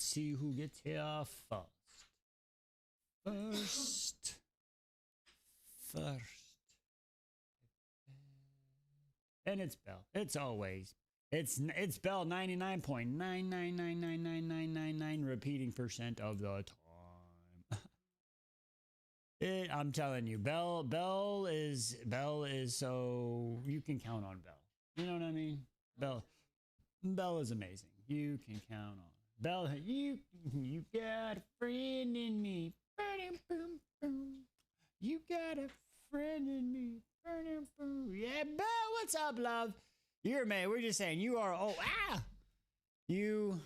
Let's see who gets here first. And it's Belle. It's always. It's Belle 99.9999999 repeating percent of the time. I'm telling you, Belle is so you can count on Belle. You know what I mean? Belle is amazing. You can count on Belle. You got a friend in me. You got a friend in me. Yeah, Belle, what's up, love? You're man. We're just saying you are. Oh, you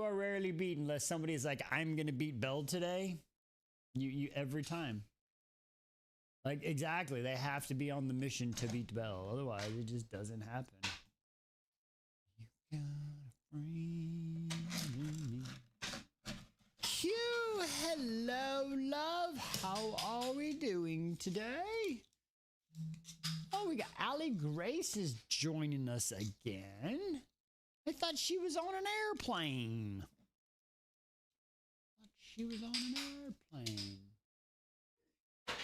are rarely beaten unless somebody's like, I'm gonna beat Belle today. You every time. Like exactly, they have to be on the mission to beat Belle. Otherwise, it just doesn't happen. You got a friend in me. Q, hello, love. How are we doing today? Oh, we got Allie Grace is joining us again. I thought she was on an airplane. She was on an airplane.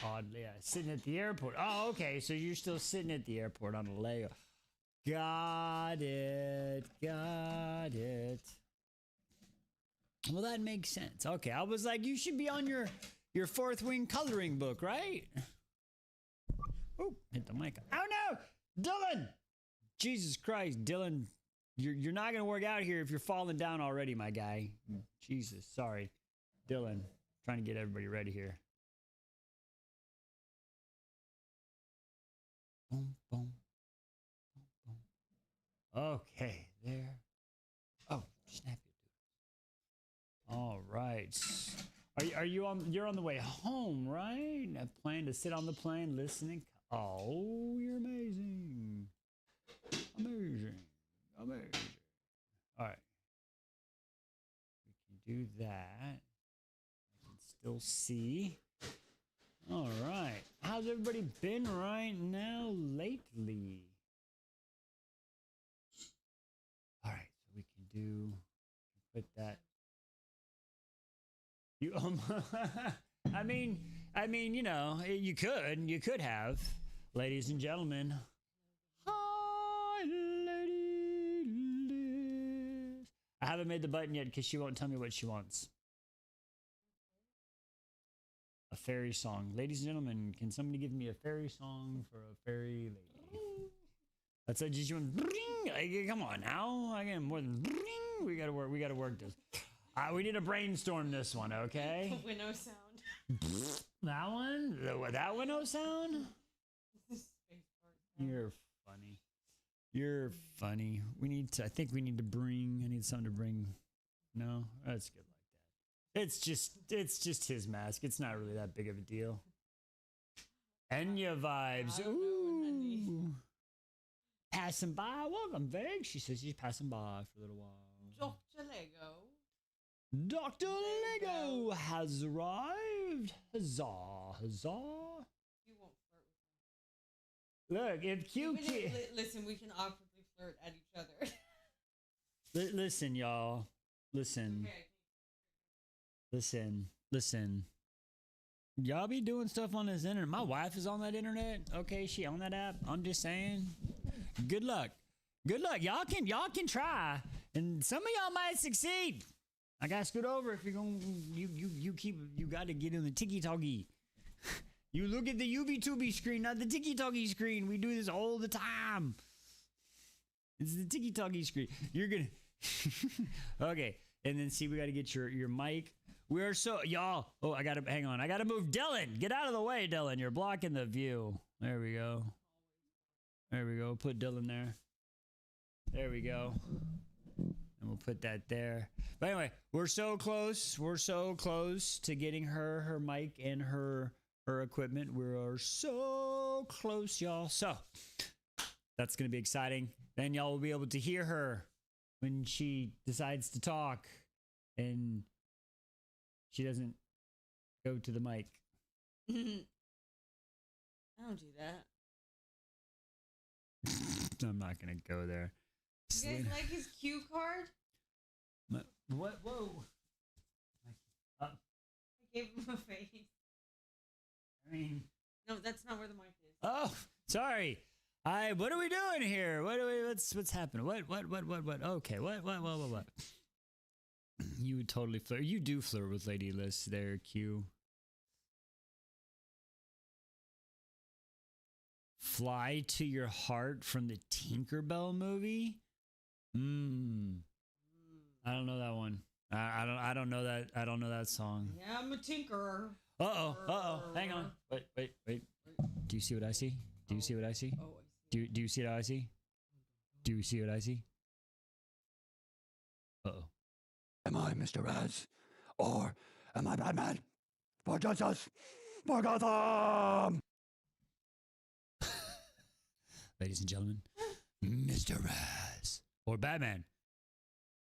Oddly, sitting at the airport. Oh, okay. So you're still sitting at the airport on a layover. Got it. Well, that makes sense. Okay, I was like, you should be on your fourth wing coloring book, right? Oh, hit the mic. Oh no, Dylan! Jesus Christ, Dylan, you're not gonna work out here if you're falling down already, my guy. Jesus, sorry, Dylan. Trying to get everybody ready here. Boom, boom, boom, boom. Okay, there. Oh, snap it. All right. You're on the way home, right? I plan to sit on the plane, listening. Oh, you're amazing. Amazing. All right. We can do that. I can still see. All right. How's everybody been right now lately? All right. So we can put that. You I mean, you know, you could have, ladies and gentlemen. Hi, ladies. I haven't made the button yet because she won't tell me what she wants. A fairy song. Ladies and gentlemen, can somebody give me a fairy song for a fairy lady? That's a just you want. Come on now. I got more than. We gotta work this. We need to brainstorm this one, okay? Winnow sound. That one? That winnow sound? You're funny. You're funny. I need something to bring. No? That's good like that. It's just his mask. It's not really that big of a deal. Enya vibes. Ooh. Passing by. Welcome, Veg. She says she's passing by for a little while. Dr. Lego. Dr. Lego has arrived. Huzzah, huzzah. You won't flirt with Look, me. if Q... Listen, we can awkwardly flirt at each other. Listen, y'all. Listen. Okay. Listen. Y'all be doing stuff on this internet. My wife is on that internet. Okay, she on that app. I'm just saying. Good luck. Y'all can try. And some of y'all might succeed. I gotta scoot over if you're going. You gotta get in the tiki-talkie. You look at the UV2B screen, not the tiki-talkie screen. We do this all the time. It's the tiki-talkie screen. You're gonna. Okay, and then see, we gotta get your mic. We are so y'all. Oh, hang on. I gotta move Dylan. Get out of the way, Dylan. You're blocking the view. There we go. Put Dylan there. There we go. And we'll put that there. But anyway, we're so close. We're so close to getting her mic and her equipment. We are so close, y'all. So that's going to be exciting. Then y'all will be able to hear her when she decides to talk and she doesn't go to the mic. I don't do that. I'm not going to go there. You guys like his cue card? What? Whoa. I gave him a face. I mean, no, that's not where the mic is. Oh, sorry. What are we doing here? What's happening? What? Okay. What? You would totally flirt. You do flirt with Lady Liz there, Q. Fly to Your Heart from the Tinkerbell movie? I don't know that one. I don't know that. I don't know that song. Yeah, I'm a tinkerer. Uh-oh. Hang on. Wait. Do you see what I see? Do you see what I see? Oh, I see. Do you see what I see? Do you see what I see? Uh-oh. Am I Mr. Raz? Or am I Batman? For justice! For Gotham! Ladies and gentlemen, Mr. Raz. Or Batman.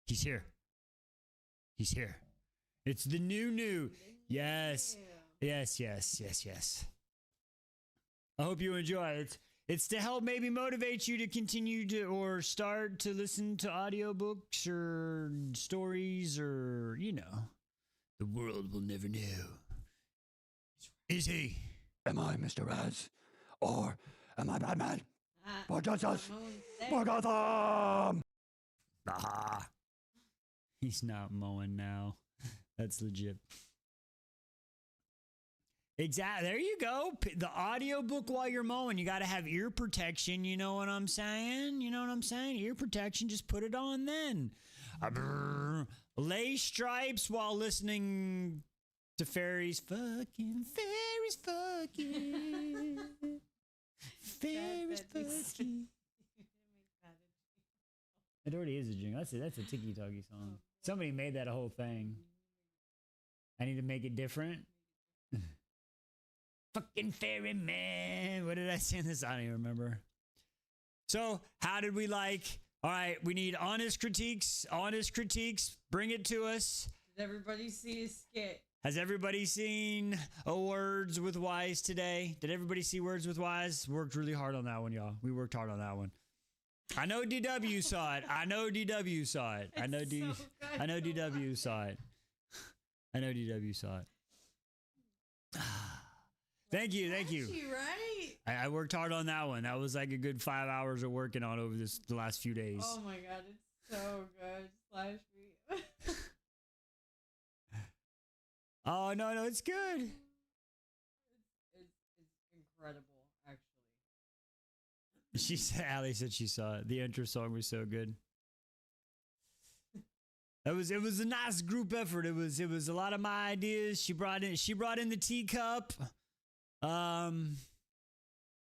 He's here. He's here. It's the new. Yes. Yes. I hope you enjoy it. It's to help maybe motivate you to continue to or start to listen to audiobooks or stories or, the world will never know. Is he? Am I Mr. Raz? Or am I Batman? For justice! For Gotham! Aha. He's not mowing now. That's legit. Exactly. There you go. The audiobook while you're mowing. You got to have ear protection. You know what I'm saying? Ear protection. Just put it on then. Lay stripes while listening to fairies fucking. Fairies fucking. Fairies fucking. It already is a jingle. That's a Tiki Talkie song. Somebody made that a whole thing. I need to make it different. Fucking fairy man. What did I say in this? I don't even remember. So, how did we like? All right, we need honest critiques. Honest critiques. Bring it to us. Did everybody see his skit? Has everybody seen Words with Wise today? Did everybody see Words with Wise? Worked really hard on that one, y'all. We worked hard on that one. I know DW saw it. I know DW saw it. I know DW saw it. I know DW saw it. Thank you. Right? I worked hard on that one. That was like a good 5 hours of working on over the last few days. Oh my god, it's so good. Slash me. Oh no, it's good. It's incredible, actually. She said, Allie said she saw it. The intro song was so good. It was a nice group effort. It was a lot of my ideas. She brought in the teacup. I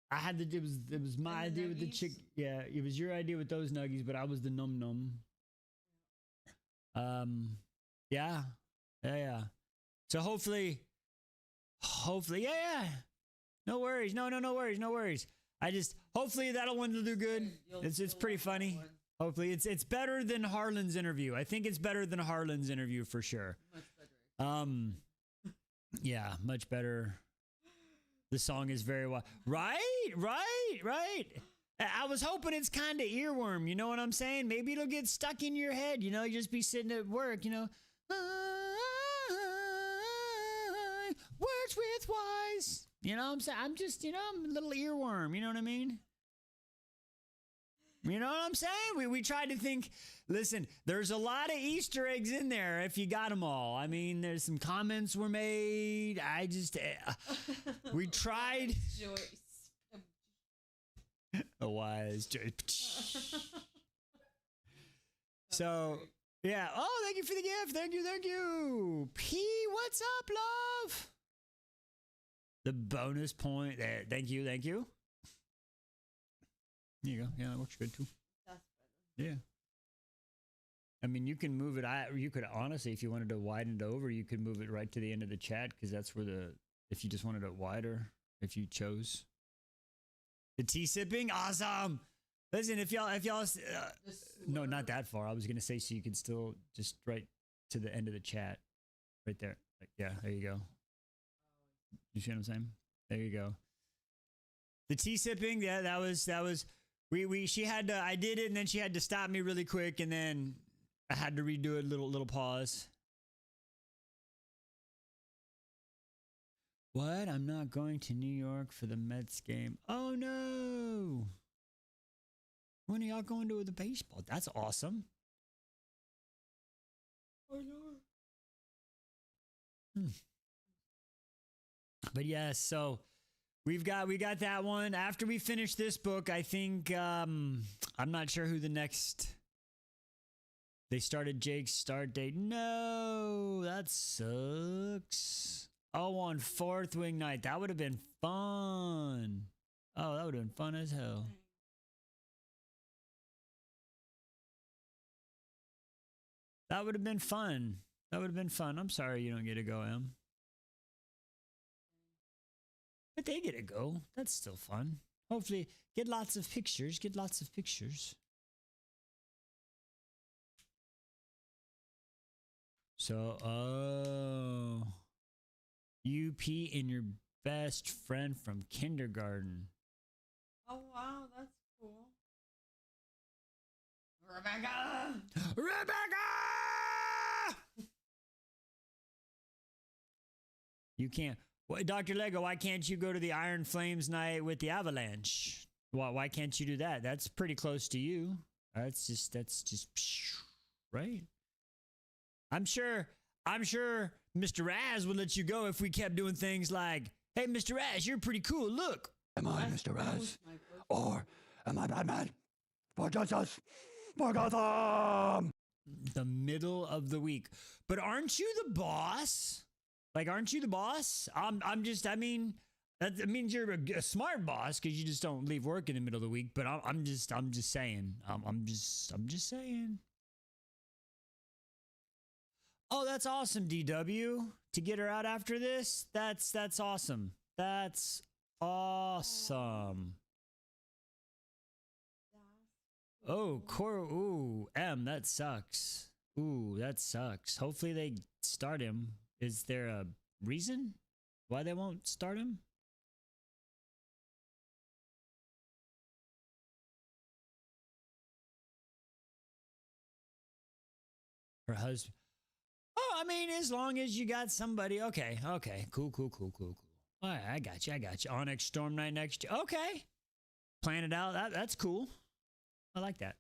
had it was my idea with the chick. Yeah, it was your idea with those nuggies, but I was the num. Yeah. So hopefully, yeah. No worries. No worries. Hopefully that'll one will do good. It's pretty funny. Hopefully it's better than Harlan's interview. I think it's better than Harlan's interview for sure. Much better. Yeah, much better. The song is very well. Right. I was hoping it's kind of earworm. You know what I'm saying? Maybe it'll get stuck in your head. You just be sitting at work. Words with Wise. You know what I'm saying? I'm just, I'm a little earworm. You know what I mean? You know what I'm saying? We tried to think, listen, there's a lot of Easter eggs in there if you got them all. I mean, there's some comments were made. We tried. Joyce. A wise Joyce. So, yeah. Oh, thank you for the gift. Thank you. P, what's up, love? The bonus point there. Thank you. There you go. Yeah, that works good too. That's better. Yeah. I mean, you can move it. You could honestly, if you wanted to widen it over, you could move it right to the end of the chat because that's where if you just wanted it wider, if you chose. The tea sipping, awesome. Listen, if y'all, no, not that far. I was gonna say so you could still just right to the end of the chat, right there. Yeah, there you go. You see what I'm saying? There you go. The tea sipping, yeah, that was. She had to. I did it, and then she had to stop me really quick, and then I had to redo it. Little pause. What? I'm not going to New York for the Mets game. Oh no! When are y'all going to the baseball? That's awesome. Oh no. But yes, so we got that one. After we finish this book, I think I'm not sure who the next. They started Jake's start date. No, that sucks. Oh, on Fourth Wing Night. That would have been fun. Oh, that would have been fun as hell. That would have been fun. That would have been fun. I'm sorry you don't get to go, Em. But they get to go. That's still fun. Hopefully, get lots of pictures. Get lots of pictures. So, oh. UP and your best friend from kindergarten. Oh wow, that's cool. Rebecca! Rebecca! You can't. Dr. Lego, why can't you go to the Iron Flames night with the Avalanche? Why can't you do that? That's pretty close to you. That's just right. I'm sure Mr. Raz would let you go if we kept doing things like, hey, Mr. Raz, you're pretty cool. Look. Am I Mr. Raz? Or am I Batman? For justice! For Gotham! The middle of the week. But aren't you the boss? Like, aren't you the boss? I mean, that means you're a smart boss because you just don't leave work in the middle of the week. But I'm just saying. I'm just saying. Oh, that's awesome, DW. To get her out after this, that's awesome. That's awesome. Oh, ooh, M, that sucks. Ooh, that sucks. Hopefully they start him. Is there a reason why they won't start him? Her husband. Oh, I mean, as long as you got somebody. Okay. Cool. All right, I got you. Onyx Storm Night next year. Okay. Plan it out. That's cool. I like that.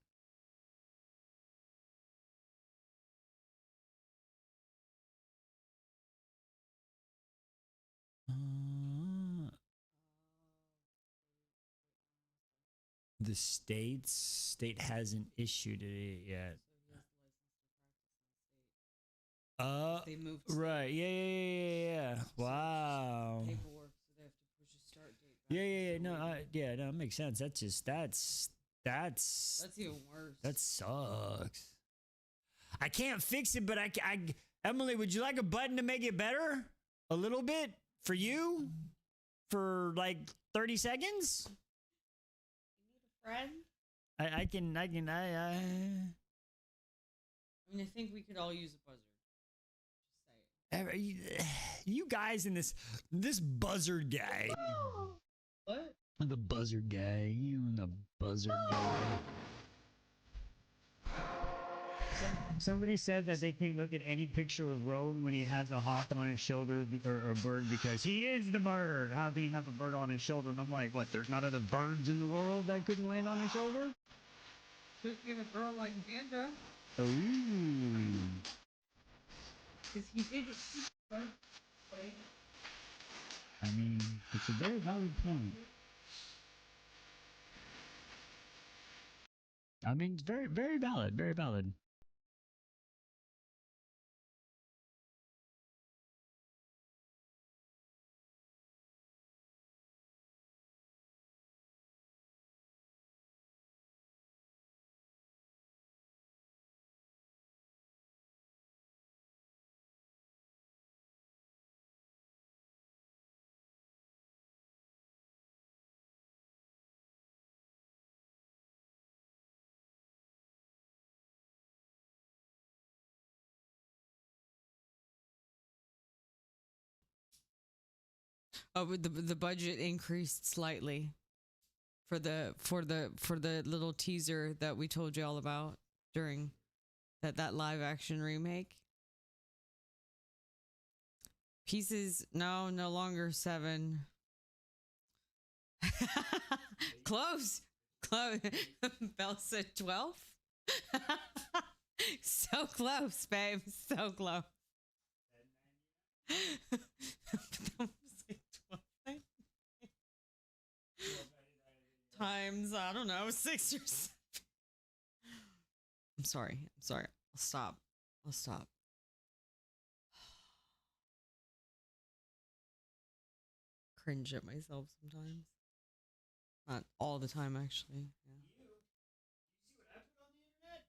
The state hasn't issued it yet. They moved. Right. Yeah. Wow. Paperwork, so they have to push a start date. Yeah. No, it makes sense. That's even worse. That sucks. I can't fix it, but I Emily, would you like a button to make it better? A little bit for you? For like 30 seconds? You need a friend? I mean, I think we could all use a buzzer. You guys in this buzzard guy. What? The buzzard guy. You and the buzzard guy. Somebody said that they can't look at any picture of Rowan when he has a hawk on his shoulder or a bird because he is the bird. How do you have a bird on his shoulder? And I'm like, what? There's none of the birds in the world that couldn't land on his shoulder? Should give a girl like Panda. Ooh. Because he did it. I mean, it's a very valid point. I mean, it's very, very valid. Very valid. Oh, the budget increased slightly for the little teaser that we told you all about during That live action remake. Pieces, no longer 7. Close. Belle said 12. So close, babe. So close. Times, I don't know, 6 or 7. I'm sorry. I'll stop. Cringe at myself sometimes. Not all the time, actually. Yeah. You see what I put on the internet?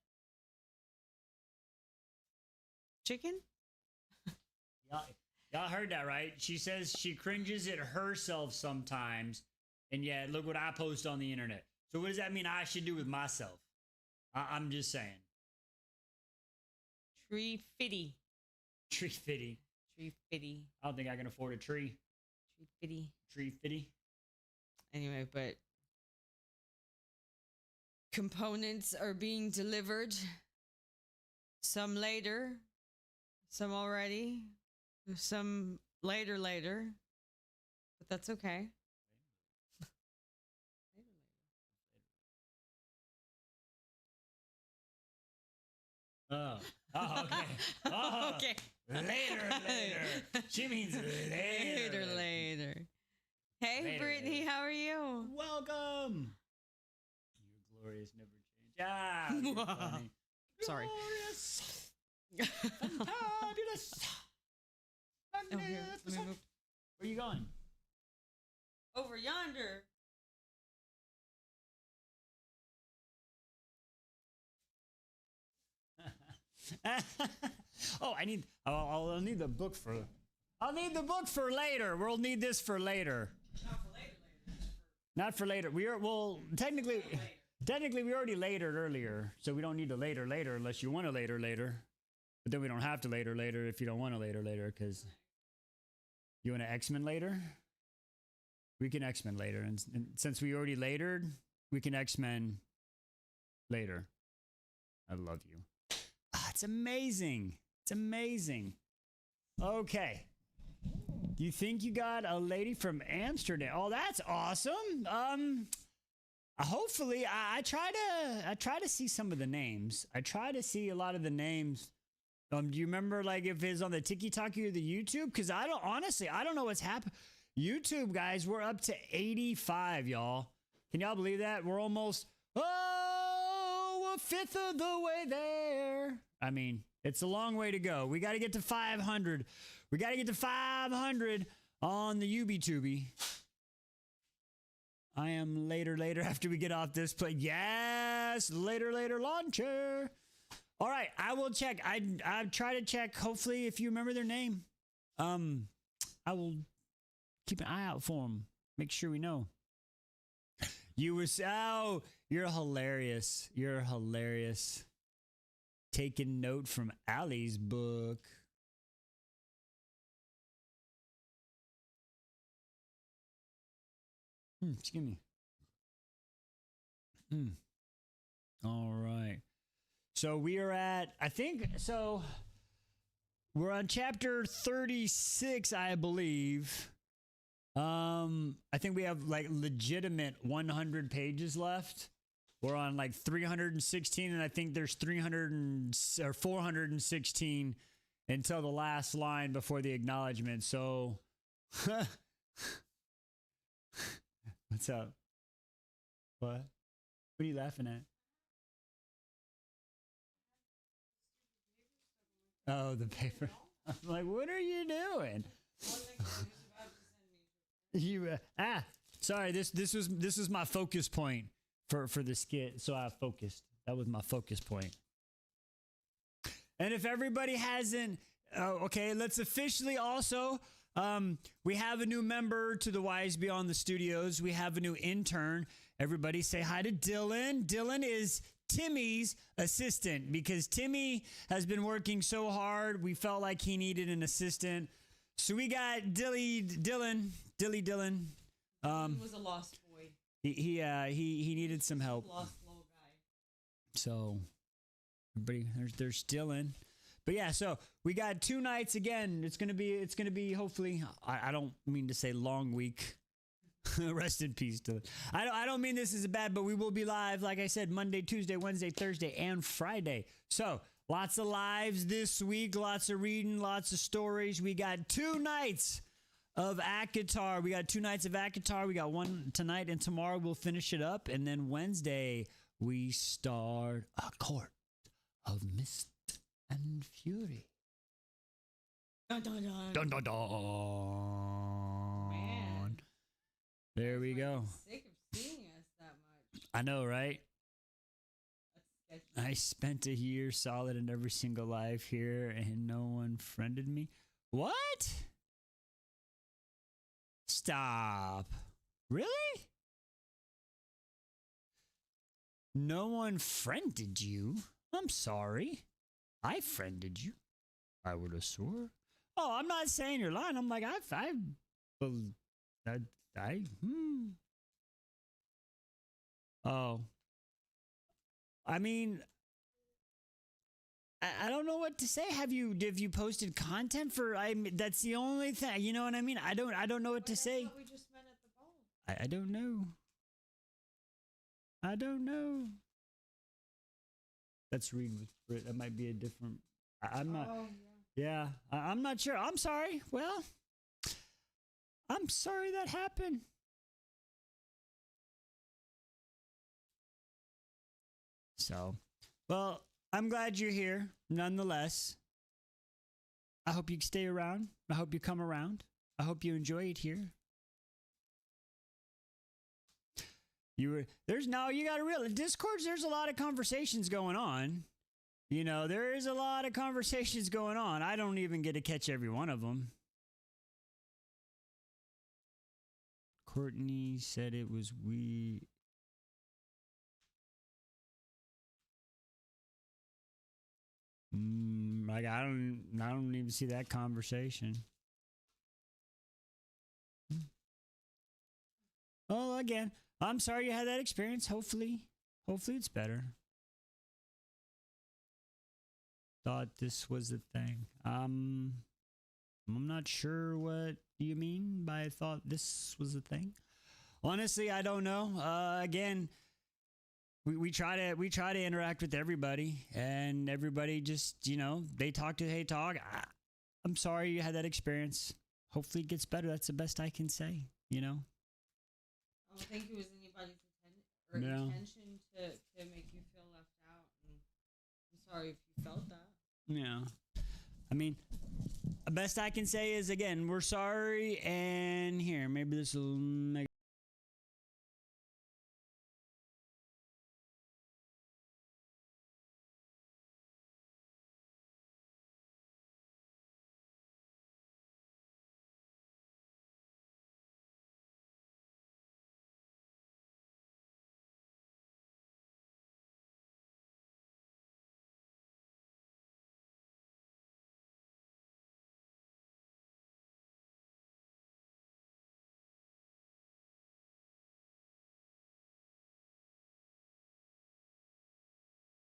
Chicken? Y'all heard that, right? She says she cringes at herself sometimes, and yet look what I post on the internet. So what does that mean I should do with myself? I'm just saying. Tree fitty. Tree fitty. I don't think I can afford a tree. Tree fitty. Anyway, but components are being delivered. Some later, some already, some later. But that's okay. Oh, okay. Oh, Okay. Later. She means later. Later. Hey, Later, Brittany, later. how are you? Welcome. You're glorious, never change. Ah, you're funny. Sorry. Glorious. Fabulous. Oh, here, let me move Where you going? over yonder. Oh, I'll need the book for. I'll need the book for later. We'll need this for later. Not for later. We are technically we already latered earlier, so we don't need to later unless you want to later. But then we don't have to later if you don't want to later because you want to X-Men later. We can X-Men later, and since we already latered, we can X-Men later. I love you. It's amazing. Okay. You think you got a lady from Amsterdam? Oh, that's awesome. Hopefully, I try to see some of the names. I try to see a lot of the names. Do you remember like if it's on the TikTok or the YouTube? Because I don't know what's happened. YouTube guys, we're up to 85, y'all. Can y'all believe that? We're almost a fifth of the way there. I mean, it's a long way to go. We got to get to 500. We got to get to 500 on the UbiTubi. I am later after we get off this play. Yes, later launcher. All right, I will check. I try to check. Hopefully, if you remember their name, I will keep an eye out for them. Make sure we know. You're hilarious. You're hilarious. Taking note from Allie's book. Excuse me. All right. So we are at, we're on chapter 36, I believe. I think we have like legitimate 100 pages left. We're on like 316, and I think there's 416 until the last line before the acknowledgement. So, what's up? What are you laughing at? Oh, the paper. I'm like, what are you doing? Sorry. This was my focus point for the skit. So I focused. That was my focus point. And if everybody hasn't, okay, let's officially also. We have a new member to the Wise Beyond the Studios. We have a new intern. Everybody say hi to Dylan. Dylan is Timmy's assistant because Timmy has been working so hard. We felt like he needed an assistant. So we got Dylan. He was a lost boy. He needed some help. Lost little guy. So Everybody, they're still in. But yeah, so we got 2 nights again. It's gonna be hopefully. I don't mean to say long week. Rest in peace to. I don't mean this is bad, but we will be live, like I said, Monday, Tuesday, Wednesday, Thursday, and Friday. So lots of lives this week, lots of reading, lots of stories. We got 2 nights of ACOTAR. We got 2 nights of ACOTAR. We got one tonight and tomorrow. We'll finish it up, and then Wednesday we start A Court of Mist and Fury. Dun, dun, dun. Dun dun dun. Man. There we go. Sick of seeing us that much. I know, right? That's sketchy. I spent a year solid in every single live here, and no one friended me. What? Stop. Really? No one friended you? I'm sorry. I friended you. I would have swore. Oh, I'm not saying you're lying. I'm like, Oh. I mean, I don't know what to say. Have you posted content for? That's the only thing. You know what I mean? I don't know what to say. We just met at the ball. I don't know. I don't know. Let's read with Brit. That might be a different. I'm not. Oh, Yeah, I'm not sure. I'm sorry. Well, I'm sorry that happened. So, well, I'm glad you're here nonetheless. I hope you stay around. I hope you come around. I hope you enjoy it here. You got to realize Discords, there's a lot of conversations going on. You know, there is a lot of conversations going on. I don't even get to catch every one of them. Courtney said it was we. Like I don't even see that conversation. Well, again, I'm sorry you had that experience. Hopefully it's better. Thought this was a thing. I'm not sure what you mean by thought this was a thing. Honestly, I don't know. Again, we try to interact with everybody, and everybody just, you know, they talk to talk. I'm sorry you had that experience. Hopefully it gets better. That's the best I can say, you know. I don't think it was anybody's intention to make you feel left out. And I'm sorry if you felt that. Yeah. I mean, the best I can say is, again, we're sorry, and here, maybe this will make.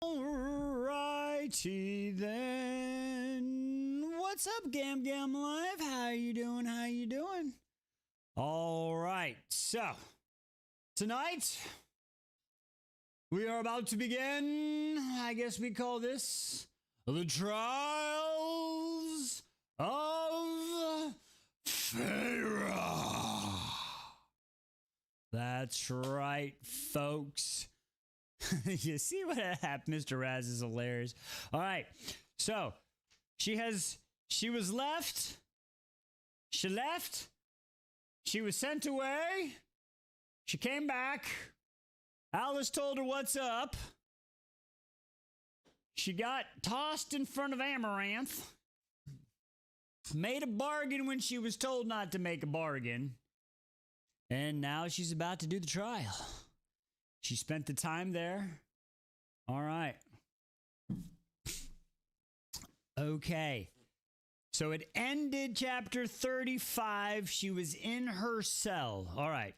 Alrighty then. What's up, Gam Gam Live? How you doing? How you doing? All right. So, tonight we are about to begin. I guess we call this the Trials of Pharaoh. That's right, folks. You see what happened? Mr. Raz is hilarious. All right. So she was left. She left. She was sent away. She came back. Alice told her what's up. She got tossed in front of Amaranth. Made a bargain when she was told not to make a bargain. And now she's about to do the trial. She spent the time there. All right. Okay. So it ended chapter 35. She was in her cell. All right.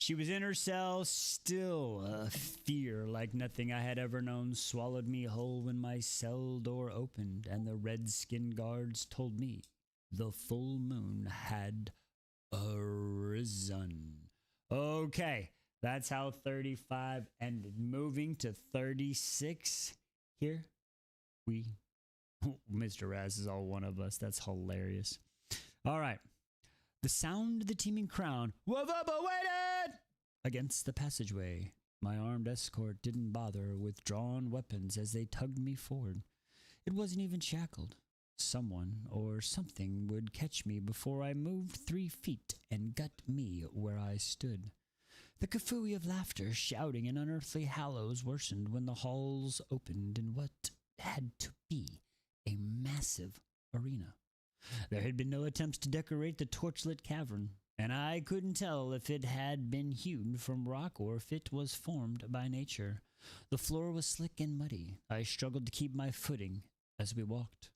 She was in her cell, still. Fear like nothing I had ever known swallowed me whole when my cell door opened and the red-skinned guards told me the full moon had arisen. Okay, that's how 35 ended. Moving to 36. Here we... Mr. Raz is all one of us. That's hilarious. All right. The sound of the teeming crowd waited against the passageway. My armed escort didn't bother with drawn weapons as they tugged me forward. It wasn't even shackled. Someone or something would catch me before I moved 3 feet and gut me where I stood. The cafooey of laughter, shouting, and unearthly hallows worsened when the halls opened in what had to be a massive arena. There had been no attempts to decorate the torchlit cavern, and I couldn't tell if it had been hewn from rock or if it was formed by nature. The floor was slick and muddy. I struggled to keep my footing as we walked.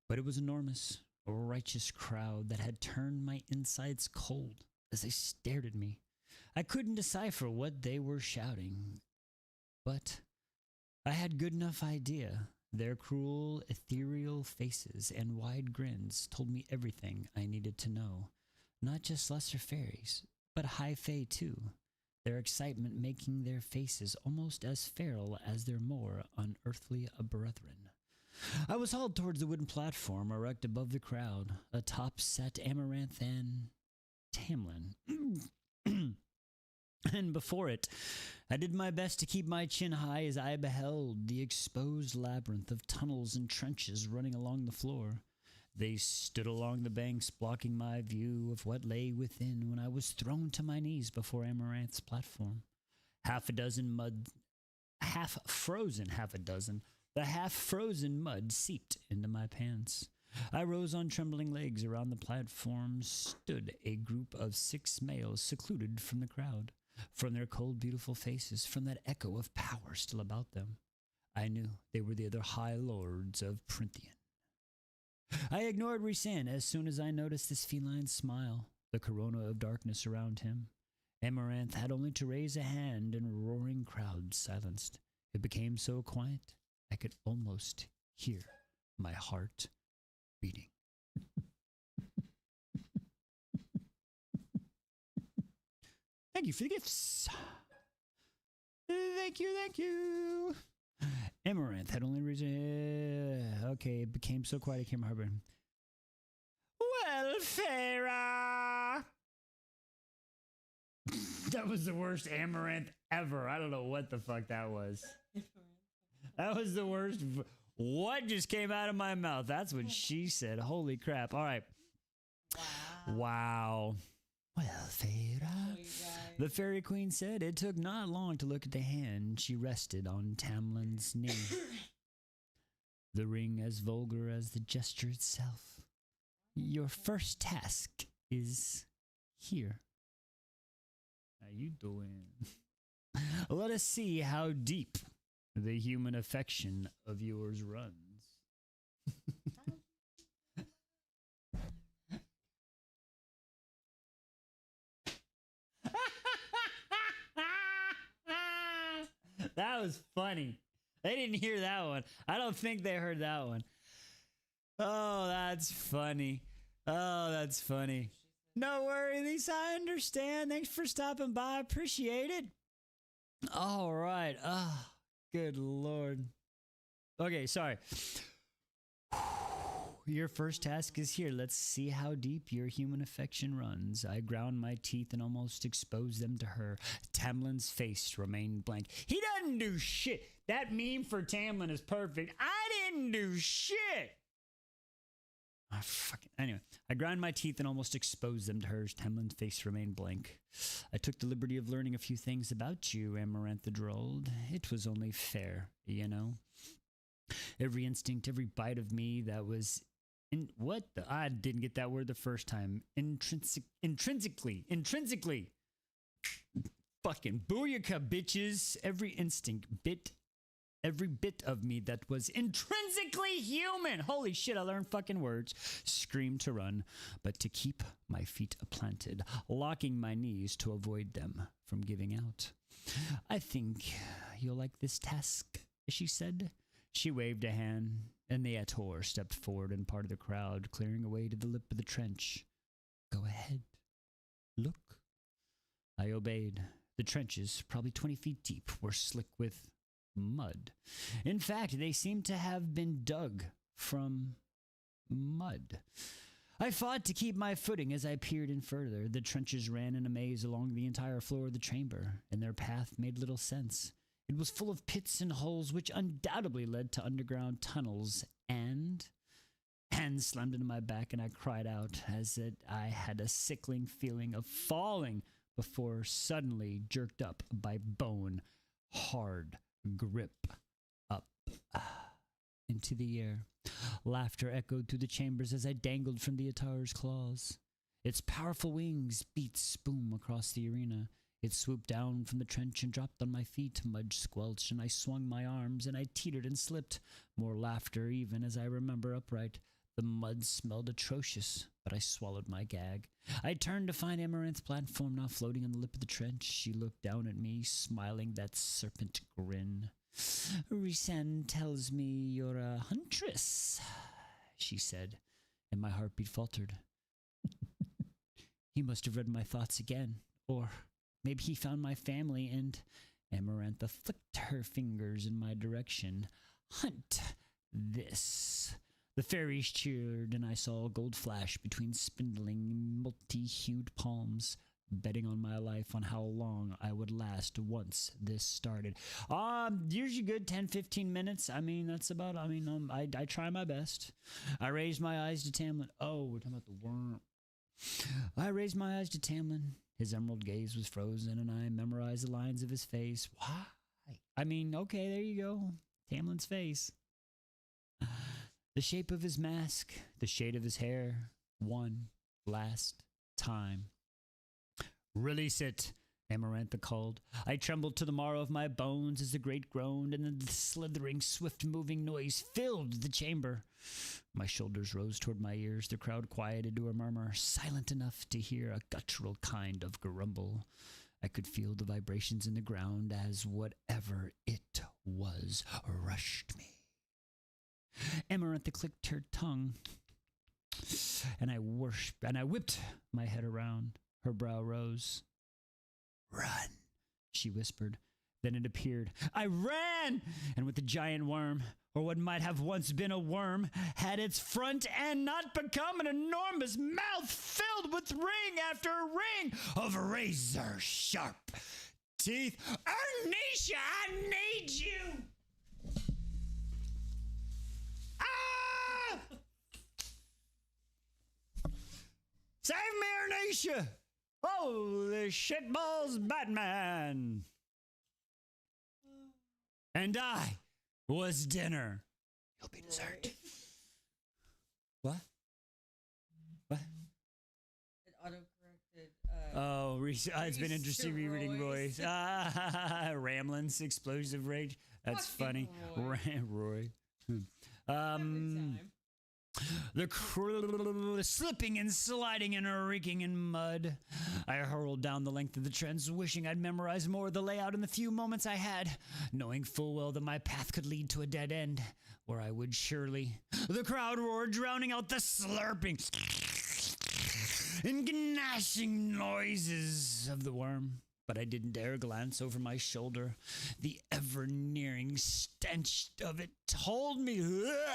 But it was enormous, a righteous crowd that had turned my insides cold as they stared at me. I couldn't decipher what they were shouting, but I had good enough idea. Their cruel, ethereal faces and wide grins told me everything I needed to know. Not just lesser fairies, but high fae too. Their excitement making their faces almost as feral as their more unearthly brethren. I was hauled towards the wooden platform erect above the crowd. Atop sat Amaranth and Tamlin. And before it, I did my best to keep my chin high as I beheld the exposed labyrinth of tunnels and trenches running along the floor. They stood along the banks, blocking my view of what lay within when I was thrown to my knees before Amaranth's platform. The half-frozen mud seeped into my pants. I rose on trembling legs. Around the platform stood a group of 6 males secluded from the crowd. From their cold, beautiful faces, from that echo of power still about them, I knew they were the other High Lords of Prythian. I ignored Rhysand as soon as I noticed this feline smile, the corona of darkness around him. Amaranth had only to raise a hand and a roaring crowd silenced. It became so quiet I could almost hear my heart beating. Thank you for the gifts. Thank you. Amaranth had only reason. Okay, it became so quiet I came harbor. Well, Farah. That was the worst Amaranth ever. I don't know what the fuck that was. That was the worst. What just came out of my mouth? That's what she said. Holy crap. All right. Wow. Well, Farah, the fairy queen said it took not long to look at the hand she rested on Tamlin's knee. The ring as vulgar as the gesture itself. Your first task is here. How you doing? Let us see how deep the human affection of yours runs. That was funny. They didn't hear that one. I don't think they heard that one. Oh, that's funny. No worries, Lisa. I understand. Thanks for stopping by. Appreciate it. All right. Good Lord. Okay, sorry. Your first task is here. Let's see how deep your human affection runs. I ground my teeth and almost exposed them to her. Tamlin's face remained blank. He doesn't do shit. That meme for Tamlin is perfect. I didn't do shit. Anyway, I ground my teeth and almost exposed them to hers. Tamlin's face remained blank. I took the liberty of learning a few things about you, Amaranth drawled. It was only fair, you know. Every instinct, every bite of me that was I didn't get that word the first time. Intrinsically. Fucking booyaka, bitches. Every instinct, bit Every bit of me that was intrinsically human, holy shit, I learned fucking words, screamed to run, but to keep my feet planted, locking my knees to avoid them from giving out. I think you'll like this task, she said. She waved a hand, and the ACOTAR stepped forward and part of the crowd, clearing a way to the lip of the trench. Go ahead. Look. I obeyed. The trenches, probably 20 feet deep, were slick with mud. In fact, they seemed to have been dug from mud. I fought to keep my footing as I peered in further. The trenches ran in a maze along the entire floor of the chamber, and their path made little sense. It was full of pits and holes which undoubtedly led to underground tunnels, and hands slammed into my back, and I cried out as I had a sickling feeling of falling before suddenly jerked up by bone, hard grip up into the air. Laughter echoed through the chambers as I dangled from the ACOTAR's claws. Its powerful wings beat boom across the arena. It swooped down from the trench and dropped on my feet. Mud squelched, and I swung my arms, and I teetered and slipped. More laughter even as I remember upright. The mud smelled atrocious, but I swallowed my gag. I turned to find Amaranth's platform now floating on the lip of the trench. She looked down at me, smiling that serpent grin. Rhysand tells me you're a huntress, she said, and my heartbeat faltered. He must have read my thoughts again, or maybe he found my family, and Amarantha flicked her fingers in my direction. Hunt this. The fairies cheered, and I saw a gold flash between spindling, multi-hued palms, betting on my life on how long I would last once this started. Usually good 10-15 minutes. I mean, that's about, I try my best. I raised my eyes to Tamlin. Oh, we're talking about the worm. I raised my eyes to Tamlin. His emerald gaze was frozen, and I memorized the lines of his face. Why? I mean, okay, there you go. Tamlin's face. The shape of his mask, the shade of his hair, one last time. Release it, Amarantha called. I trembled to the marrow of my bones as the grate groaned, and the slithering, swift-moving noise filled the chamber. My shoulders rose toward my ears. The crowd quieted to a murmur, silent enough to hear a guttural kind of grumble. I could feel the vibrations in the ground as whatever it was rushed me. Amarantha clicked her tongue, and I whipped my head around. Her brow rose. Run, she whispered. Then it appeared. I ran! And with the giant worm, or what might have once been a worm, had its front end not become an enormous mouth filled with ring after ring of razor-sharp teeth. Arnisha, I need you! Ah! Save me, Arnisha! Holy shitballs, Batman! And I was dinner. You'll be dessert. What? What? It auto-corrected. It's been interesting rereading Roy's. Ramblins, explosive rage. That's Fucking funny. Roy. Roy. The slipping and sliding and reeking in mud. I hurled down the length of the trench, wishing I'd memorized more of the layout in the few moments I had, knowing full well that my path could lead to a dead end, where I would surely. The crowd roared, drowning out the slurping and gnashing noises of the worm. But I didn't dare glance over my shoulder. The ever-nearing stench of it told me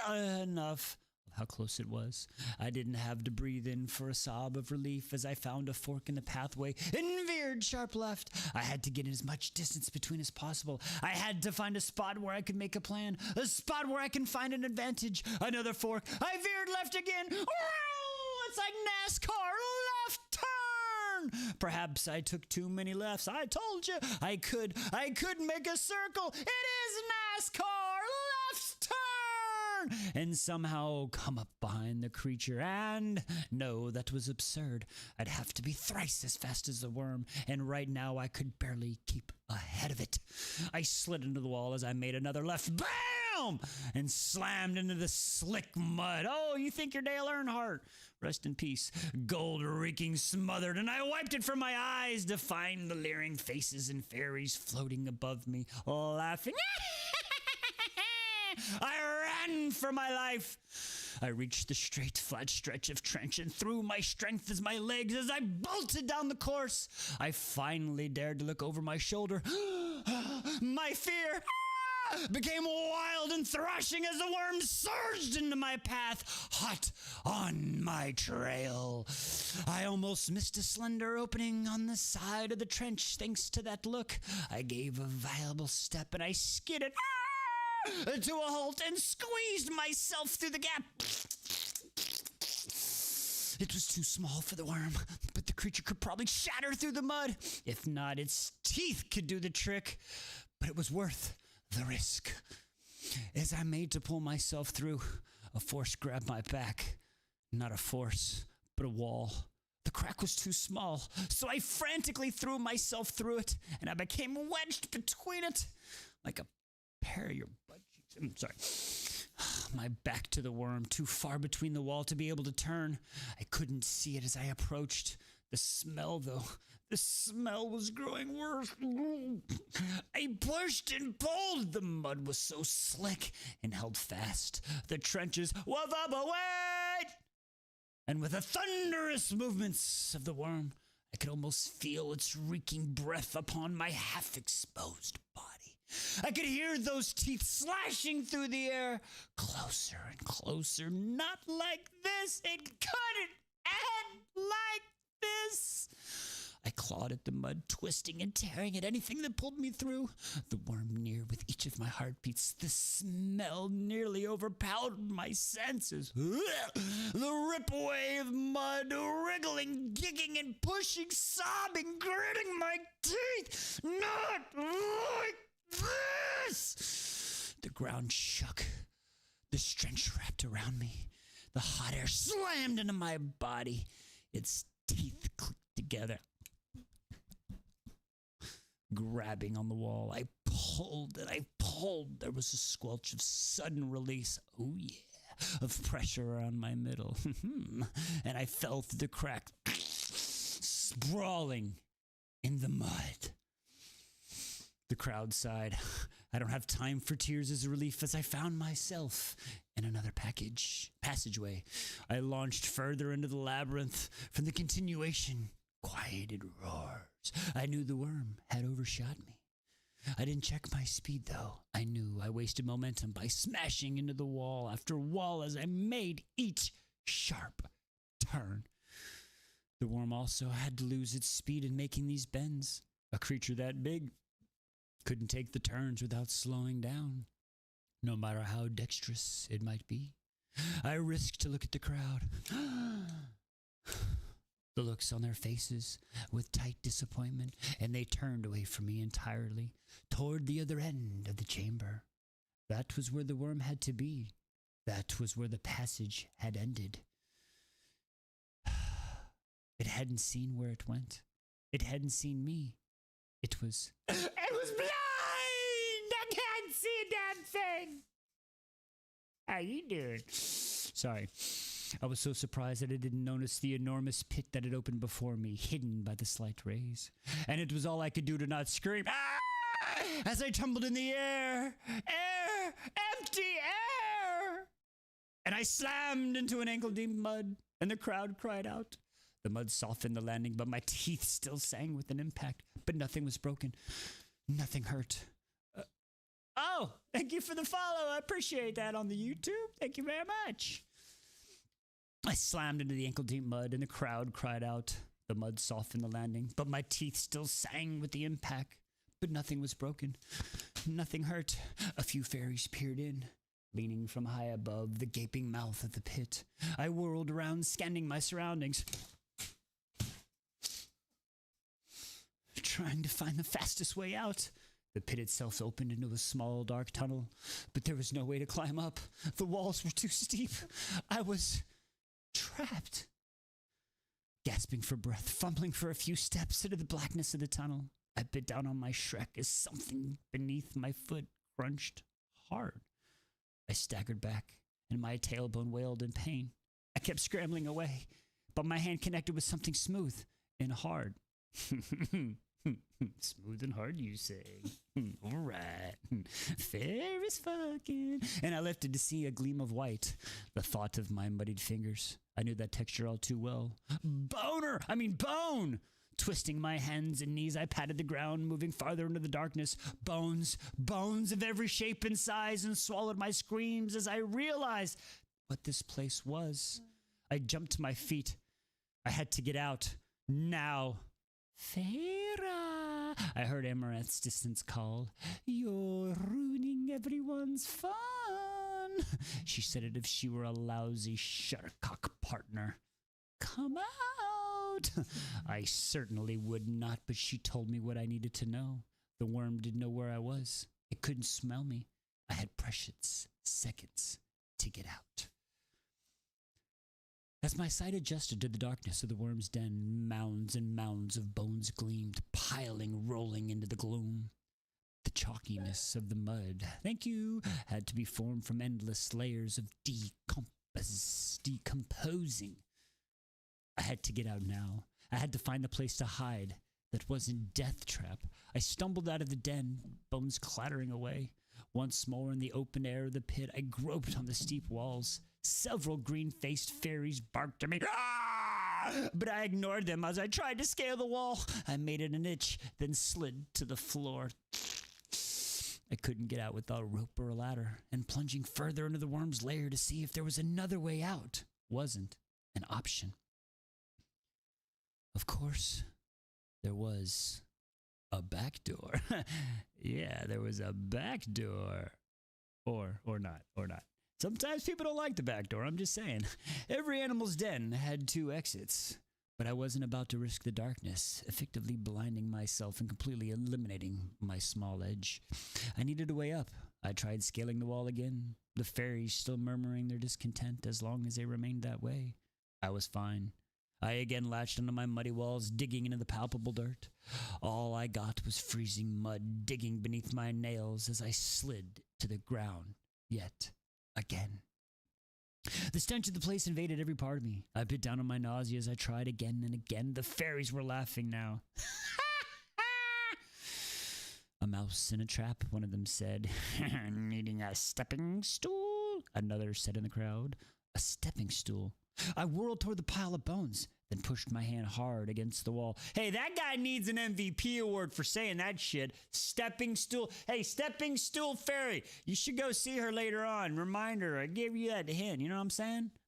enough how close it was. I didn't have to breathe in for a sob of relief as I found a fork in the pathway and veered sharp left. I had to get in as much distance between as possible. I had to find a spot where I could make a plan, a spot where I can find an advantage. Another fork. I veered left again. It's like NASCAR. Left turn. Perhaps I took too many lefts. I told you I could make a circle. It is NASCAR. Left turn. and somehow come up behind the creature. And no, that was absurd. I'd have to be thrice as fast as the worm, and right now I could barely keep ahead of it. I slid into the wall as I made another left. BAM! And slammed into the slick mud. Oh, you think you're Dale Earnhardt. Rest in peace. Gold reeking smothered, and I wiped it from my eyes to find the leering faces and fairies floating above me, laughing. I ran for my life. I reached the straight, flat stretch of trench and threw my strength as my legs as I bolted down the course. I finally dared to look over my shoulder. My fear became wild and thrashing as the worm surged into my path, hot on my trail. I almost missed a slender opening on the side of the trench thanks to that look. I gave a viable step and I skidded to a halt and squeezed myself through the gap. It was too small for the worm, but the creature could probably shatter through the mud. If not, its teeth could do the trick, but it was worth the risk. As I made to pull myself through, a force grabbed my back. Not a force, but a wall. The crack was too small, so I frantically threw myself through it, and I became wedged between it like a pair of your butt cheeks. I'm sorry. My back to the worm, too far between the wall to be able to turn. I couldn't see it as I approached. The smell, though, the smell was growing worse. I pushed and pulled. The mud was so slick and held fast. The trenches were wait! And with the thunderous movements of the worm, I could almost feel its reeking breath upon my half-exposed body. I could hear those teeth slashing through the air, closer and closer. Not like this. It couldn't end like this. I clawed at the mud, twisting and tearing at anything that pulled me through. The worm neared with each of my heartbeats. The smell nearly overpowered my senses. The rip away of mud, wriggling, gigging, and pushing, sobbing, gritting my teeth. Not like this! The ground shook. The stench wrapped around me. The hot air slammed into my body. Its teeth clicked together. Grabbing on the wall, I pulled and I pulled. There was a squelch of sudden release. Oh yeah, of pressure around my middle. And I fell through the crack, sprawling in the mud. The crowd sighed. I don't have time for tears as a relief as I found myself in another passageway. I launched further into the labyrinth. From the continuation, quieted roars. I knew the worm had overshot me. I didn't check my speed, though. I knew I wasted momentum by smashing into the wall after wall as I made each sharp turn. The worm also had to lose its speed in making these bends. A creature that big couldn't take the turns without slowing down, no matter how dexterous it might be. I risked to look at the crowd. The looks on their faces with tight disappointment, and they turned away from me entirely, toward the other end of the chamber. That was where the worm had to be. That was where the passage had ended. It hadn't seen where it went. It hadn't seen me. It was blind! I can't see a damn thing! How you doing? Sorry. I was so surprised that I didn't notice the enormous pit that had opened before me, hidden by the slight rays. And it was all I could do to not scream as I tumbled in the air. Air! Empty air! And I slammed into an ankle-deep mud, and the crowd cried out. The mud softened the landing, but my teeth still sang with an impact. But nothing was broken. Nothing hurt. Oh, thank you for the follow. I appreciate that on the YouTube. Thank you very much. I slammed into the ankle-deep mud, and the crowd cried out. The mud softened the landing, but my teeth still sang with the impact. But nothing was broken. Nothing hurt. A few fairies peered in, leaning from high above the gaping mouth of the pit. I whirled around, scanning my surroundings, trying to find the fastest way out. The pit itself opened into a small, dark tunnel, but there was no way to climb up. The walls were too steep. I was trapped. Gasping for breath, fumbling for a few steps into the blackness of the tunnel, I bit down on my Shrek as something beneath my foot crunched hard. I staggered back, and my tailbone wailed in pain. I kept scrambling away, but my hand connected with something smooth and hard. Smooth and hard, you say? All right. Fair as fucking. And I lifted to see a gleam of white. The thought of my muddied fingers. I knew that texture all too well. Bone! Twisting my hands and knees, I patted the ground, moving farther into the darkness. Bones of every shape and size, and swallowed my screams as I realized what this place was. I jumped to my feet. I had to get out. Now. Farah, I heard Amaranth's distance call. You're ruining everyone's fun. She said it if she were a lousy shuttlecock partner. Come out. I certainly would not, but she told me what I needed to know. The worm didn't know where I was. It couldn't smell me. I had precious seconds to get out. As my sight adjusted to the darkness of the worm's den, mounds and mounds of bones gleamed, rolling into the gloom. The chalkiness of the mud, thank you, had to be formed from endless layers of decomposing. I had to get out now. I had to find a place to hide that wasn't death trap. I stumbled out of the den, bones clattering away. Once more in the open air of the pit, I groped on the steep walls. Several green-faced fairies barked at me, but I ignored them as I tried to scale the wall. I made it an itch, then slid to the floor. I couldn't get out without a rope or a ladder, and plunging further into the worm's lair to see if there was another way out wasn't an option. Of course, there was a back door. Yeah, there was a back door. Or not. Sometimes people don't like the back door, I'm just saying. Every animal's den had 2 exits, but I wasn't about to risk the darkness, effectively blinding myself and completely eliminating my small edge. I needed a way up. I tried scaling the wall again, the fairies still murmuring their discontent as long as they remained that way. I was fine. I again latched onto my muddy walls, digging into the palpable dirt. All I got was freezing mud digging beneath my nails as I slid to the ground yet again. The stench of the place invaded every part of me. I bit down on my nausea as I tried again and again. The fairies were laughing now. A mouse in a trap, one of them said. Needing a stepping stool, another said in the crowd. A stepping stool. I whirled toward the pile of bones, then pushed my hand hard against the wall. Hey, that guy needs an MVP award for saying that shit. Stepping stool. Hey, stepping stool fairy. You should go see her later on. Remind her. I gave you that hint. You know what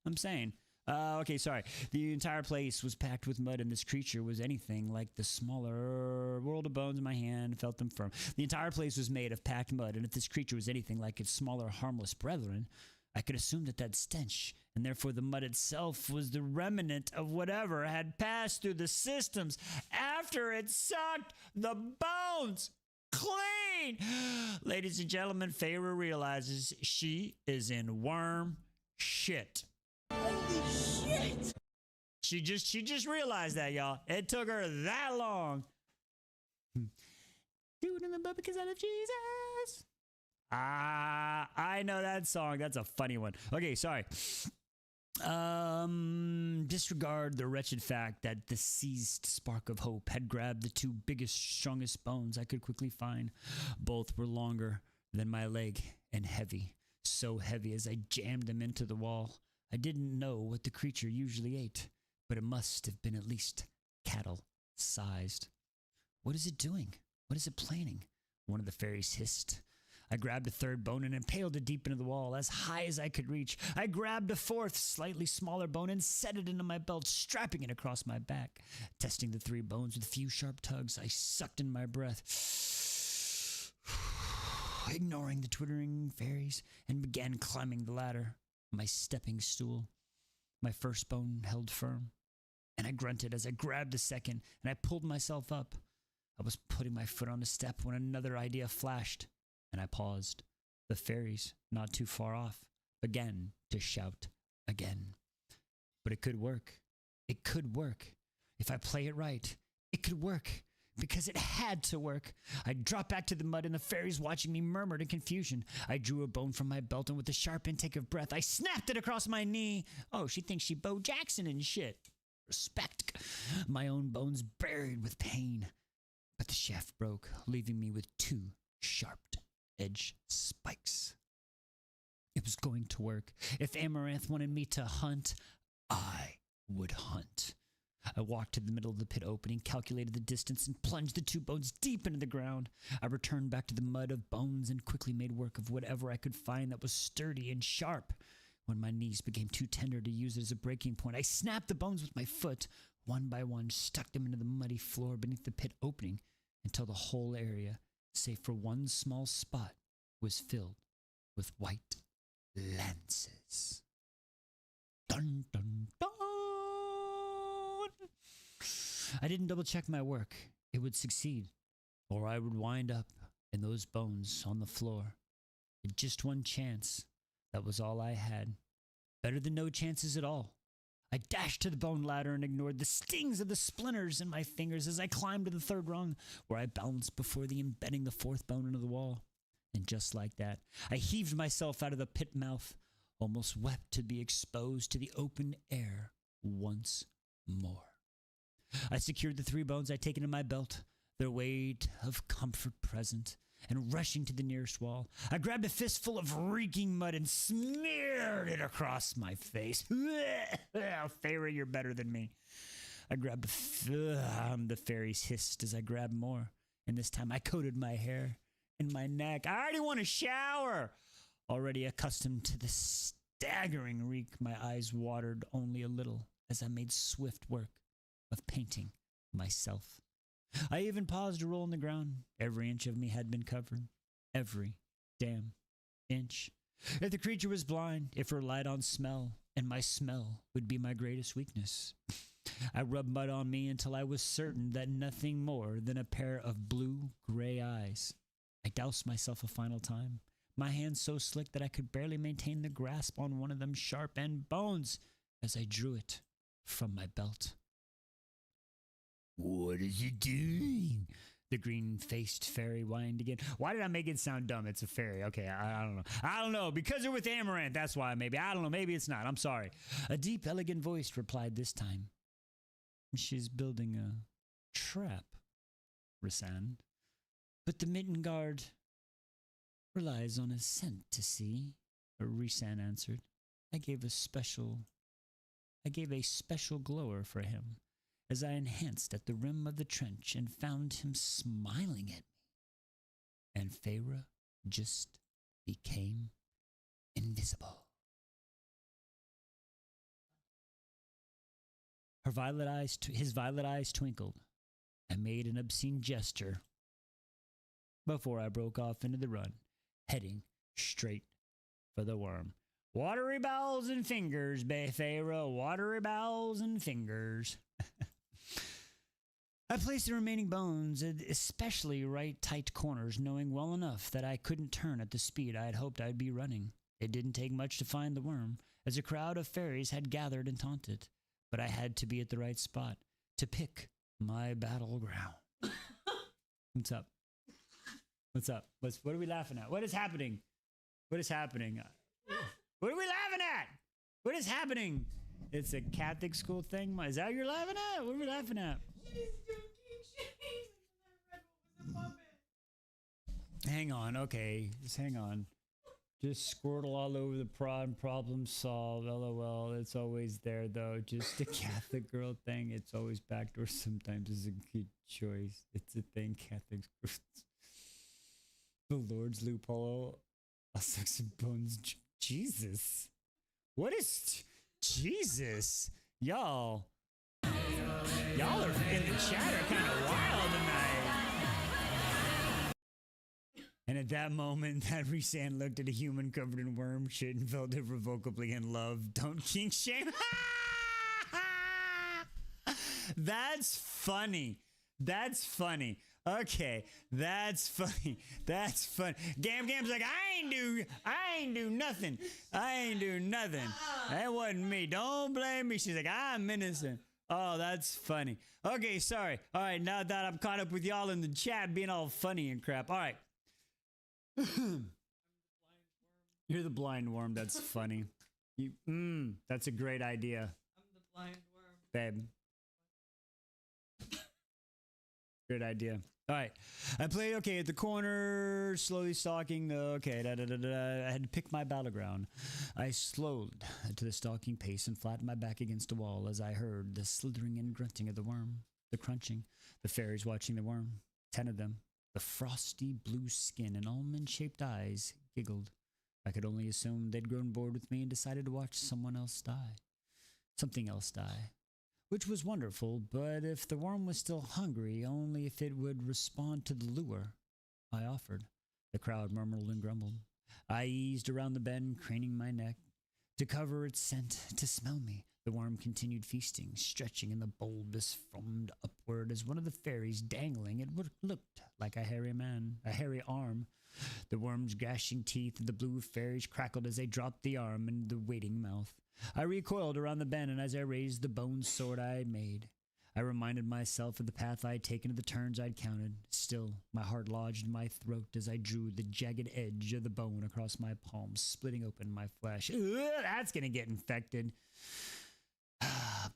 I'm saying? Okay, sorry. The entire place was packed with mud, and this creature was anything like the smaller world of bones in my hand felt them firm. The entire place was made of packed mud, and if this creature was anything like its smaller, harmless brethren, I could assume that stench, and therefore the mud itself, was the remnant of whatever had passed through the systems after it sucked the bones clean. Ladies and gentlemen, Feyre realizes she is in worm shit. Holy shit! She just realized that, y'all. It took her that long. Do it in the butt because I love Jesus. I know that song. That's a funny one. Okay, sorry. Disregard the wretched fact that the seized spark of hope had grabbed the 2 biggest, strongest bones I could quickly find. Both were longer than my leg and heavy. So heavy as I jammed them into the wall. I didn't know what the creature usually ate, but it must have been at least cattle-sized. What is it doing? What is it planning? One of the fairies hissed. I grabbed a 3rd bone and impaled it deep into the wall, as high as I could reach. I grabbed a 4th, slightly smaller bone and set it into my belt, strapping it across my back. Testing the 3 bones with a few sharp tugs, I sucked in my breath, ignoring the twittering fairies, and began climbing the ladder. My stepping stool. My 1st bone held firm, and I grunted as I grabbed the 2nd, and I pulled myself up. I was putting my foot on the step when another idea flashed, and I paused. The fairies, not too far off, began to shout again. But it could work. It could work. If I play it right, it could work. Because it had to work. I dropped back to the mud and the fairies watching me murmured in confusion. I drew a bone from my belt and with a sharp intake of breath, I snapped it across my knee. Oh, she thinks she Bo Jackson and shit. Respect. My own bones buried with pain. But the shaft broke, leaving me with 2 sharp-edged spikes. It was going to work. If Amaranth wanted me to hunt, I would hunt. I walked to the middle of the pit opening, calculated the distance, and plunged the 2 bones deep into the ground. I returned back to the mud of bones and quickly made work of whatever I could find that was sturdy and sharp. When my knees became too tender to use it as a breaking point, I snapped the bones with my foot. One by one, stuck them into the muddy floor beneath the pit opening until the whole area, save for one small spot, was filled with white lances. Dun, dun, dun! I didn't double-check my work. It would succeed, or I would wind up in those bones on the floor. With just one chance. That was all I had. Better than no chances at all. I dashed to the bone ladder and ignored the stings of the splinters in my fingers as I climbed to the 3rd rung, where I balanced before embedding the 4th bone into the wall. And just like that, I heaved myself out of the pit mouth, almost wept to be exposed to the open air once more. I secured the 3 bones I'd taken in my belt, their weight of comfort present, and rushing to the nearest wall, I grabbed a fistful of reeking mud and smeared it across my face. Fairy, you're better than me. I grabbed the fairies hissed as I grabbed more, and this time I coated my hair and my neck. I already want to shower. Already accustomed to the staggering reek, my eyes watered only a little as I made swift work of painting myself. I even paused to roll on the ground. Every inch of me had been covered. Every damn inch. If the creature was blind, if her light on smell, and my smell would be my greatest weakness. I rubbed mud on me until I was certain that nothing more than a pair of blue-gray eyes. I doused myself a final time, my hands so slick that I could barely maintain the grasp on one of them sharp-end bones as I drew it from my belt. What is you doing? The green-faced fairy whined again. Why did I make it sound dumb? It's a fairy. Okay, I don't know. I don't know. Because they're with Amaranth, that's why maybe. I don't know. Maybe it's not. I'm sorry. A deep, elegant voice replied this time. She's building a trap, Rhysand. But the mitten guard relies on a scent to see, Rhysand answered. I gave a special glower for him as I enhanced at the rim of the trench and found him smiling at me. And Feyre just became invisible. His violet eyes twinkled. I made an obscene gesture before I broke off into the run, heading straight for the worm. Watery bowels and fingers, Feyre, watery bowels and fingers. I placed the remaining bones, especially right tight corners, knowing well enough that I couldn't turn at the speed I had hoped I'd be running. It didn't take much to find the worm, as a crowd of fairies had gathered and taunted. But I had to be at the right spot to pick my battleground. What's up? What's up? What are we laughing at? What is happening? What is happening? What are we laughing at? What is happening? It's a Catholic school thing? Is that what you're laughing at? What are we laughing at? Hang on, okay. Just hang on. Just squirtle all over the problem solved. LOL. It's always there, though. Just a Catholic girl thing. It's always backdoor. Sometimes is a good choice. It's a thing Catholic schools. The Lord's loophole. I'll suck some bones. Jesus. What is... Jesus. Y'all are in the chat are kind of wild tonight. And at that moment, that Rhysand looked at a human covered in worm shit and felt irrevocably in love. Don't kink shame. That's funny. That's funny. Okay, that's funny. That's funny. Gam's like, I ain't do nothing. I ain't do nothing. That wasn't me. Don't blame me. She's like, I'm innocent. Oh, that's funny. Okay, sorry. All right, now that I'm caught up with y'all in the chat being all funny and crap. All right. You're the blind worm. That's funny. That's a great idea. I'm the blind worm. Babe. Good idea. All right. I played, okay, at the corner, slowly stalking the, okay, I had to pick my battleground. I slowed to the stalking pace and flattened my back against a wall as I heard the slithering and grunting of the worm, the crunching, the fairies watching the worm, 10 of them, the frosty blue skin and almond-shaped eyes giggled. I could only assume they'd grown bored with me and decided to watch someone else die. Something else die. Which was wonderful, but if the worm was still hungry, only if it would respond to the lure I offered. The crowd murmured and grumbled. I eased around the bend, craning my neck to cover its scent, to smell me. The worm continued feasting, stretching, and the bulbous foamed upward as one of the fairies dangling. It looked like a hairy arm. The worm's gashing teeth and the blue fairies crackled as they dropped the arm into the waiting mouth. I recoiled around the bend, and as I raised the bone sword I had made, I reminded myself of the path I had taken, of the turns I'd counted. Still, my heart lodged in my throat as I drew the jagged edge of the bone across my palm, splitting open my flesh. Ugh, that's gonna get infected.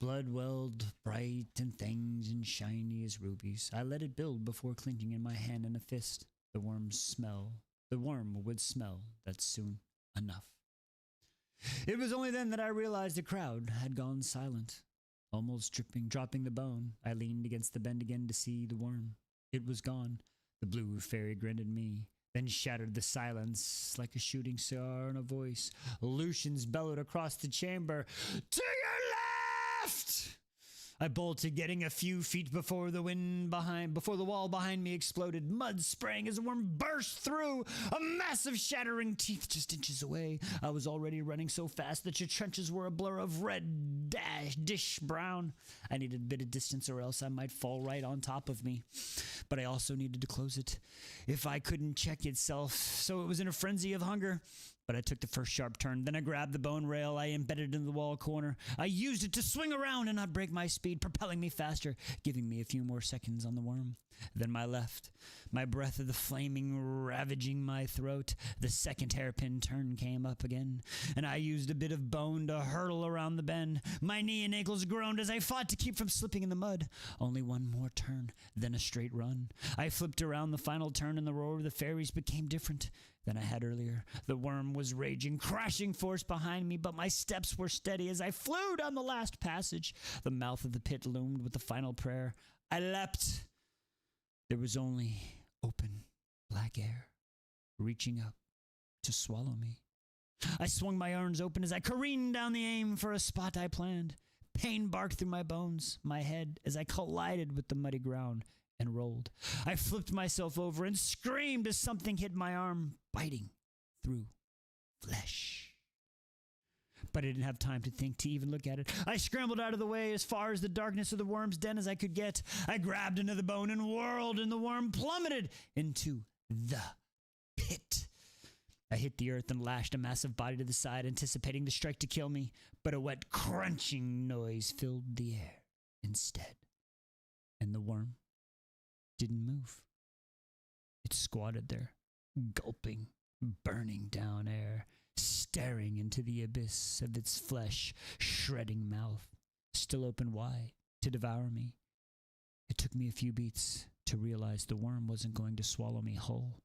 Blood welled bright and things and shiny as rubies. I let it build before clinching in my hand in a fist. The worm would smell that soon enough. It was only then that I realized the crowd had gone silent. Almost dropping the bone, I leaned against the bend again to see the worm. It was gone. The blue fairy grinned at me, then shattered the silence like a shooting star in a voice. Lucians bellowed across the chamber, "To your left!" I bolted, getting a few feet before the wall behind me exploded. Mud sprang as the worm burst through, a massive shattering teeth just inches away. I was already running so fast that your trenches were a blur of red dish brown. I needed a bit of distance or else I might fall right on top of me. But I also needed to close it if I couldn't check itself, so it was in a frenzy of hunger. But I took the first sharp turn. Then I grabbed the bone rail I embedded in the wall corner. I used it to swing around and not break my speed, propelling me faster, giving me a few more seconds on the worm. Then my left, my breath of the flaming ravaging my throat. The second hairpin turn came up again, and I used a bit of bone to hurtle around the bend. My knee and ankles groaned as I fought to keep from slipping in the mud. Only one more turn, then a straight run. I flipped around the final turn, and the roar of the fairies became different than I had earlier. The worm was raging, crashing force behind me, but my steps were steady as I flew down the last passage. The mouth of the pit loomed with the final prayer. I leapt. There was only open, black air, reaching up to swallow me. I swung my arms open as I careened down the aim for a spot I planned. Pain barked through my bones, my head, as I collided with the muddy ground and rolled. I flipped myself over and screamed as something hit my arm, biting through flesh. But I didn't have time to think, to even look at it. I scrambled out of the way as far as the darkness of the worm's den as I could get. I grabbed into the bone and whirled, and the worm plummeted into the pit. I hit the earth and lashed a massive body to the side, anticipating the strike to kill me, but a wet crunching noise filled the air instead. And the worm didn't move. It squatted there, gulping, burning down air, staring into the abyss of its flesh, shredding mouth, still open wide, to devour me. It took me a few beats to realize the worm wasn't going to swallow me whole.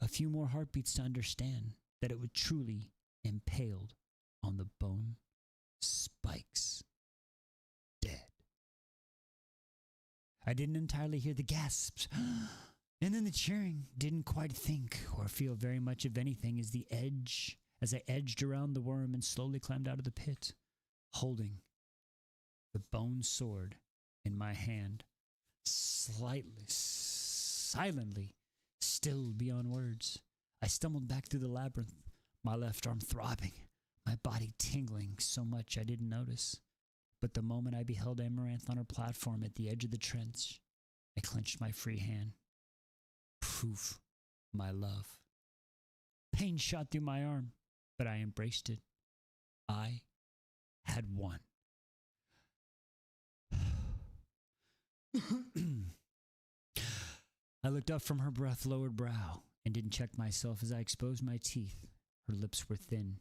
A few more heartbeats to understand that it was truly impaled on the bone spikes, dead. I didn't entirely hear the gasps, and then the cheering. Didn't quite think or feel very much of anything as I edged around the worm and slowly climbed out of the pit, holding the bone sword in my hand, silently, still beyond words. I stumbled back through the labyrinth, my left arm throbbing, my body tingling so much I didn't notice. But the moment I beheld Amaranth on her platform at the edge of the trench, I clenched my free hand prove my love. Pain shot through my arm, but I embraced it. I had won. I looked up from her breath-lowered brow and didn't check myself as I exposed my teeth. Her lips were thin.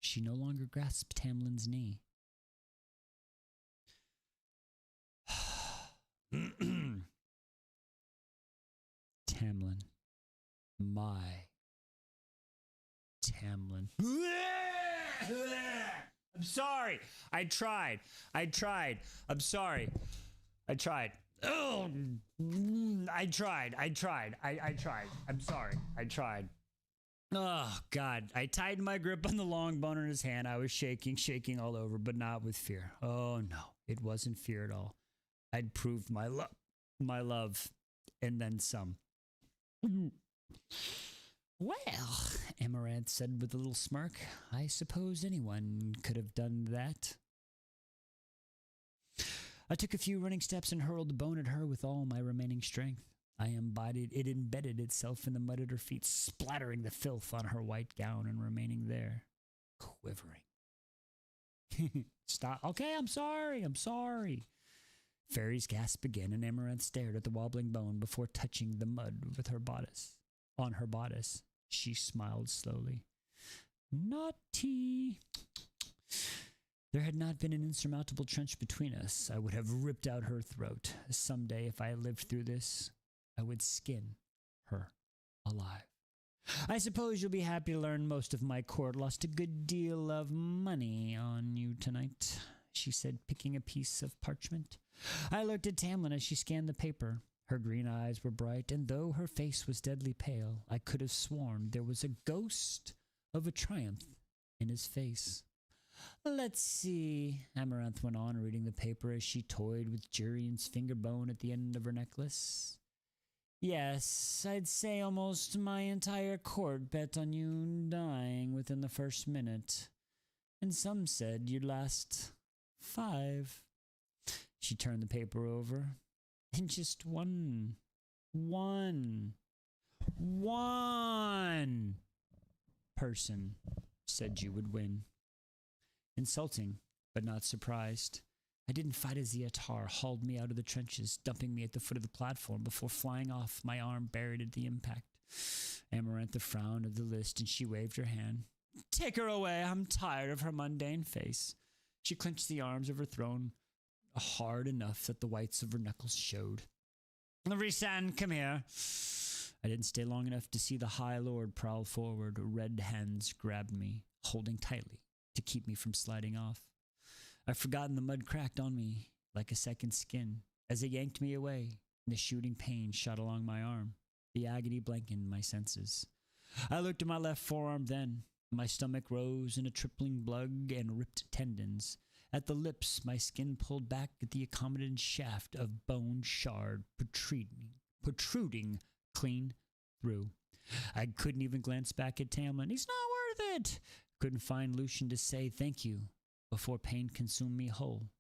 She no longer grasped Tamlin's knee. Tamlin. My Tamlin. I'm sorry. I tried. I'm sorry. I tried. Oh, I tried. I tried. I'm sorry. I tried. Oh, God. I tightened my grip on the long bone in his hand. I was shaking all over, but not with fear. Oh, no. It wasn't fear at all. I'd proved my love, and then some. Well, Amaranth said with a little smirk, I suppose anyone could have done that. I took a few running steps and hurled the bone at her with all my remaining strength. It embedded itself in the mud at her feet, splattering the filth on her white gown and remaining there, quivering. Stop. Okay, I'm sorry. Fairy's gasp again, and Amaranth stared at the wobbling bone before touching the mud with her bodice. On her bodice, she smiled slowly. Naughty. There had not been an insurmountable trench between us. I would have ripped out her throat. Someday, if I lived through this, I would skin her alive. I suppose you'll be happy to learn most of my court lost a good deal of money on you tonight, she said, picking a piece of parchment. I looked at Tamlin as she scanned the paper. Her green eyes were bright, and though her face was deadly pale, I could have sworn there was a ghost of a triumph in his face. Let's see, Amaranth went on, reading the paper as she toyed with Jurian's finger bone at the end of her necklace. Yes, I'd say almost my entire court bet on you dying within the first minute. And some said you'd last 5. She turned the paper over. And just one person said you would win. Insulting, but not surprised. I didn't fight as the ACOTAR hauled me out of the trenches, dumping me at the foot of the platform before flying off, my arm buried at the impact. Amarantha frowned at the list and she waved her hand. Take her away, I'm tired of her mundane face. She clenched the arms of her throne hard enough that the whites of her knuckles showed. Rhysand, come here. I didn't stay long enough to see the High Lord prowl forward. Red hands grabbed me, holding tightly to keep me from sliding off. I'd forgotten the mud cracked on me like a second skin. As they yanked me away, the shooting pain shot along my arm. The agony blanketed my senses. I looked at my left forearm then. My stomach rose in a tripling blood and ripped tendons. At the lips, my skin pulled back at the accommodated shaft of bone shard protruding clean through. I couldn't even glance back at Tamlin. He's not worth it. Couldn't find Lucian to say thank you before pain consumed me whole,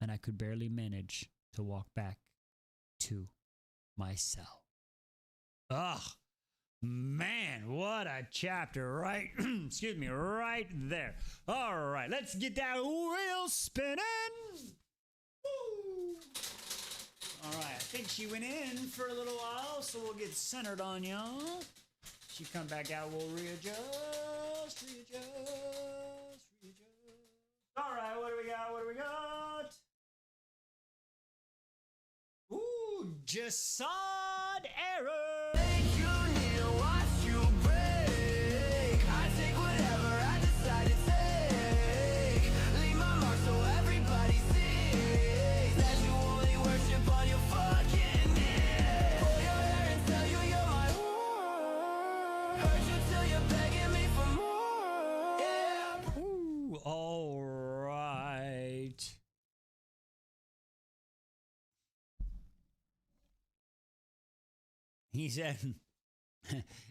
and I could barely manage to walk back to my cell. Ugh, man, what a chapter, right? Excuse me, right there. All right, let's get that wheel spinning. Woo. All right, I think she went in for a little while, so we'll get centered on y'all. She come back out, we'll readjust. All right, what do we got? Ooh, Jasad error. He said,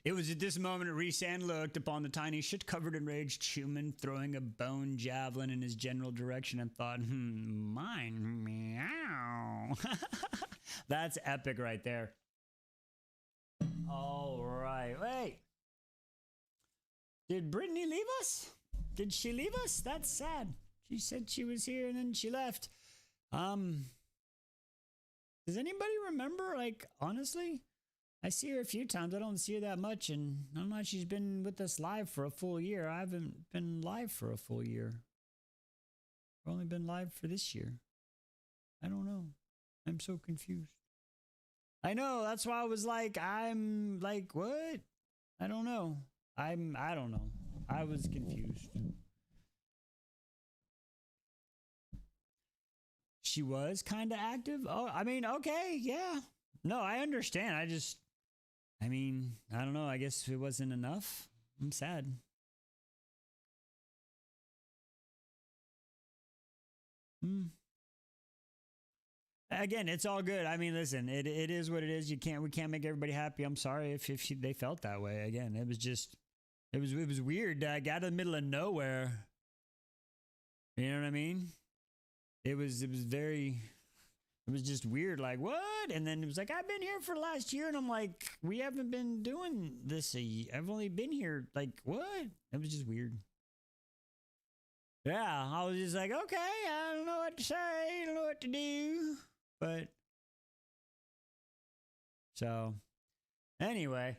it was at this moment that Rhysand looked upon the tiny shit-covered enraged human throwing a bone javelin in his general direction and thought, mine, meow. That's epic right there. All right. Wait. Did Brittany leave us? Did she leave us? That's sad. She said she was here and then she left. Does anybody remember? Like, honestly, I see her a few times. I don't see her that much, and I don't know. She's been with us live for a full year. I haven't been live for a full year. I've only been live for this year. I don't know. I'm so confused. I know. That's why I was like, I'm like, what? I don't know. I don't know. I was confused. She was kind of active. Oh, I mean, okay, yeah. No, I understand. I mean, I don't know. I guess it wasn't enough. I'm sad. Again, it's all good. I mean, listen, it is what it is. We can't make everybody happy. I'm sorry if they felt that way. Again, it was weird. I got in the middle of nowhere. You know what I mean? It was just weird. Like, what? And then it was like, I've been here for the last year, and I'm like, we haven't been doing this. I've only been here like, what? It was just weird. Yeah, I was just like, okay, I don't know what to say, I don't know what to do. But so anyway,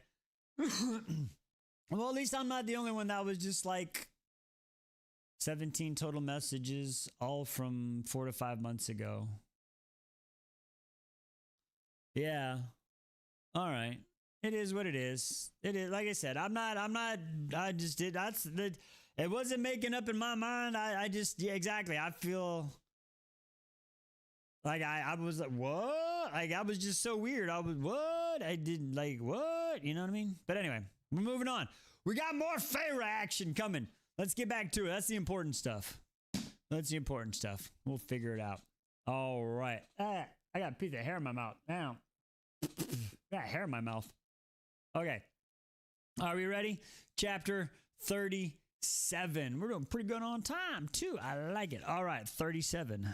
well, at least I'm not the only one that was just like 17 total messages, all from 4 to 5 months ago. Yeah. All right. It is what it is. It is, like I said, I just did, it wasn't making up in my mind. I just, yeah, exactly. I feel like I was like, what? Like, I was just so weird. I was, what? I didn't, like, what? You know what I mean? But anyway, we're moving on. We got more Feyre action coming. Let's get back to it. That's the important stuff. That's the important stuff. We'll figure it out. All right. I got a piece of hair in my mouth. Now, got hair in my mouth. Okay. Are we ready? Chapter 37. We're doing pretty good on time, too. I like it. All right. 37.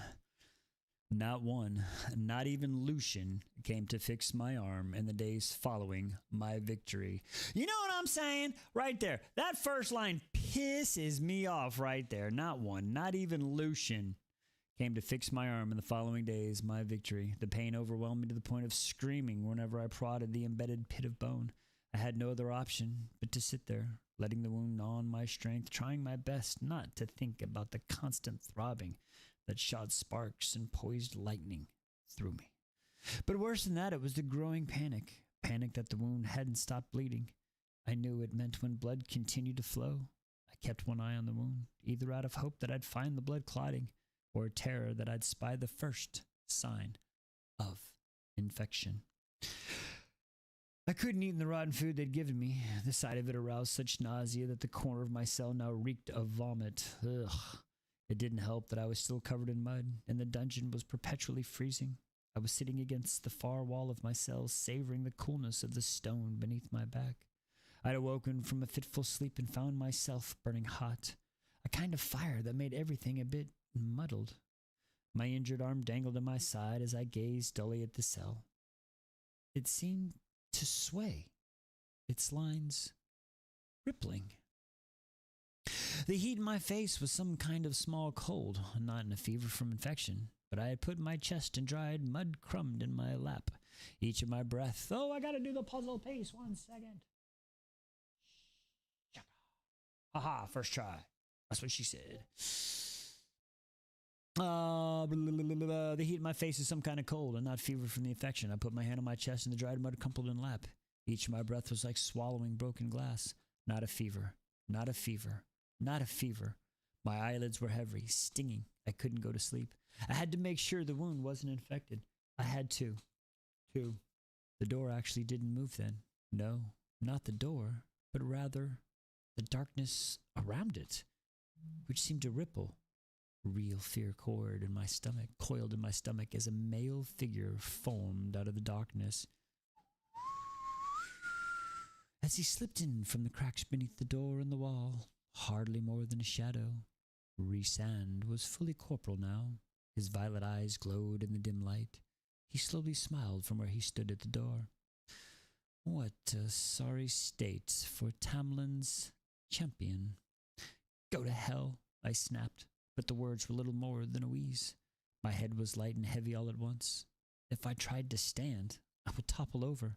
Not one, not even Lucian, came to fix my arm in the days following my victory. You know what I'm saying? Right there. That first line pisses me off right there. Not one, not even Lucian came to fix my arm in the following days, my victory. The pain overwhelmed me to the point of screaming whenever I prodded the embedded pit of bone. I had no other option but to sit there, letting the wound gnaw on my strength, trying my best not to think about the constant throbbing that shot sparks and poised lightning through me. But worse than that, it was the growing panic that the wound hadn't stopped bleeding. I knew it meant when blood continued to flow. I kept one eye on the wound, either out of hope that I'd find the blood clotting, or terror that I'd spy the first sign of infection. I couldn't eat the rotten food they'd given me. The sight of it aroused such nausea that the corner of my cell now reeked of vomit. Ugh. It didn't help that I was still covered in mud, and the dungeon was perpetually freezing. I was sitting against the far wall of my cell, savoring the coolness of the stone beneath my back. I'd awoken from a fitful sleep and found myself burning hot, a kind of fire that made everything a bit muddled. My injured arm dangled at my side as I gazed dully at the cell. It seemed to sway, its lines rippling. The heat in my face was some kind of small cold, not in a fever from infection, but I had put my chest in dried mud crumbed in my lap. Each of my breath. Oh, I gotta do the puzzle piece. 1 second. Haha, first try. That's what she said. The heat in my face is some kind of cold and not fever from the infection. I put my hand on my chest and the dried mud crumpled in lap. Each of my breath was like swallowing broken glass. Not a fever. Not a fever. Not a fever. My eyelids were heavy, stinging. I couldn't go to sleep. I had to make sure the wound wasn't infected. I had to. The door actually didn't move then. No, not the door, but rather the darkness around it, which seemed to ripple. Real fear coiled in my stomach as a male figure formed out of the darkness. As he slipped in from the cracks beneath the door in the wall, hardly more than a shadow, Rhysand was fully corporal now. His violet eyes glowed in the dim light. He slowly smiled from where he stood at the door. What a sorry state for Tamlin's champion. Go to hell, I snapped, but the words were little more than a wheeze. My head was light and heavy all at once. If I tried to stand, I would topple over.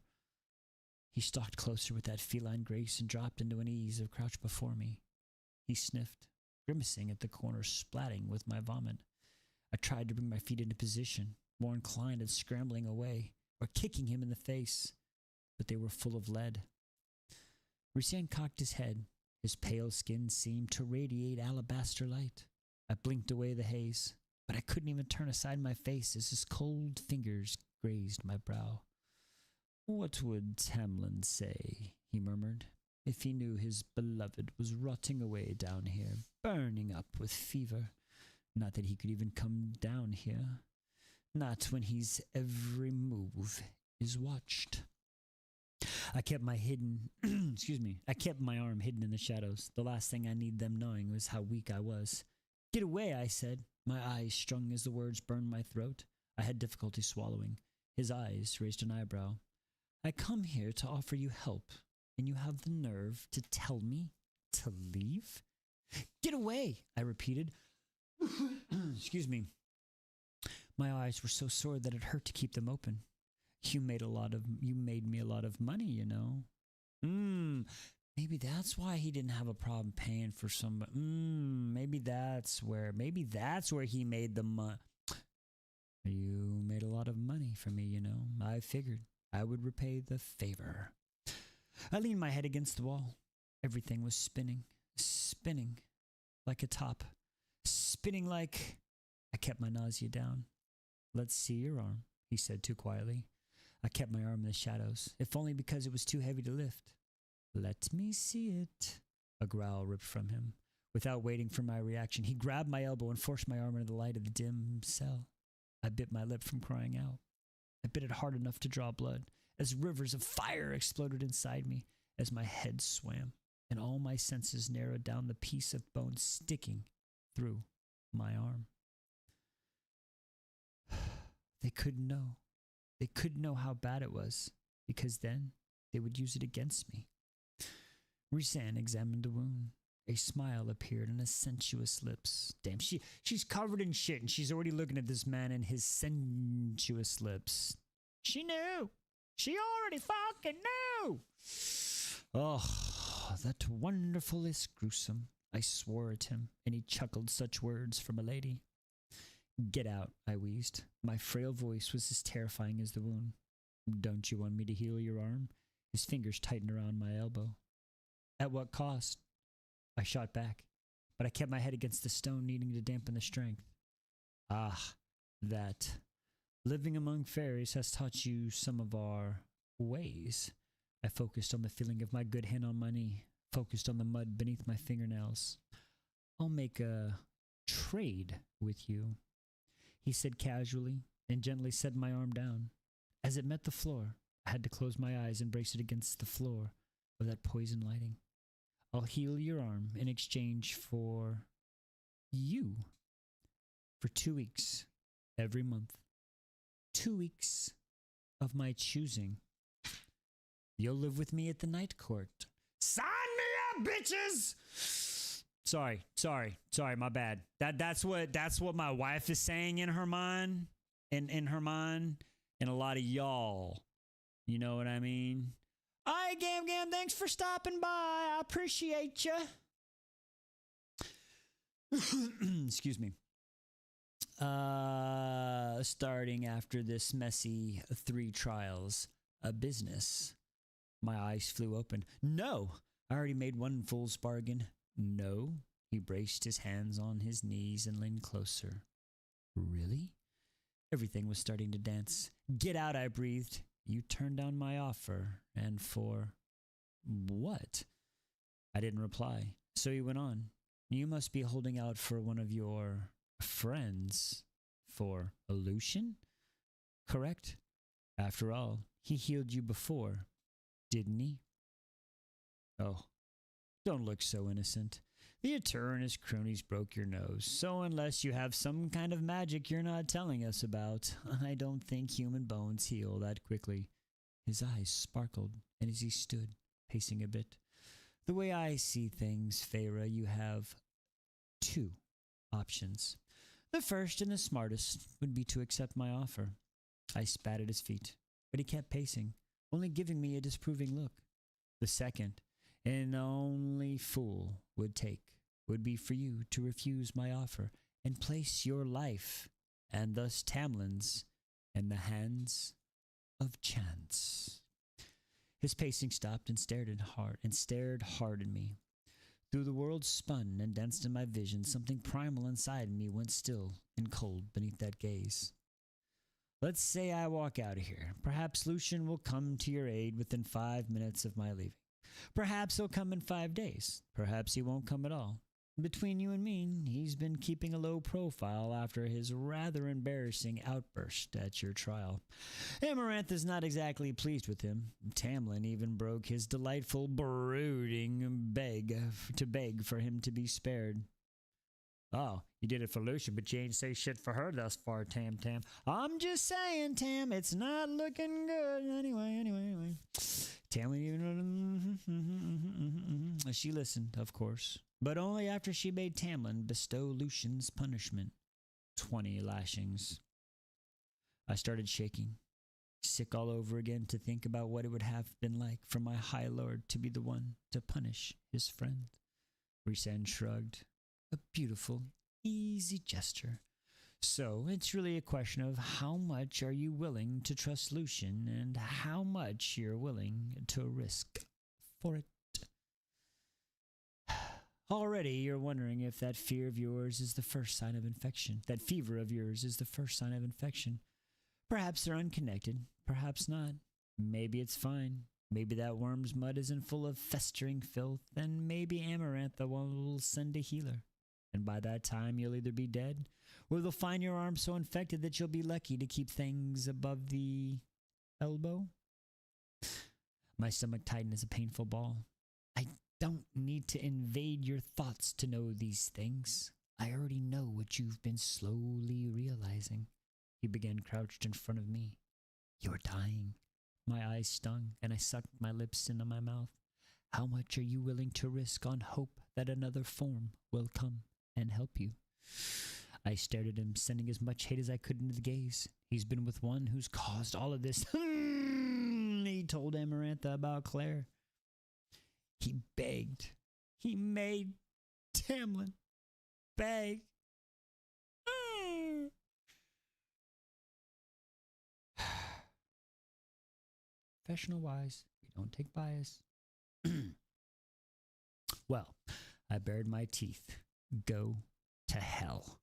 He stalked closer with that feline grace and dropped into an ease of crouch before me. He sniffed, grimacing at the corner, splatting with my vomit. I tried to bring my feet into position, more inclined at scrambling away or kicking him in the face, but they were full of lead. Ricien cocked his head. His pale skin seemed to radiate alabaster light. I blinked away the haze, but I couldn't even turn aside my face as his cold fingers grazed my brow. What would Tamlin say, he murmured, if he knew his beloved was rotting away down here, burning up with fever? Not that he could even come down here. Not when his every move is watched. I kept my I kept my arm hidden in the shadows. The last thing I need them knowing was how weak I was. Get away, I said, my eyes strung as the words burned my throat. I had difficulty swallowing. His eyes raised an eyebrow. I come here to offer you help, and you have the nerve to tell me to leave? Get away, I repeated. Excuse me. My eyes were so sore that it hurt to keep them open. You made me a lot of money, you know. Maybe that's why he didn't have a problem paying for somebody. Maybe that's where he made the money. You made a lot of money for me, you know. I figured I would repay the favor. I leaned my head against the wall. Everything was spinning like a top. Spinning like... I kept my nausea down. Let's see your arm, he said too quietly. I kept my arm in the shadows, if only because it was too heavy to lift. Let me see it. A growl ripped from him. Without waiting for my reaction, he grabbed my elbow and forced my arm into the light of the dim cell. I bit my lip from crying out. I bit it hard enough to draw blood, as rivers of fire exploded inside me, as my head swam, and all my senses narrowed down the piece of bone sticking through my arm. They couldn't know. They couldn't know how bad it was, because then they would use it against me. Ricien examined the wound. A smile appeared on his sensuous lips. Damn, she's covered in shit, and she's already looking at this man and his sensuous lips. She knew. She already fucking knew. Oh, that wonderful is gruesome. I swore at him, and he chuckled such words from a lady. Get out, I wheezed. My frail voice was as terrifying as the wound. Don't you want me to heal your arm? His fingers tightened around my elbow. At what cost? I shot back, but I kept my head against the stone, needing to dampen the strength. Ah, that. Living among fairies has taught you some of our ways. I focused on the feeling of my good hand on my knee, focused on the mud beneath my fingernails. I'll make a trade with you, he said casually, and gently set my arm down. As it met the floor, I had to close my eyes and brace it against the floor of that poison lighting. I'll heal your arm in exchange for you. For 2 weeks, every month. 2 weeks of my choosing. You'll live with me at the night court. Sign me up, bitches! Sorry, my bad. That's what my wife is saying in her mind. In her mind. And a lot of y'all. You know what I mean? All right, Gam, thanks for stopping by. I appreciate you. Excuse me. Starting after this messy 3 trials, a business. My eyes flew open. No, I already made one fool's bargain. No, he braced his hands on his knees and leaned closer. Really? Everything was starting to dance. Get out, I breathed. You turned down my offer, and for what? I didn't reply, so he went on. You must be holding out for one of your friends for illusion? Correct? After all, he healed you before, didn't he? Oh, don't look so innocent. The Atur and his cronies broke your nose, so unless you have some kind of magic you're not telling us about, I don't think human bones heal that quickly. His eyes sparkled, and as he stood, pacing a bit. The way I see things, Feyre, you have two options. The first and the smartest would be to accept my offer. I spat at his feet, but he kept pacing, only giving me a disapproving look. The second, and only fool would take, would be for you to refuse my offer and place your life, and thus Tamlin's, in the hands of chance. His pacing stopped and stared hard at me. Through the world spun and danced in my vision, something primal inside me went still and cold beneath that gaze. Let's say I walk out of here. Perhaps Lucian will come to your aid within 5 minutes of my leaving. Perhaps he'll come in 5 days. Perhaps he won't come at all. Between you and me, he's been keeping a low profile after his rather embarrassing outburst at your trial. Amaranth is not exactly pleased with him. Tamlin even broke his delightful brooding to beg for him to be spared. Oh, you did it for Lucian, but you ain't say shit for her thus far, Tam. I'm just saying, Tam, it's not looking good. Anyway. Tamlin even... She listened, of course, but only after she made Tamlin bestow Lucian's punishment. 20 lashings. I started shaking, sick all over again to think about what it would have been like for my High Lord to be the one to punish his friend. Rhysand shrugged. A beautiful, easy gesture. So it's really a question of how much are you willing to trust Lucian and how much you're willing to risk for it. Already you're wondering if that fear of yours is the first sign of infection. That fever of yours is the first sign of infection. Perhaps they're unconnected. Perhaps not. Maybe it's fine. Maybe that worm's mud isn't full of festering filth, and maybe Amaranth will send a healer. And by that time, you'll either be dead, or they'll find your arm so infected that you'll be lucky to keep things above the elbow. My stomach tightened as a painful ball. I don't need to invade your thoughts to know these things. I already know what you've been slowly realizing. He began crouched in front of me. You're dying. My eyes stung, and I sucked my lips into my mouth. How much are you willing to risk on hope that another form will come and help you? I stared at him, sending as much hate as I could into the gaze. He's been with one who's caused all of this. He told Amarantha about Claire. He begged. He made Tamlin beg. Professional-wise, we don't take bias. Well, I bared my teeth. Go to hell.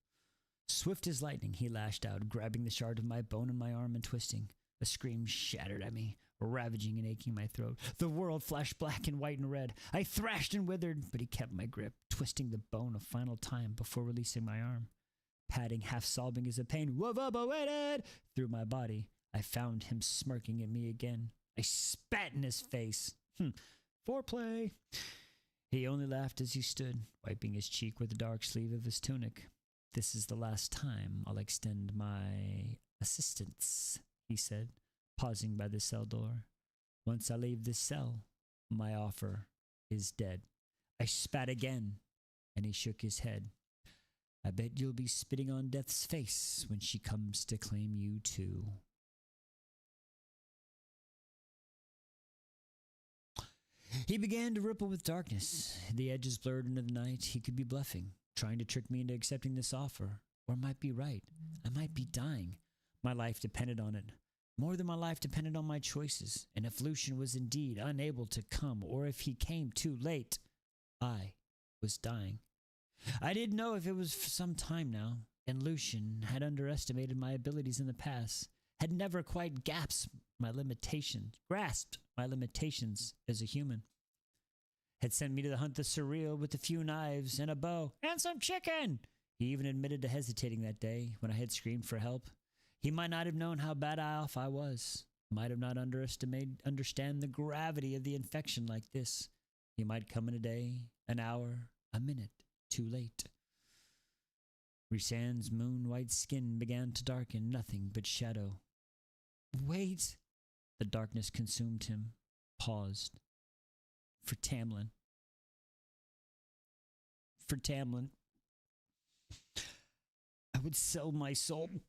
Swift as lightning, he lashed out, grabbing the shard of my bone in my arm and twisting. A scream shattered at me, ravaging and aching my throat. The world flashed black and white and red. I thrashed and withered, but he kept my grip, twisting the bone a final time before releasing my arm. Patting, half sobbing as the pain waited through my body, I found him smirking at me again. I spat in his face. Foreplay. He only laughed as he stood, wiping his cheek with the dark sleeve of his tunic. This is the last time I'll extend my assistance, he said, pausing by the cell door. Once I leave this cell, my offer is dead. I spat again, and he shook his head. I bet you'll be spitting on death's face when she comes to claim you too. He began to ripple with darkness. The edges blurred into the night. He could be bluffing, trying to trick me into accepting this offer, or might be right. I might be dying. My life depended on it. More than my life depended on my choices, and if Lucian was indeed unable to come, or if he came too late, I was dying. I didn't know if it was for some time now, and Lucian had underestimated my abilities in the past, had never quite grasped my limitations as a human. Had sent me to hunt the surreal with a few knives and a bow and some chicken. He even admitted to hesitating that day when I had screamed for help. He might not have known how bad off I was. Might have not understand the gravity of the infection like this. He might come in a day, an hour, a minute too late. Rhysand's moon-white skin began to darken, nothing but shadow. Wait! The darkness consumed him. paused. For Tamlin. For Tamlin. I would sell my soul.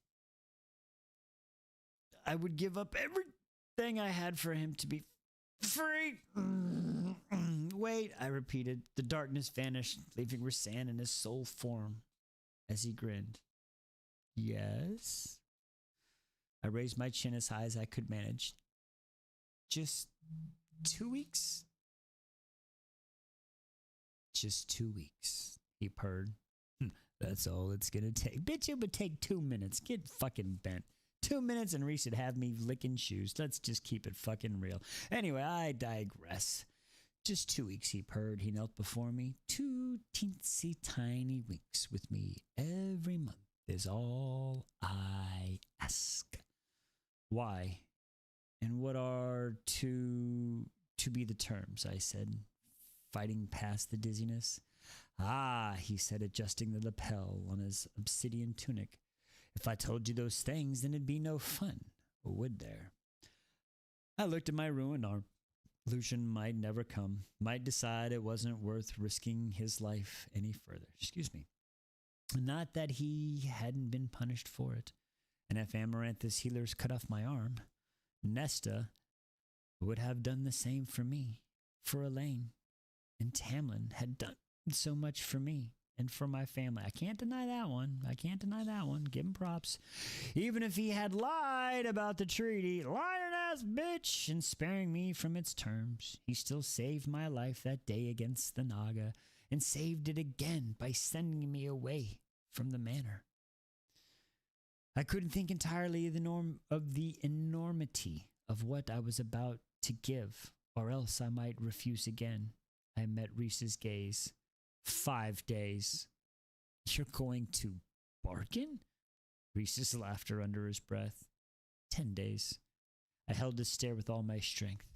I would give up everything I had for him to be free. Wait, I repeated. The darkness vanished, leaving Rasan in his soul form as he grinned. Yes? I raised my chin as high as I could manage. Just 2 weeks? Just 2 weeks, he purred. That's all it's gonna take. Bitch, it would take 2 minutes. Get fucking bent. 2 minutes and Reese would have me licking shoes. Let's just keep it fucking real. Anyway, I digress. Just 2 weeks, he purred. He knelt before me. 2 teensy tiny weeks with me every month is all I ask. Why? And what are to be the terms, I said, fighting past the dizziness. Ah, he said, adjusting the lapel on his obsidian tunic. If I told you those things, then it'd be no fun, would there? I looked at my ruined arm. Lucian might never come, might decide it wasn't worth risking his life any further. Excuse me. Not that he hadn't been punished for it. And if Amaranthus healers cut off my arm, Nesta would have done the same for me, for Elaine. And Tamlin had done so much for me and for my family. I can't deny that one. I can't deny that one. Give him props. Even if he had lied about the treaty, lying-ass bitch, and sparing me from its terms, he still saved my life that day against the Naga, and saved it again by sending me away from the manor. I couldn't think entirely of the enormity of what I was about to give, or else I might refuse again. I met Reese's gaze. 5 days. You're going to bargain? Reese's laughter under his breath. 10 days. I held his stare with all my strength.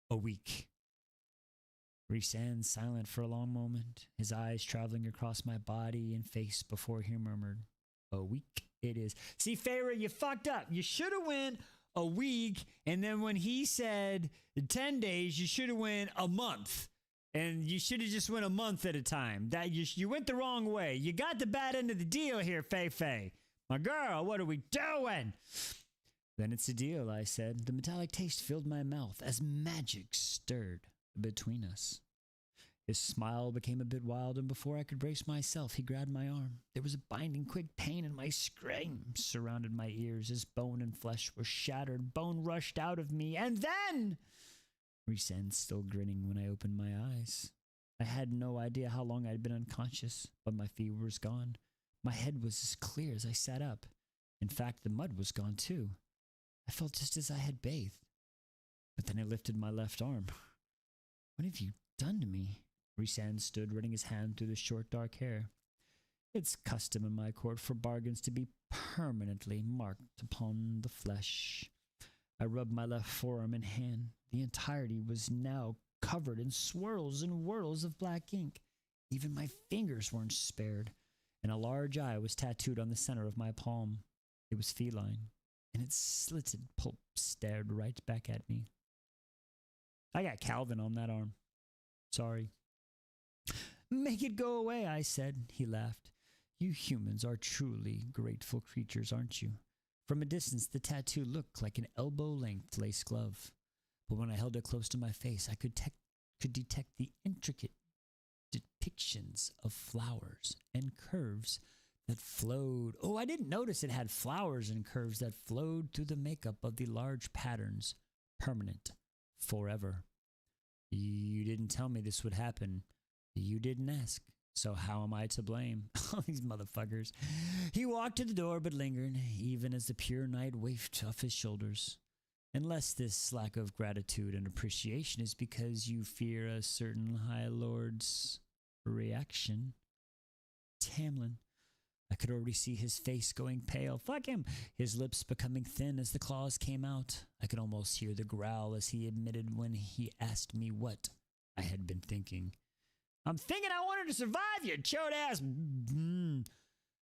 A week. Reese's silent for a long moment, his eyes traveling across my body and face before he murmured, a week it is. See, Feyre, you fucked up. You should have went a week, and then when he said 10 days, you should have went a month. And you should have just went a month at a time. That you went the wrong way. You got the bad end of the deal here, Fey. My girl, what are we doing? Then it's a deal, I said. The metallic taste filled my mouth as magic stirred between us. His smile became a bit wild, and before I could brace myself, he grabbed my arm. There was a binding, quick pain, and my screams surrounded my ears as bone and flesh were shattered. Bone rushed out of me, and then... Rhysand still grinning when I opened my eyes. I had no idea how long I'd been unconscious, but my fever was gone. My head was as clear as I sat up. In fact, the mud was gone too. I felt just as I had bathed. But then I lifted my left arm. What have you done to me? Rhysand stood, running his hand through the short dark hair. It's custom in my court for bargains to be permanently marked upon the flesh. I rubbed my left forearm and hand. The entirety was now covered in swirls and whirls of black ink. Even my fingers weren't spared, and a large eye was tattooed on the center of my palm. It was feline, and its slitted pulp stared right back at me. I got Calvin on that arm. Sorry. Make it go away, I said. He laughed. You humans are truly grateful creatures, aren't you? From a distance, the tattoo looked like an elbow-length lace glove. But when I held it close to my face, I could detect the intricate depictions of flowers and curves that flowed. Oh, I didn't notice it had flowers and curves that flowed through the makeup of the large patterns, permanent, forever. You didn't tell me this would happen. You didn't ask. So how am I to blame? All these motherfuckers. He walked to the door but lingered, even as the pure night wafted off his shoulders. Unless this lack of gratitude and appreciation is because you fear a certain High Lord's reaction. Tamlin. I could already see his face going pale. Fuck him! His lips becoming thin as the claws came out. I could almost hear the growl as he admitted when he asked me what I had been thinking. I'm thinking I wanted to survive, you chode-ass.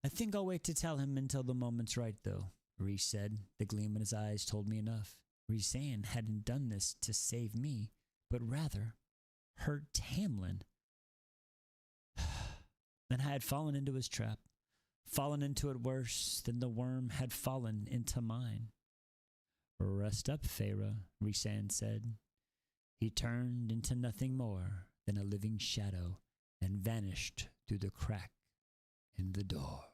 I think I'll wait to tell him until the moment's right, though, Reese said. The gleam in his eyes told me enough. Rhysand hadn't done this to save me, but rather hurt Tamlin. Then I had fallen into his trap, fallen into it worse than the worm had fallen into mine. Rest up, Feyre, Rhysand said. He turned into nothing more than a living shadow and vanished through the crack in the door.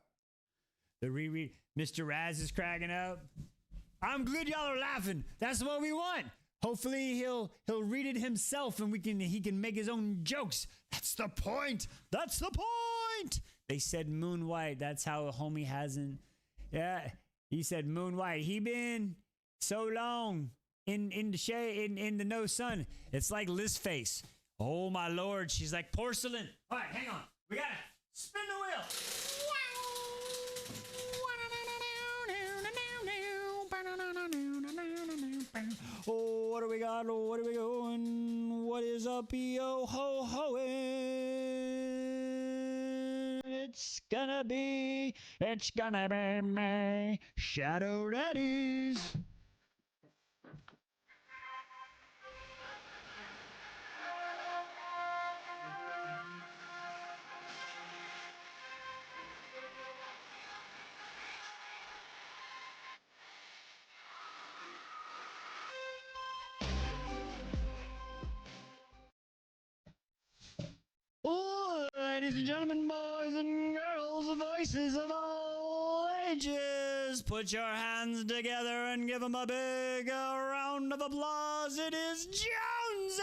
The reread, Mr. Raz is cracking up. I'm good y'all are laughing. That's what we want. Hopefully he'll read it himself and he can make his own jokes. That's the point. That's the point. They said Moon White. That's how a homie hasn't. Yeah, he said Moon White. He been so long in the shade in the no sun. It's like Liz face. Oh my lord, she's like porcelain. All right, hang on. We gotta spin the wheel. Oh, what do we got? Oh, what are we going? What is up, yo ho hoing? It's gonna be my Shadow Daddies. Oh, ladies and gentlemen, boys and girls, voices of all ages, put your hands together and give them a big round of applause. It is Jonesy!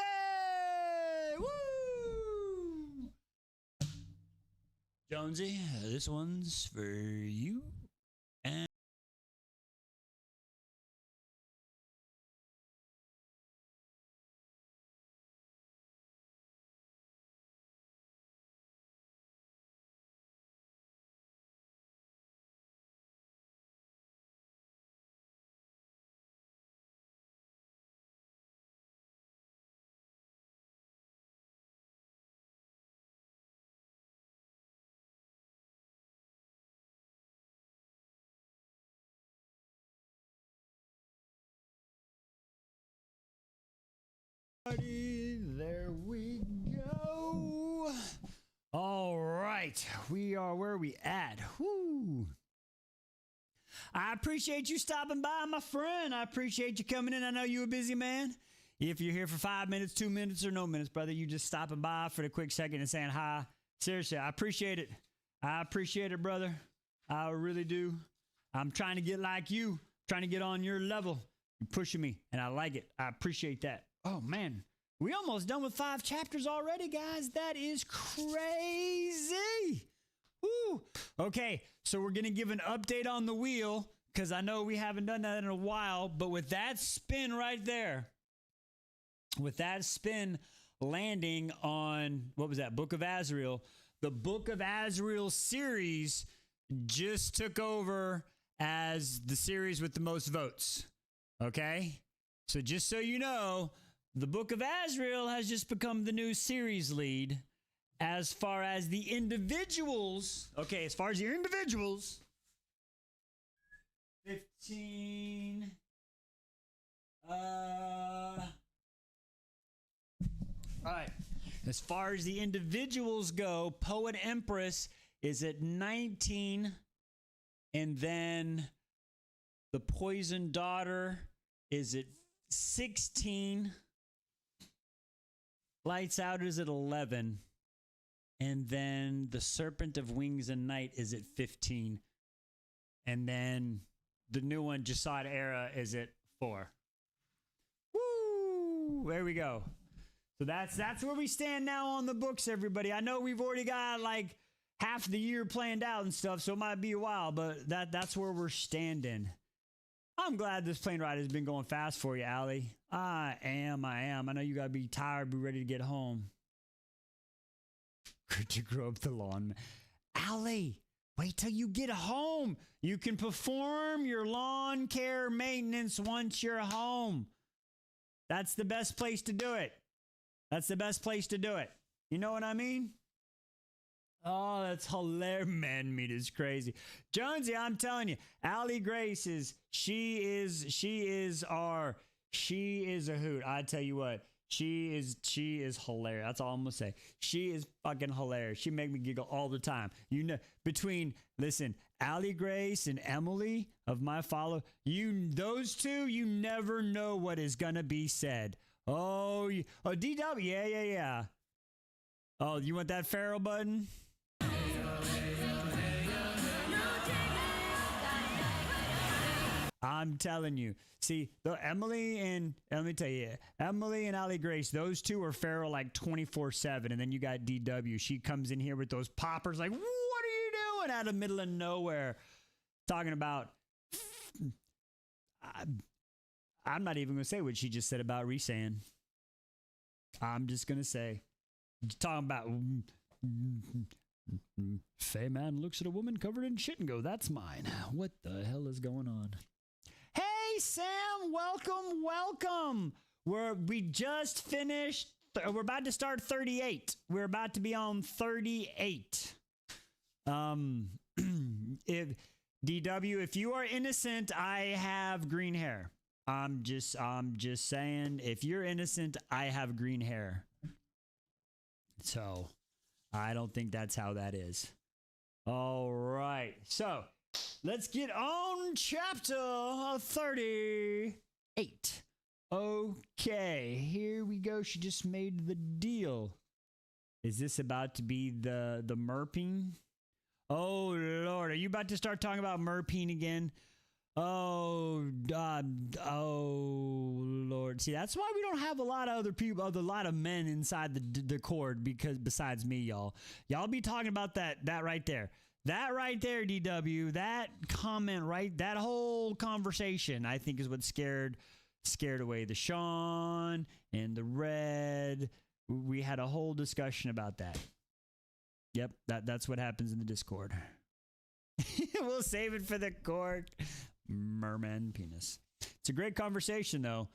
Woo! Jonesy, this one's for you. And there we go. All right, we are where we at. Whoo. I appreciate you stopping by, my friend. I appreciate you coming in. I know you're a busy man. If you're here for 5 minutes, 2 minutes, or no minutes, brother, you just stopping by for the quick second and saying hi. Seriously, I appreciate it. I appreciate it, brother. I really do. I'm trying to get like you, trying to get on your level. You're pushing me, and I like it. I appreciate that. Oh, man. We almost done with 5 chapters already, guys. That is crazy. Woo. Okay, so we're going to give an update on the wheel because I know we haven't done that in a while. But with that spin right there, with that spin landing on, what was that, Book of Azrael, the Book of Azrael series just took over as the series with the most votes. Okay? So just so you know, the Book of Azrael has just become the new series lead. As far as the individuals, okay, as far as your individuals, 15, all right. As far as the individuals go, Poet Empress is at 19, and then the Poison Daughter is at 16. Lights Out is at 11. And then the Serpent of Wings and Night is at 15. And then the new one, Jasad Era, is at 4. Woo! There we go. So that's where we stand now on the books, everybody. I know we've already got like half the year planned out and stuff, so it might be a while, but that's where we're standing. I'm glad this plane ride has been going fast for you, Allie. I am. I know you gotta be tired, be ready to get home. To grow up the lawn. Allie, wait till you get home. You can perform your lawn care maintenance once you're home. That's the best place to do it. That's the best place to do it. You know what I mean? Oh, that's hilarious. Man meat is crazy. Jonesy, I'm telling you, Allie Grace she is our She is a hoot. I tell you what. She is hilarious. That's all I'm gonna say. She is fucking hilarious. She make me giggle all the time. You know, listen, Allie Grace and Emily of my follow, those two, you never know what is gonna be said. Oh, DW, yeah. Oh, you want that Pharaoh button? I'm telling you. See, Emily and Allie Grace, those two are feral like 24/7. And then you got DW. She comes in here with those poppers like, what are you doing out of the middle of nowhere? Talking about, I'm not even going to say what she just said about Resan. I'm just going to say, talking about, Fey man looks at a woman covered in shit and go, that's mine. What the hell is going on? Hey, Sam, welcome. We just finished. We're about to start 38. We're about to be on 38. If DW, if you are innocent, I have green hair. I'm just saying, if you're innocent, I have green hair. So, I don't think that's how that is. All right. So, let's get on chapter 38. Okay, here we go. She just made the deal. Is this about to be the merping? Oh, Lord. Are you about to start talking about merping again? Oh, Lord. See, that's why we don't have a lot of other people, a lot of men inside the Cord, because besides me, y'all be talking about that right there. That right there, DW, that comment, right? That whole conversation, I think, is what scared away the Sean and the Red. We had a whole discussion about that. Yep, that's what happens in the Discord. We'll save it for the Court. Merman penis. It's a great conversation, though.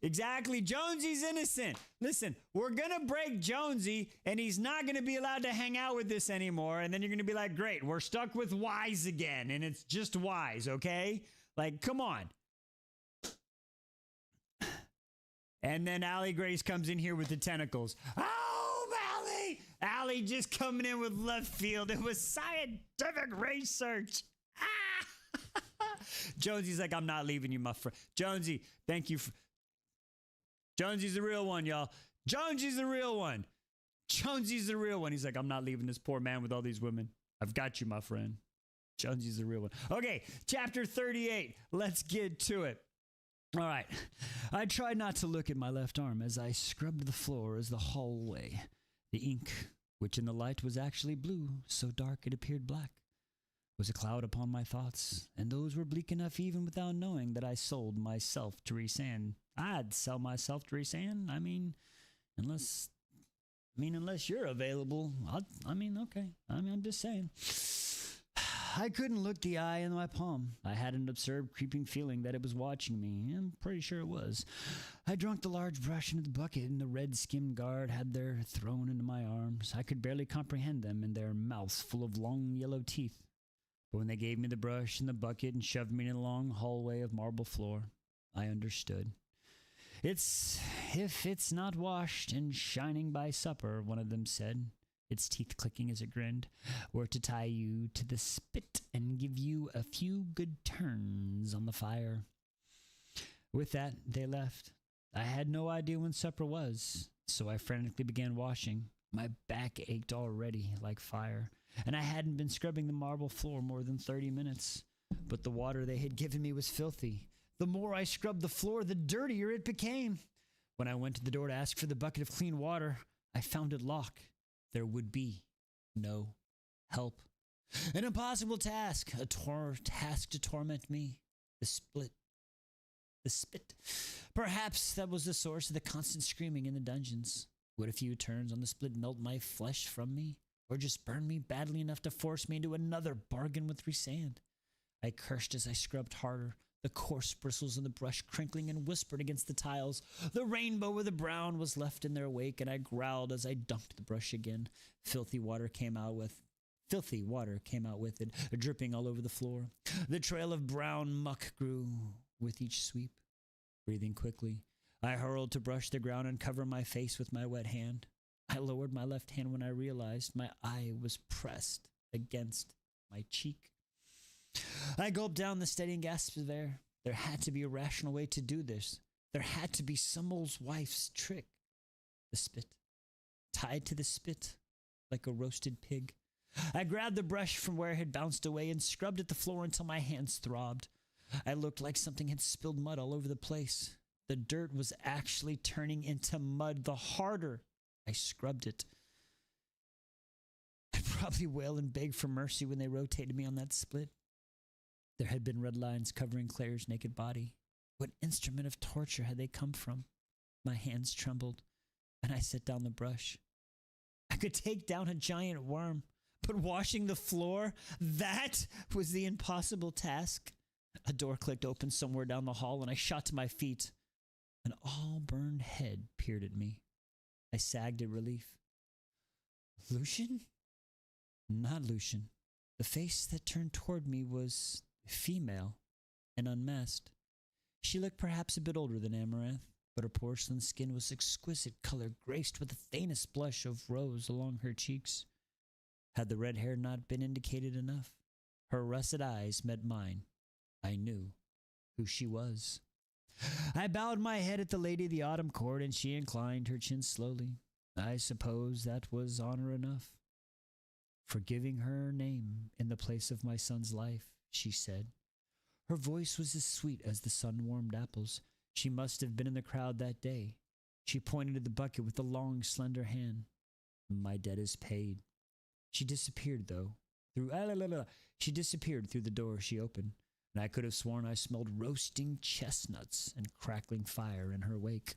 Exactly. Jonesy's innocent. Listen, we're going to break Jonesy, and he's not going to be allowed to hang out with this anymore. And then you're going to be like, great, we're stuck with Wise again, and it's just Wise, okay? Like, come on. And then Allie Grace comes in here with the tentacles. Oh, Allie! Allie just coming in with left field. It was scientific research. Jonesy's like, I'm not leaving you, my friend. Jonesy, thank you. Jonesy's the real one, y'all. Jonesy's the real one. Jonesy's the real one. He's like, I'm not leaving this poor man with all these women. I've got you, my friend. Jonesy's the real one. Okay, chapter 38. Let's get to it. All right. I tried not to look at my left arm as I scrubbed the floor as the hallway. The ink, which in the light was actually blue, so dark it appeared black, was a cloud upon my thoughts, and those were bleak enough even without knowing that I sold myself to Resan. I'd sell myself to Resan. I mean, unless you're available. Okay. I'm just saying. I couldn't look the eye in my palm. I had an absurd creeping feeling that it was watching me. I'm pretty sure it was. I drank the large brush into the bucket, and the red-skinned guard had their thrown into my arms. I could barely comprehend them and their mouths full of long yellow teeth. But when they gave me the brush and the bucket and shoved me in a long hallway of marble floor, I understood. If it's not washed and shining by supper, one of them said, its teeth clicking as it grinned, were to tie you to the spit and give you a few good turns on the fire. With that, they left. I had no idea when supper was, so I frantically began washing. My back ached already like fire, and I hadn't been scrubbing the marble floor more than 30 minutes. But the water they had given me was filthy. The more I scrubbed the floor, the dirtier it became. When I went to the door to ask for the bucket of clean water, I found it locked. There would be no help. An impossible task, task to torment me. The spit. Perhaps that was the source of the constant screaming in the dungeons. Would a few turns on the split melt my flesh from me, or just burn me badly enough to force me into another bargain with Resand? I cursed as I scrubbed harder, the coarse bristles in the brush crinkling and whispered against the tiles. The rainbow of the brown was left in their wake, and I growled as I dunked the brush again. Filthy water came out with it, dripping all over the floor. The trail of brown muck grew with each sweep. Breathing quickly, I hurled to brush the ground and cover my face with my wet hand. I lowered my left hand when I realized my eye was pressed against my cheek. I gulped down the steadying gasps of air. There had to be a rational way to do this. There had to be some old wife's trick. The spit. Tied to the spit like a roasted pig. I grabbed the brush from where it had bounced away and scrubbed at the floor until my hands throbbed. I looked like something had spilled mud all over the place. The dirt was actually turning into mud the harder I scrubbed it. I'd probably wail and beg for mercy when they rotated me on that split. There had been red lines covering Claire's naked body. What instrument of torture had they come from? My hands trembled, and I set down the brush. I could take down a giant worm, but washing the floor, that was the impossible task. A door clicked open somewhere down the hall, and I shot to my feet. An all-burned head peered at me. I sagged in relief. Lucian? Not Lucian. The face that turned toward me was female and unmasked. She looked perhaps a bit older than Amaranth, but her porcelain skin was exquisite color, graced with the faintest blush of rose along her cheeks. Had the red hair not been indicated enough, her russet eyes met mine. I knew who she was. I bowed my head at the lady of the autumn court, and she inclined her chin slowly. I suppose that was honor enough. For giving her name in the place of my son's life, she said. Her voice was as sweet as the sun-warmed apples. She must have been in the crowd that day. She pointed to the bucket with the long, slender hand. My debt is paid. She disappeared, though. She disappeared through the door she opened, and I could have sworn I smelled roasting chestnuts and crackling fire in her wake.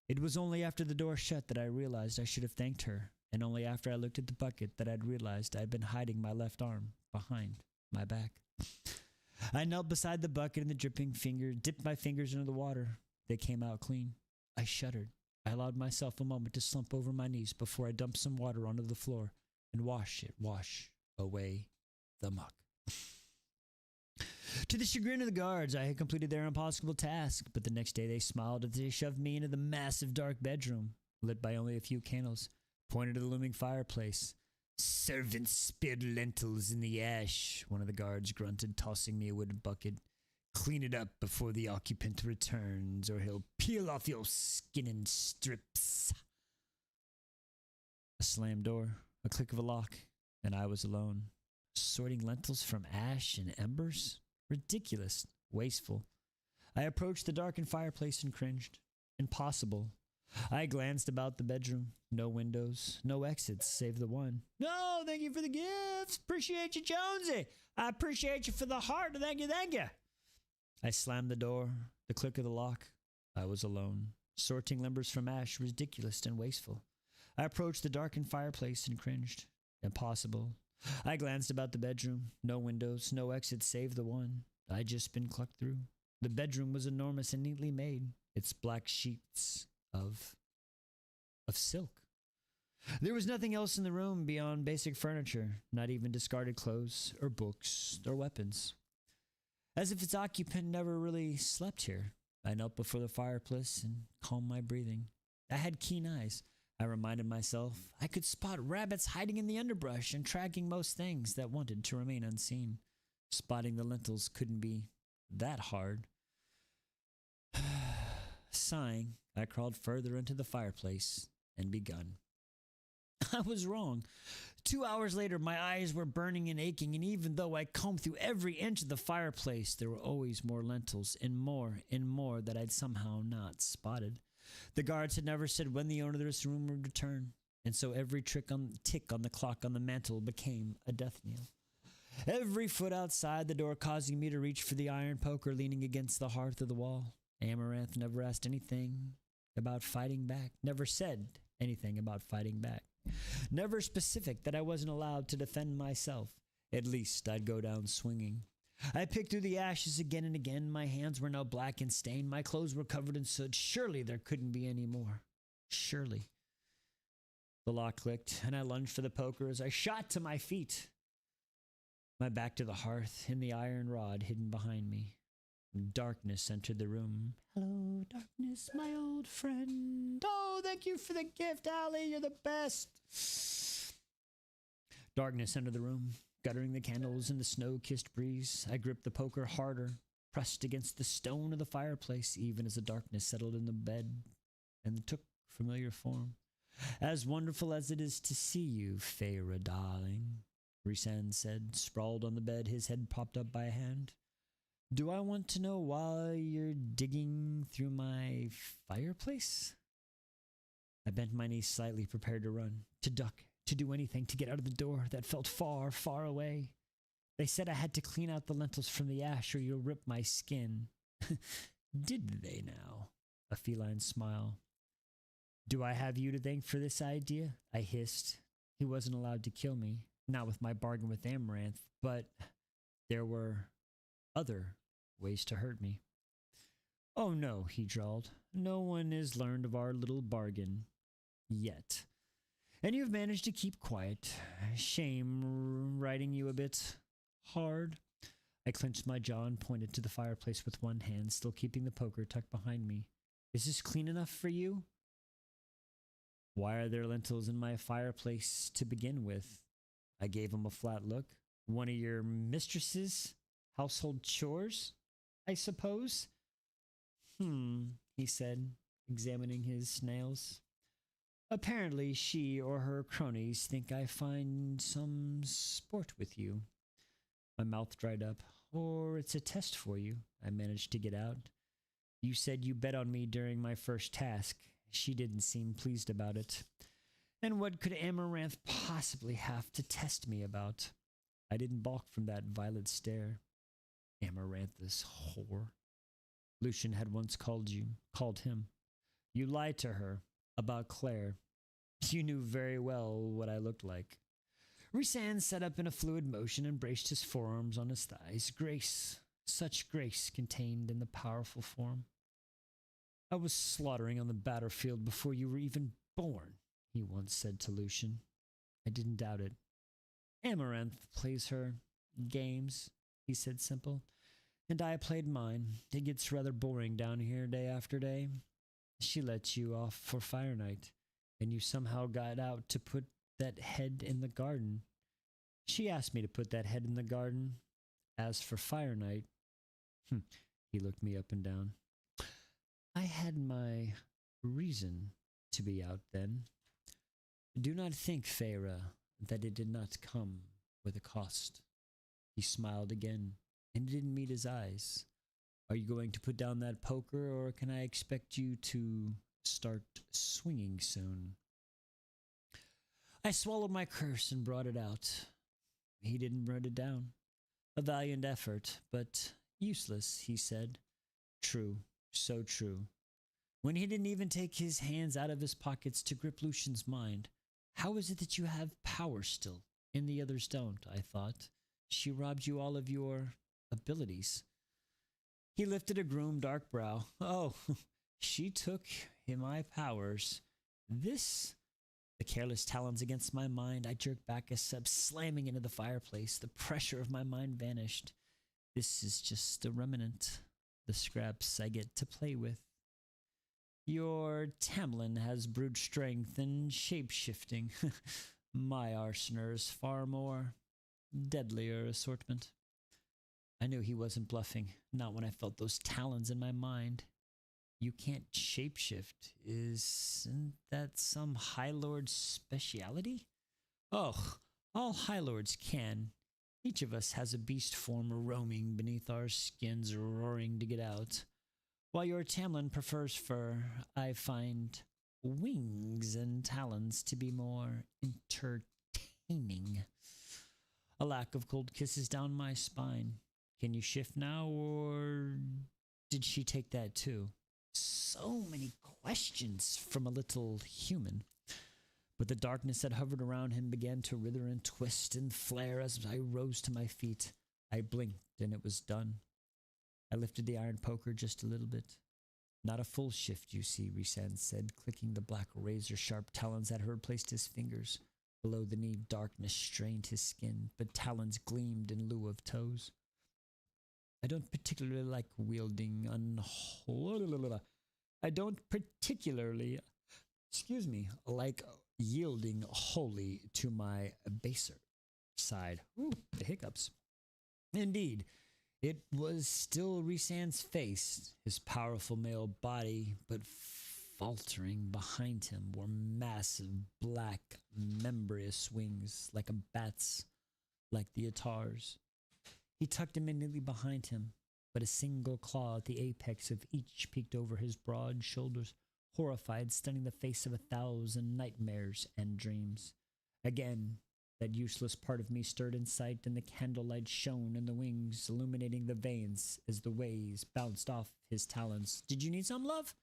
It was only after the door shut that I realized I should have thanked her, and only after I looked at the bucket that I'd realized I'd been hiding my left arm behind my back. I knelt beside the bucket and the dripping finger, dipped my fingers into the water. They came out clean. I shuddered. I allowed myself a moment to slump over my knees before I dumped some water onto the floor and wash away the muck. To the chagrin of the guards, I had completed their impossible task, but the next day they smiled as they shoved me into the massive dark bedroom, lit by only a few candles, pointed to the looming fireplace. Servants spilled lentils in the ash, one of the guards grunted, tossing me a wooden bucket. Clean it up before the occupant returns, or he'll peel off your skin in strips. A slammed door, a click of a lock, and I was alone. Sorting lentils from ash and embers? Ridiculous, wasteful. I approached the darkened fireplace and cringed. Impossible. I glanced about the bedroom. No windows, no exits, save the one. No, thank you for the gifts. Appreciate you, Jonesy. I appreciate you for the heart. Thank you, thank you. I slammed the door. The click of the lock. I was alone. Sorting limbers from ash, ridiculous and wasteful. I approached the darkened fireplace and cringed. Impossible. I glanced about the bedroom. No windows, no exits, save the one. I'd just been clucked through. The bedroom was enormous and neatly made. Its black sheets of silk. There was nothing else in the room beyond basic furniture, not even discarded clothes or books or weapons. As if its occupant never really slept here, I knelt before the fireplace and calmed my breathing. I had keen eyes. I reminded myself I could spot rabbits hiding in the underbrush and tracking most things that wanted to remain unseen. Spotting the lentils couldn't be that hard. Sighing, I crawled further into the fireplace and begun. I was wrong. 2 hours later, my eyes were burning and aching, and even though I combed through every inch of the fireplace, there were always more lentils and more that I'd somehow not spotted. The guards had never said when the owner of this room would return, and so every tick on the clock on the mantel became a death knell. Every foot outside the door causing me to reach for the iron poker leaning against the hearth of the wall. Amaranth never asked anything about fighting back, never said anything about fighting back. Never specific that I wasn't allowed to defend myself. At least I'd go down swinging. I picked through the ashes again and again. My hands were now black and stained. My clothes were covered in soot. Surely there couldn't be any more. Surely. The lock clicked, and I lunged for the poker as I shot to my feet. My back to the hearth and the iron rod hidden behind me. Darkness entered the room. Hello, darkness, my old friend. Oh, thank you for the gift, Allie. You're the best. Darkness entered the room, guttering the candles in the snow-kissed breeze. I gripped the poker harder, pressed against the stone of the fireplace, even as the darkness settled in the bed and took familiar form. As wonderful as it is to see you, Feyre, darling, Rhysand said, sprawled on the bed, his head propped up by a hand. Do I want to know why you're digging through my fireplace? I bent my knees slightly, prepared to run, to duck, to do anything to get out of the door that felt far, far away. They said I had to clean out the lentils from the ash or you'll rip my skin. Did they now? A feline smile. Do I have you to thank for this idea? I hissed. He wasn't allowed to kill me, not with my bargain with Amaranth, but there were other ways to hurt me. Oh no, he drawled. No one has learned of our little bargain. Yet. And you've managed to keep quiet. Shame writing you a bit hard. I clenched my jaw and pointed to the fireplace with one hand, still keeping the poker tucked behind me. Is this clean enough for you? Why are there lentils in my fireplace to begin with? I gave him a flat look. One of your mistresses' household chores, I suppose? He said, examining his nails. Apparently she or her cronies think I find some sport with you. My mouth dried up. Or it's a test for you, I managed to get out. You said you bet on me during my first task. She didn't seem pleased about it. And what could Amaranth possibly have to test me about? I didn't balk from that violet stare. Amaranthus whore. Lucian had once called him. You lied to her about Claire. You knew very well what I looked like. Rhysand sat up in a fluid motion and braced his forearms on his thighs. Grace, such grace contained in the powerful form. I was slaughtering on the battlefield before you were even born, he once said to Lucian. I didn't doubt it. Amaranth plays her games, he said simple, and I played mine. It gets rather boring down here day after day. She lets you off for Fire Night, and you somehow got out to put that head in the garden. She asked me to put that head in the garden. As for Fire Night, he looked me up and down. I had my reason to be out then. Do not think, Feyre, that it did not come with a cost. He smiled again, and it didn't meet his eyes. Are you going to put down that poker, or can I expect you to start swinging soon? I swallowed my curse and brought it out. He didn't write it down. A valiant effort, but useless, he said. True, so true. When he didn't even take his hands out of his pockets to grip Lucian's mind. How is it that you have power still, and the others don't, I thought. She robbed you all of your abilities. He lifted a groomed dark brow. Oh, she took my powers. The careless talons against my mind, I jerked back a step, slamming into the fireplace. The pressure of my mind vanished. This is just a remnant, the scraps I get to play with. Your Tamlin has brute strength and shape-shifting. My Arsener is far more deadlier assortment. I knew he wasn't bluffing, not when I felt those talons in my mind. You can't shapeshift. Isn't that some High Lord speciality? Oh, all High Lords can. Each of us has a beast form roaming beneath our skins, roaring to get out. While your Tamlin prefers fur, I find wings and talons to be more entertaining. A lack of cold kisses down my spine. Can you shift now, or did she take that too? So many questions from a little human. But the darkness that hovered around him began to writhe and twist and flare as I rose to my feet. I blinked, and it was done. I lifted the iron poker just a little bit. Not a full shift, you see, Rhysand said, clicking the black razor-sharp talons at her replaced his fingers. Below the knee, darkness strained his skin, but talons gleamed in lieu of toes. I don't particularly like wielding I don't particularly, like yielding wholly to my baser side. Ooh, the hiccups. Indeed, it was still Rhysand's face, his powerful male body, but faltering behind him were massive black membrous wings like a bat's, like the ACOTAR's. He tucked immediately behind him, but a single claw at the apex of each peeked over his broad shoulders, horrified, stunning the face of 1,000 nightmares and dreams. Again, that useless part of me stirred in sight, and the candlelight shone in the wings, illuminating the veins as the waves bounced off his talons. Did you need some, love?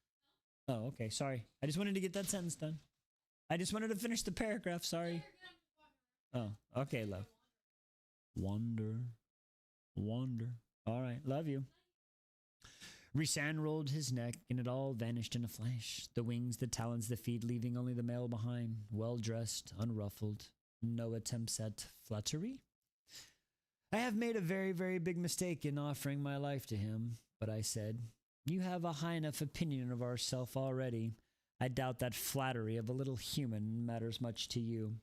Oh, okay, sorry. I just wanted to get that sentence done. I just wanted to finish the paragraph, sorry. Oh, okay, love. Wander. All right, love you. Rhysand rolled his neck, and it all vanished in a flash. The wings, the talons, the feet, leaving only the male behind, well-dressed, unruffled. No attempts at flattery? I have made a very, very big mistake in offering my life to him, but I said, you have a high enough opinion of ourself already. I doubt that flattery of a little human matters much to you.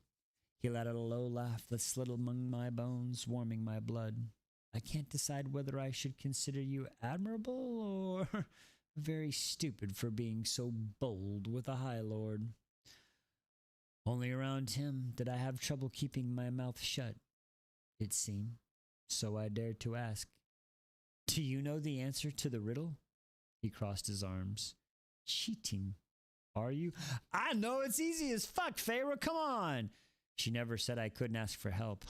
He let out a low laugh that slid among my bones, warming my blood. I can't decide whether I should consider you admirable or very stupid for being so bold with a High Lord. Only around him did I have trouble keeping my mouth shut, it seemed, so I dared to ask, do you know the answer to the riddle? He crossed his arms. Cheating. Are you? I know it's easy as fuck, Feyre, come on. She never said I couldn't ask for help.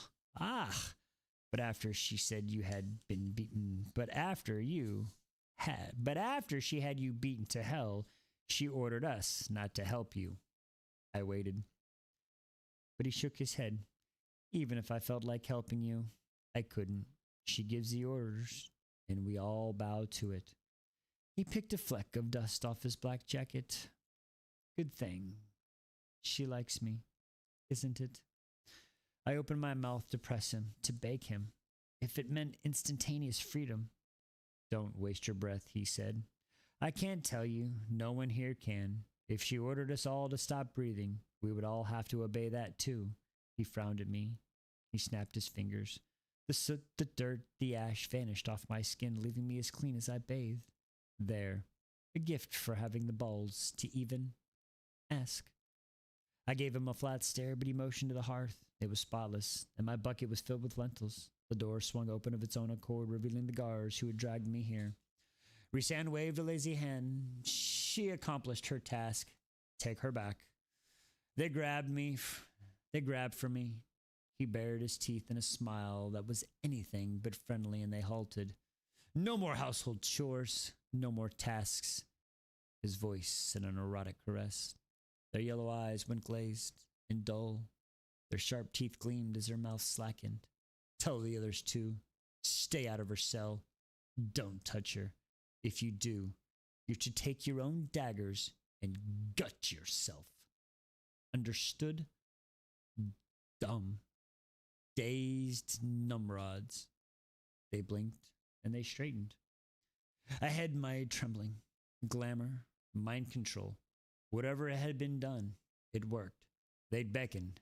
But after she said you had been beaten, but after she had you beaten to hell, she ordered us not to help you. I waited. But he shook his head. Even if I felt like helping you, I couldn't. She gives the orders, and we all bow to it. He picked a fleck of dust off his black jacket. Good thing. She likes me, isn't it? I opened my mouth to press him, to beg him, if it meant instantaneous freedom. Don't waste your breath, he said. I can't tell you. No one here can. If she ordered us all to stop breathing, we would all have to obey that too. He frowned at me. He snapped his fingers. The soot, the dirt, the ash vanished off my skin, leaving me as clean as I bathed. There, a gift for having the balls to even ask. I gave him a flat stare, but he motioned to the hearth. It was spotless, and my bucket was filled with lentils. The door swung open of its own accord, revealing the guards who had dragged me here. Rhysand waved a lazy hand. She accomplished her task. Take her back. They grabbed for me. He bared his teeth in a smile that was anything but friendly, and they halted. No more household chores. No more tasks. His voice in an erotic caress. Their yellow eyes went glazed and dull. Their sharp teeth gleamed as their mouths slackened. Tell the others too. Stay out of her cell. Don't touch her. If you do, you should take your own daggers and gut yourself. Understood? Dumb. Dazed numbrods. They blinked and they straightened. Ahead my trembling. Glamour. Mind control. Whatever had been done, it worked. They'd beckoned.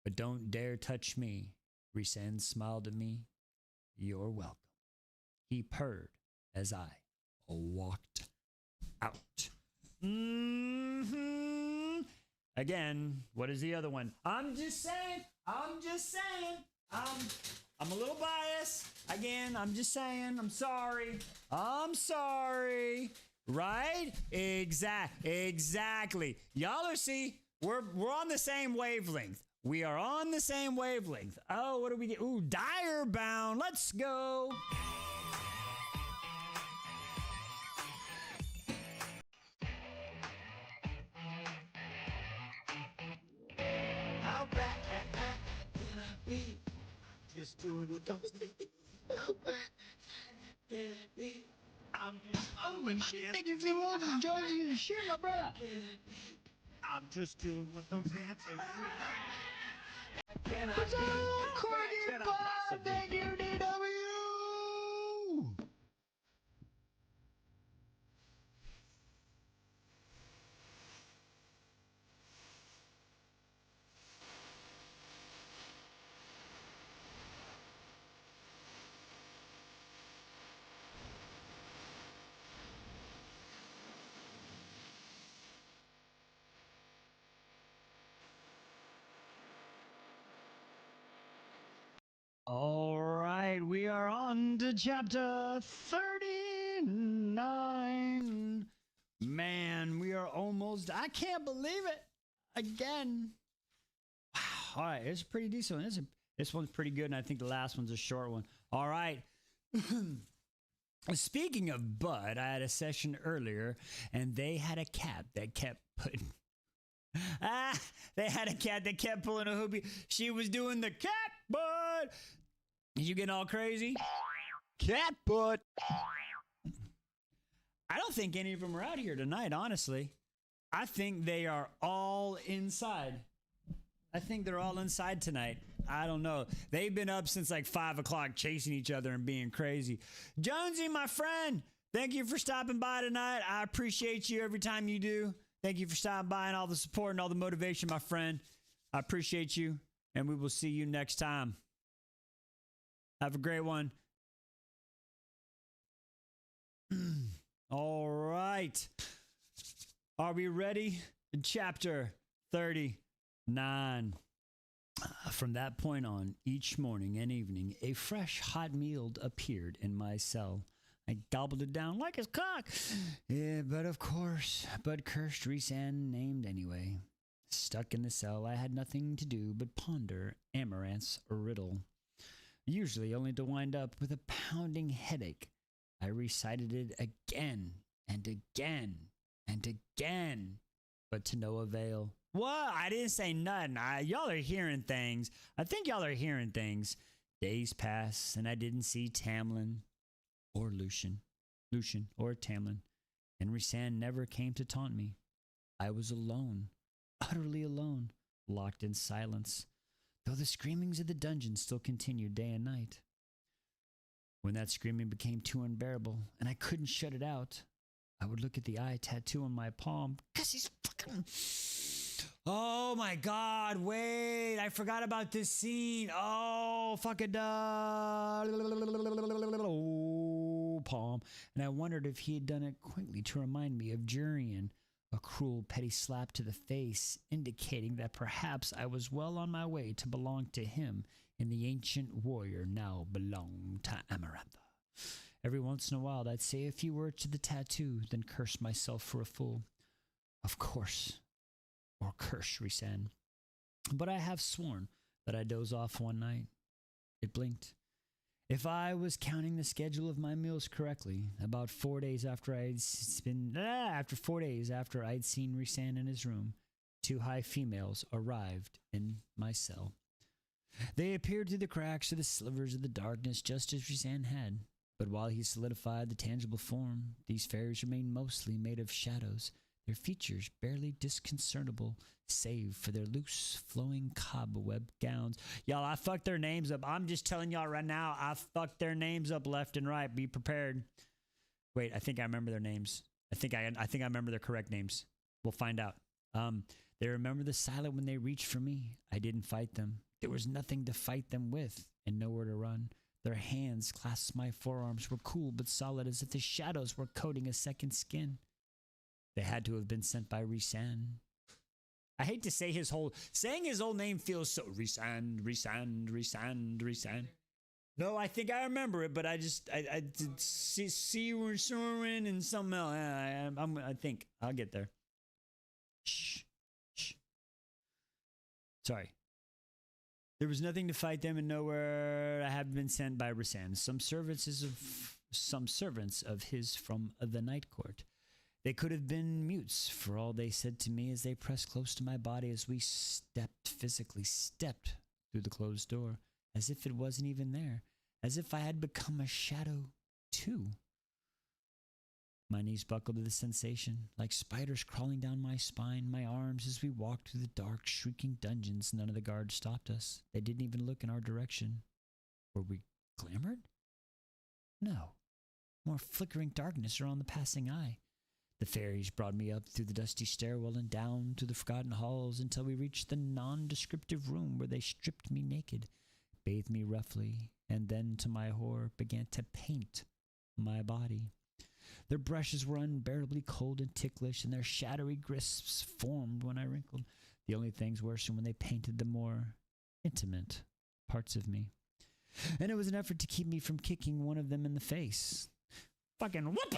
But don't dare touch me. Rhysand smiled at me. You're welcome. He purred as I walked out. Again, what is the other one? I'm just saying. I'm a little biased. Again, I'm just saying. I'm sorry. Right? Exactly. Y'all are, see, we're on the same wavelength. We are on the same wavelength. Oh, what do we get? Ooh, Dire Bound. Let's go. How bad can I be? Just doing what I'm saying. How bad can it be? I'm just doing shit. If you want to enjoy the shit, my brother. I'm just doing what I'm saying. What's up, Corgi? Thank you, DW. we are on to chapter 39. Man, we are almost. I can't believe it. Again. Wow. All right, it's a pretty decent one. This one's pretty good, and I think the last one's a short one. All right. Speaking of Bud, I had a session earlier, and they had a cat that kept putting. They had a cat that kept pulling a hoopy. She was doing the cat butt. You getting all crazy? Cat butt. I don't think any of them are out here tonight, honestly. I think they are all inside. I think they're all inside tonight. I don't know. They've been up since like 5 o'clock chasing each other and being crazy. Jonesy, my friend, thank you for stopping by tonight. I appreciate you every time you do. Thank you for stopping by and all the support and all the motivation, my friend. I appreciate you, and we will see you next time. Have a great one. All right. Are we ready? Chapter 39. From that point on, each morning and evening, a fresh hot meal appeared in my cell. I gobbled it down like his cock. Yeah, but of course, Bud cursed Rhysand named anyway. Stuck in the cell, I had nothing to do but ponder Amaranth's riddle. Usually only to wind up with a pounding headache. I recited it again and again and again, but to no avail. What? I didn't say nothing. Y'all are hearing things. I think y'all are hearing things. Days passed, and I didn't see Tamlin or Lucian or Tamlin, and Rhysand never came to taunt me. I was alone, utterly alone, locked in silence, though the screamings of the dungeon still continued day and night. When that screaming became too unbearable, and I couldn't shut it out, I would look at the eye tattoo on my palm, because he's fucking... Oh my God, wait, I forgot about this scene. Oh, fucking palm. And I wondered if he had done it quickly to remind me of Jurian, a cruel, petty slap to the face, indicating that perhaps I was well on my way to belong to him, and the ancient warrior now belonged to Amarantha. Every once in a while, I'd say a few words to the tattoo, then curse myself for a fool. Of course. Or curse Rhysand. But I have sworn that I doze off one night. It blinked. If I was counting the schedule of my meals correctly, about 4 days after I'd seen Rhysand in his room, 2 high females arrived in my cell. They appeared through the cracks or the slivers of the darkness, just as Rhysand had. But while he solidified the tangible form, these fairies remained mostly made of shadows, their features barely disconcertible, save for their loose, flowing cobweb gowns. Y'all, I fucked their names up. I'm just telling y'all right now, I fucked their names up left and right. Be prepared. Wait, I think I remember their names. I think I remember their correct names. We'll find out. They remember the silent when they reached for me. I didn't fight them. There was nothing to fight them with, and nowhere to run. Their hands clasped my forearms were cool but solid, as if the shadows were coating a second skin. They had to have been sent by Rhysand. I hate to say saying his whole name feels so Rhysand. No, I think I remember it, but I did see Soren and something else. I think I'll get there. Shh. Sorry. There was nothing to fight them, and nowhere I have been sent by Rhysand. Some servants of his from the Night Court. They could have been mutes, for all they said to me as they pressed close to my body as we physically stepped through the closed door, as if it wasn't even there, as if I had become a shadow too. My knees buckled to the sensation, like spiders crawling down my spine, my arms as we walked through the dark, shrieking dungeons. None of the guards stopped us. They didn't even look in our direction. Were we glamored? No. More flickering darkness around the passing eye. The fairies brought me up through the dusty stairwell and down to the forgotten halls until we reached the nondescriptive room where they stripped me naked, bathed me roughly, and then, to my horror, began to paint my body. Their brushes were unbearably cold and ticklish, and their shadowy grisps formed when I wrinkled. The only things worse than when they painted the more intimate parts of me. and it was an effort to keep me from kicking one of them in the face. Fucking whoop!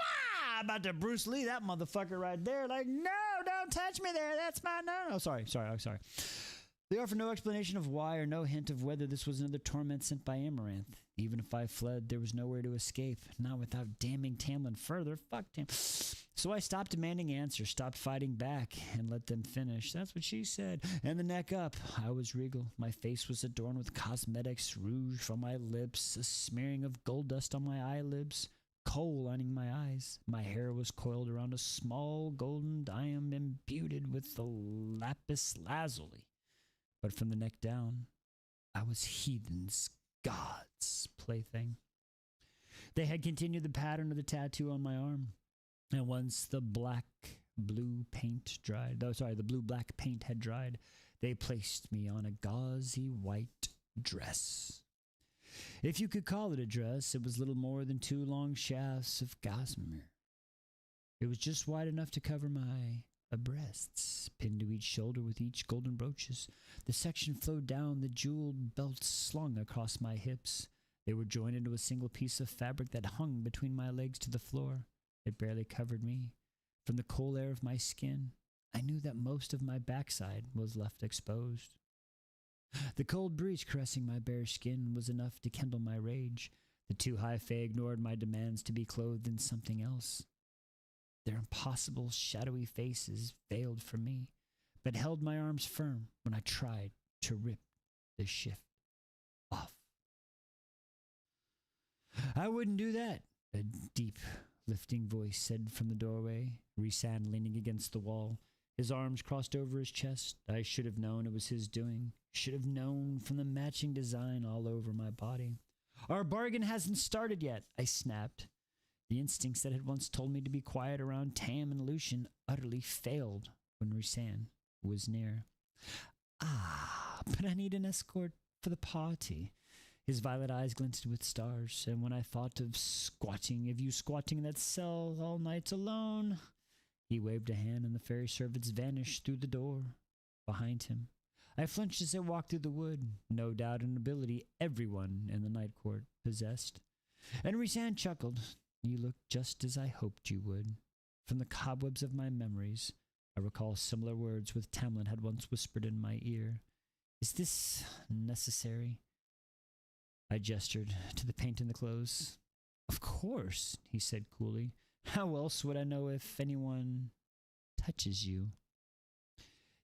About to Bruce Lee that motherfucker right there. Like, no, don't touch me there. That's my no. Sorry. They offer no explanation of why or no hint of whether this was another torment sent by Amaranth. Even if I fled, there was nowhere to escape, not without damning Tamlin further. Fuck Tam. So I stopped demanding answers, stopped fighting back, and let them finish. That's what she said. And the neck up. I was regal. My face was adorned with cosmetics, rouge from my lips, a smearing of gold dust on my eyelids, kohl lining my eyes. My hair was coiled around a small golden diamond imbued with the lapis lazuli. But from the neck down, I was heathens, gods' plaything. They had continued the pattern of the tattoo on my arm, and once the blue-black paint had dried, they placed me on a gauzy white dress. If you could call it a dress, it was little more than 2 long shafts of gossamer. It was just wide enough to cover my breasts, pinned to each shoulder with each golden brooches. The section flowed down the jeweled belts slung across my hips. They were joined into a single piece of fabric that hung between my legs to the floor. It barely covered me. From the cold air of my skin, I knew that most of my backside was left exposed. The cold breeze caressing my bare skin was enough to kindle my rage. The 2 high fae ignored my demands to be clothed in something else. Their impossible, shadowy faces veiled from me, but held my arms firm when I tried to rip the shift off. I wouldn't do that, a deep, lifting voice said from the doorway, Rhysand leaning against the wall, his arms crossed over his chest. I should have known it was his doing, should have known from the matching design all over my body. Our bargain hasn't started yet, I snapped. The instincts that had once told me to be quiet around Tam and Lucian utterly failed when Rhysand was near. But I need an escort for the party. His violet eyes glinted with stars, and when I thought of you squatting in that cell all night alone, he waved a hand and the fairy servants vanished through the door behind him. I flinched as I walked through the wood, no doubt an ability everyone in the night court possessed. And Rhysand chuckled. You look just as I hoped you would. From the cobwebs of my memories, I recall similar words which Tamlin had once whispered in my ear. Is this necessary? I gestured to the paint and the clothes. Of course, he said coolly. How else would I know if anyone touches you?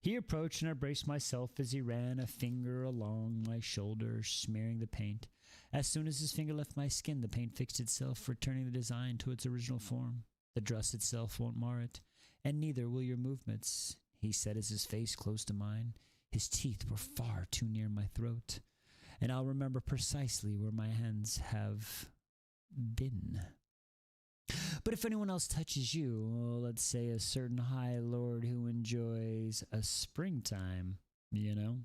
He approached and I braced myself as he ran a finger along my shoulder, smearing the paint. As soon as his finger left my skin, the paint fixed itself, returning the design to its original form. The dress itself won't mar it, and neither will your movements, he said as his face close to mine. His teeth were far too near my throat, and I'll remember precisely where my hands have been. But if anyone else touches you, let's say a certain high lord who enjoys a springtime, you know?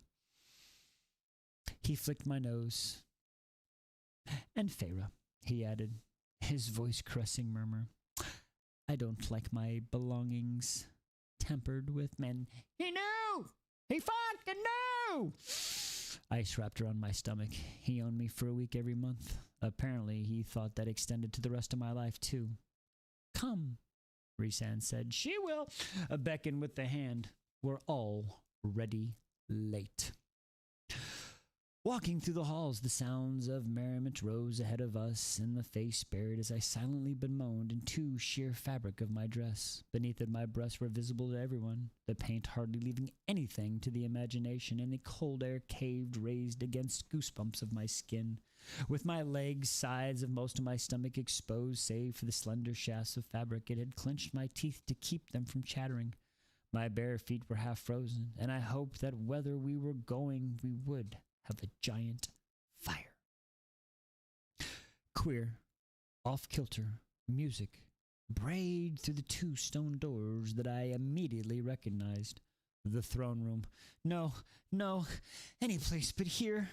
He flicked my nose. And Feyre, he added, his voice caressing murmur. I don't like my belongings tampered with men. He knew! He fucking knew! Ice wrapped around my stomach. He owned me for a week every month. Apparently, he thought that extended to the rest of my life, too. Come, Rhysand said. She will. A beckon with the hand. We're already late. Walking through the halls, the sounds of merriment rose ahead of us, and the face buried as I silently bemoaned into sheer fabric of my dress. Beneath it, my breasts were visible to everyone, the paint hardly leaving anything to the imagination, and the cold air caved, raised against goosebumps of my skin. With my legs, sides of most of my stomach exposed, save for the slender shafts of fabric, it had clenched my teeth to keep them from chattering. My bare feet were half frozen, and I hoped that whether we were going, we would have a giant fire. Queer, off-kilter music brayed through the 2 stone doors that I immediately recognized. The throne room. No, any place but here.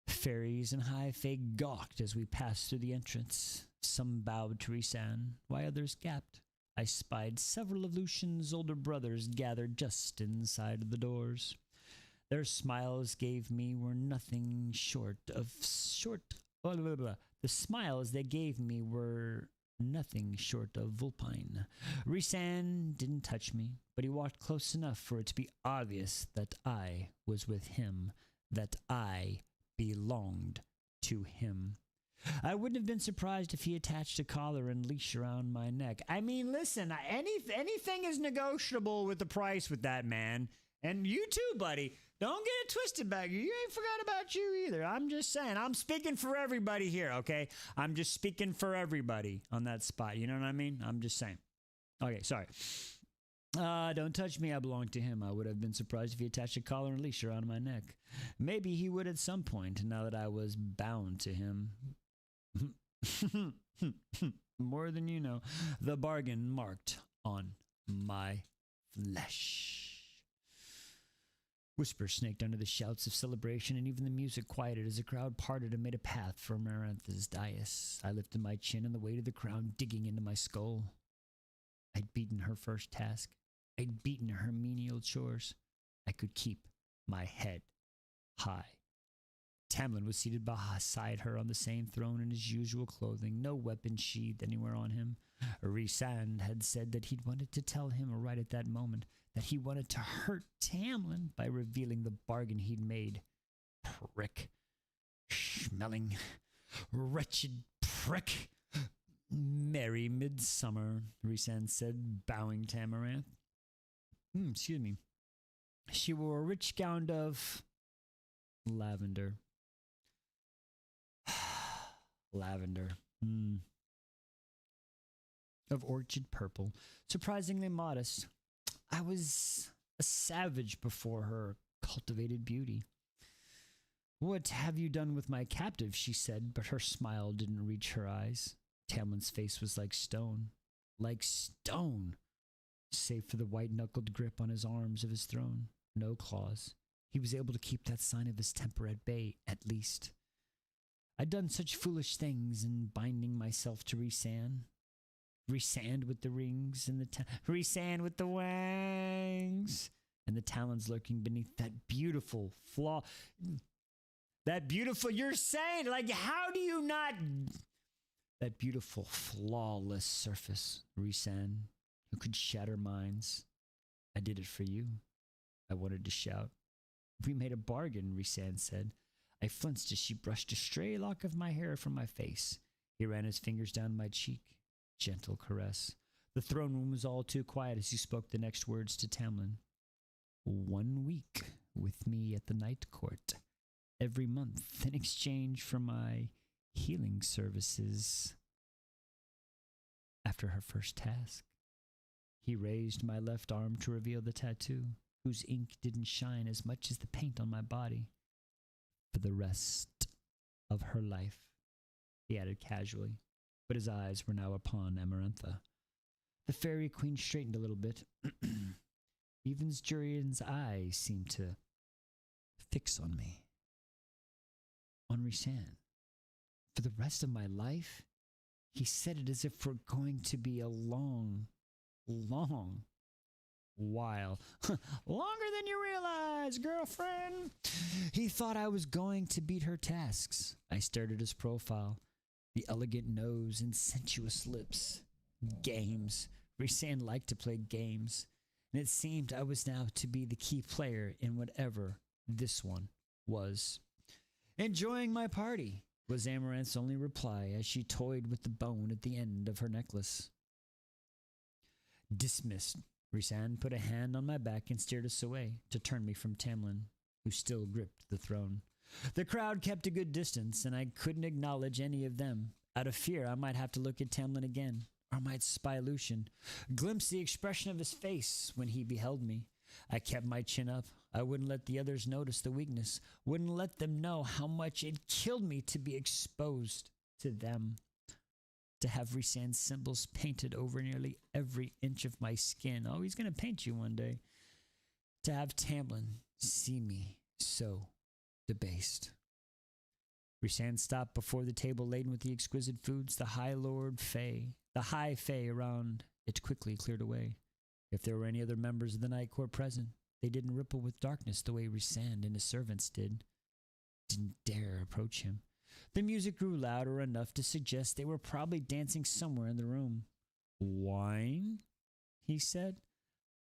Fairies and high fae gawked as we passed through the entrance. Some bowed to Rhysand, while others gaped. I spied several of Lucian's older brothers gathered just inside of the doors. Their smiles gave me were nothing blah, blah, blah. The smiles they gave me were nothing short of vulpine. Rhysand didn't touch me, but he walked close enough for it to be obvious that I was with him, that I belonged to him. I wouldn't have been surprised if he attached a collar and leash around my neck. I mean, listen, anything is negotiable with the price with that man. And you too, buddy. Don't get it twisted back. You ain't forgot about you either. I'm just saying. I'm speaking for everybody here, okay? I'm just speaking for everybody on that spot. You know what I mean? I'm just saying. Okay, sorry. Don't touch me. I belong to him. I would have been surprised if he attached a collar and leash around my neck. Maybe he would at some point, now that I was bound to him. More than you know. The bargain marked on my flesh. Whispers snaked under the shouts of celebration, and even the music quieted as the crowd parted and made a path for Amarantha's dais. I lifted my chin, and the weight of the crown digging into my skull. I'd beaten her first task. I'd beaten her menial chores. I could keep my head high. Tamlin was seated beside her on the same throne in his usual clothing, no weapon sheathed anywhere on him. Rhysand had said that he'd wanted to tell him right at that moment that he wanted to hurt Tamlin by revealing the bargain he'd made. Prick. Schmelling. Wretched prick. Merry midsummer, Rhysand said, bowing to Amaranth. Excuse me. She wore a rich gown of lavender. Lavender. Of orchid purple. Surprisingly modest. I was a savage before her cultivated beauty. What have you done with my captive? She said, but her smile didn't reach her eyes. Tamlin's face was like stone. Like stone. Save for the white-knuckled grip on his arms of his throne. No claws. He was able to keep that sign of his temper at bay, at least. I'd done such foolish things in binding myself to Rhysand. Rhysand with the rings and Rhysand with the wangs and the talons lurking beneath that beautiful flaw. That beautiful, you're saying, like, how do you not? That beautiful, flawless surface, Rhysand, who could shatter minds. I did it for you. I wanted to shout. We made a bargain, Rhysand said. I flinched as she brushed a stray lock of my hair from my face. He ran his fingers down my cheek. Gentle caress. The throne room was all too quiet as he spoke the next words to Tamlin. 1 week with me at the Night Court. Every month in exchange for my healing services. After her first task, he raised my left arm to reveal the tattoo, whose ink didn't shine as much as the paint on my body. For the rest of her life, he added casually, but his eyes were now upon Amarantha. The fairy queen straightened a little bit. Even Jurian's eyes seemed to fix on me. On Rhysand. For the rest of my life? He said it as if we're going to be a long while. Longer than you realize, girlfriend. He thought I was going to beat her tasks. I stared at his profile. The elegant nose and sensuous lips. Games. Rhysand liked to play games. And it seemed I was now to be the key player in whatever this one was. Enjoying my party, was Amaranth's only reply as she toyed with the bone at the end of her necklace. Dismissed. Rhysand put a hand on my back and steered us away to turn me from Tamlin, who still gripped the throne. The crowd kept a good distance, and I couldn't acknowledge any of them. Out of fear, I might have to look at Tamlin again, or might spy Lucian, glimpse the expression of his face when he beheld me. I kept my chin up. I wouldn't let the others notice the weakness, wouldn't let them know how much it killed me to be exposed to them. To have Rhysand's symbols painted over nearly every inch of my skin. Oh, he's going to paint you one day. To have Tamlin see me so debased. Rhysand stopped before the table laden with the exquisite foods. The high fae around it quickly cleared away. If there were any other members of the Night Court present, They didn't ripple with darkness the way Rysand and his servants did. Didn't dare approach him. The music grew louder enough to suggest they were probably dancing somewhere in the room. Wine? He said,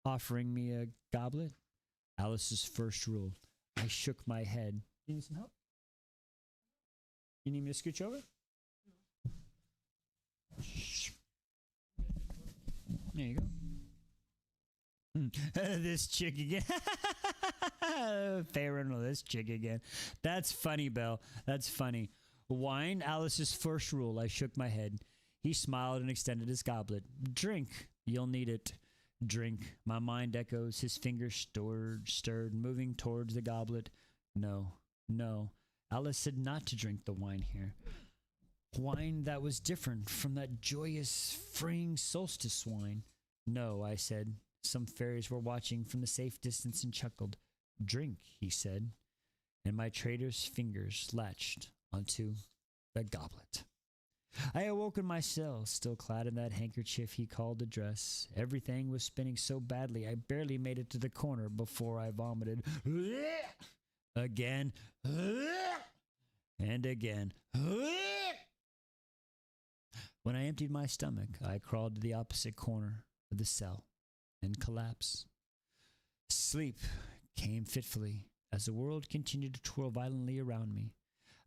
offering me a goblet. Alice's first rule. I shook my head. You need some help? You need me to scooch over? There you go. This chick again. Farron, this chick again. That's funny, Belle. That's funny. Wine, Alice's first rule. I shook my head. He smiled and extended his goblet. Drink. You'll need it. Drink. My mind echoes. His fingers stirred, moving towards the goblet. No. Alice said not to drink the wine here. Wine that was different from that joyous, freeing solstice wine. No, I said. Some fairies were watching from the safe distance and chuckled. Drink, he said, and my traitor's fingers latched onto the goblet. I awoke in my cell, still clad in that handkerchief he called a dress. Everything was spinning so badly I barely made it to the corner before I vomited. Again. And again. When I emptied my stomach, I crawled to the opposite corner of the cell and collapsed. Sleep came fitfully as the world continued to twirl violently around me.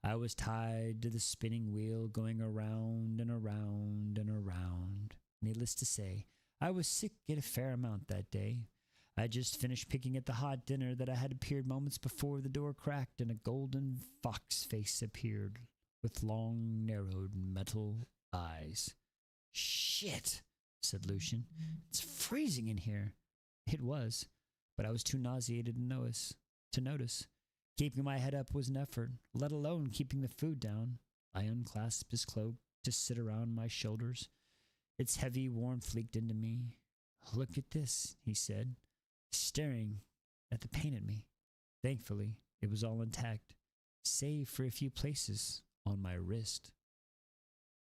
I was tied to the spinning wheel going around and around and around. Needless to say, I was sick a fair amount that day. I just finished picking at the hot dinner that I had appeared moments before the door cracked and a golden fox face appeared with long, narrowed metal eyes. Shit, said Lucian. It's freezing in here. It was, but I was too nauseated to notice. Keeping my head up was an effort, let alone keeping the food down. I unclasped his cloak to sit around my shoulders. Its heavy warmth leaked into me. Look at this, he said, staring at the paint at me. Thankfully, it was all intact, save for a few places on my wrist.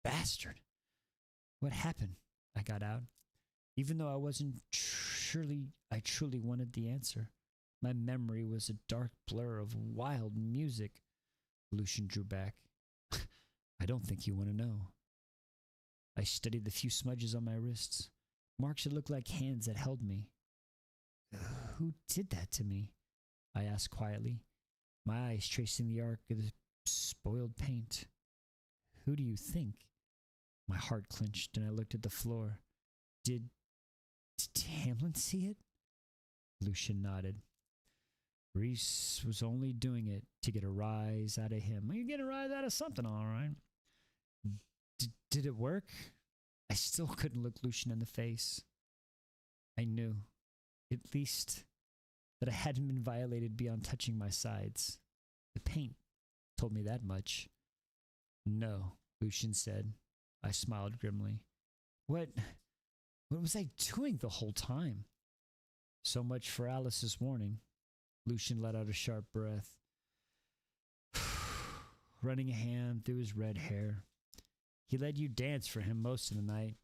Bastard! What happened? I got out, even though I truly wanted the answer. My memory was a dark blur of wild music. Lucian drew back. I don't think you want to know. I studied the few smudges on my wrists, marks that looked like hands that held me. Who did that to me? I asked quietly, my eyes tracing the arc of the spoiled paint. Who do you think? My heart clenched and I looked at the floor. Did Tamlin see it? Lucian nodded. Rhys was only doing it to get a rise out of him. Well, you get a rise out of something, all right. Did it work? I still couldn't look Lucian in the face. I knew, at least, that I hadn't been violated beyond touching my sides. The paint told me that much. No, Lucian said. I smiled grimly. What was I doing the whole time? So much for Alice's warning. Lucian let out a sharp breath, running a hand through his red hair. He let you dance for him most of the night,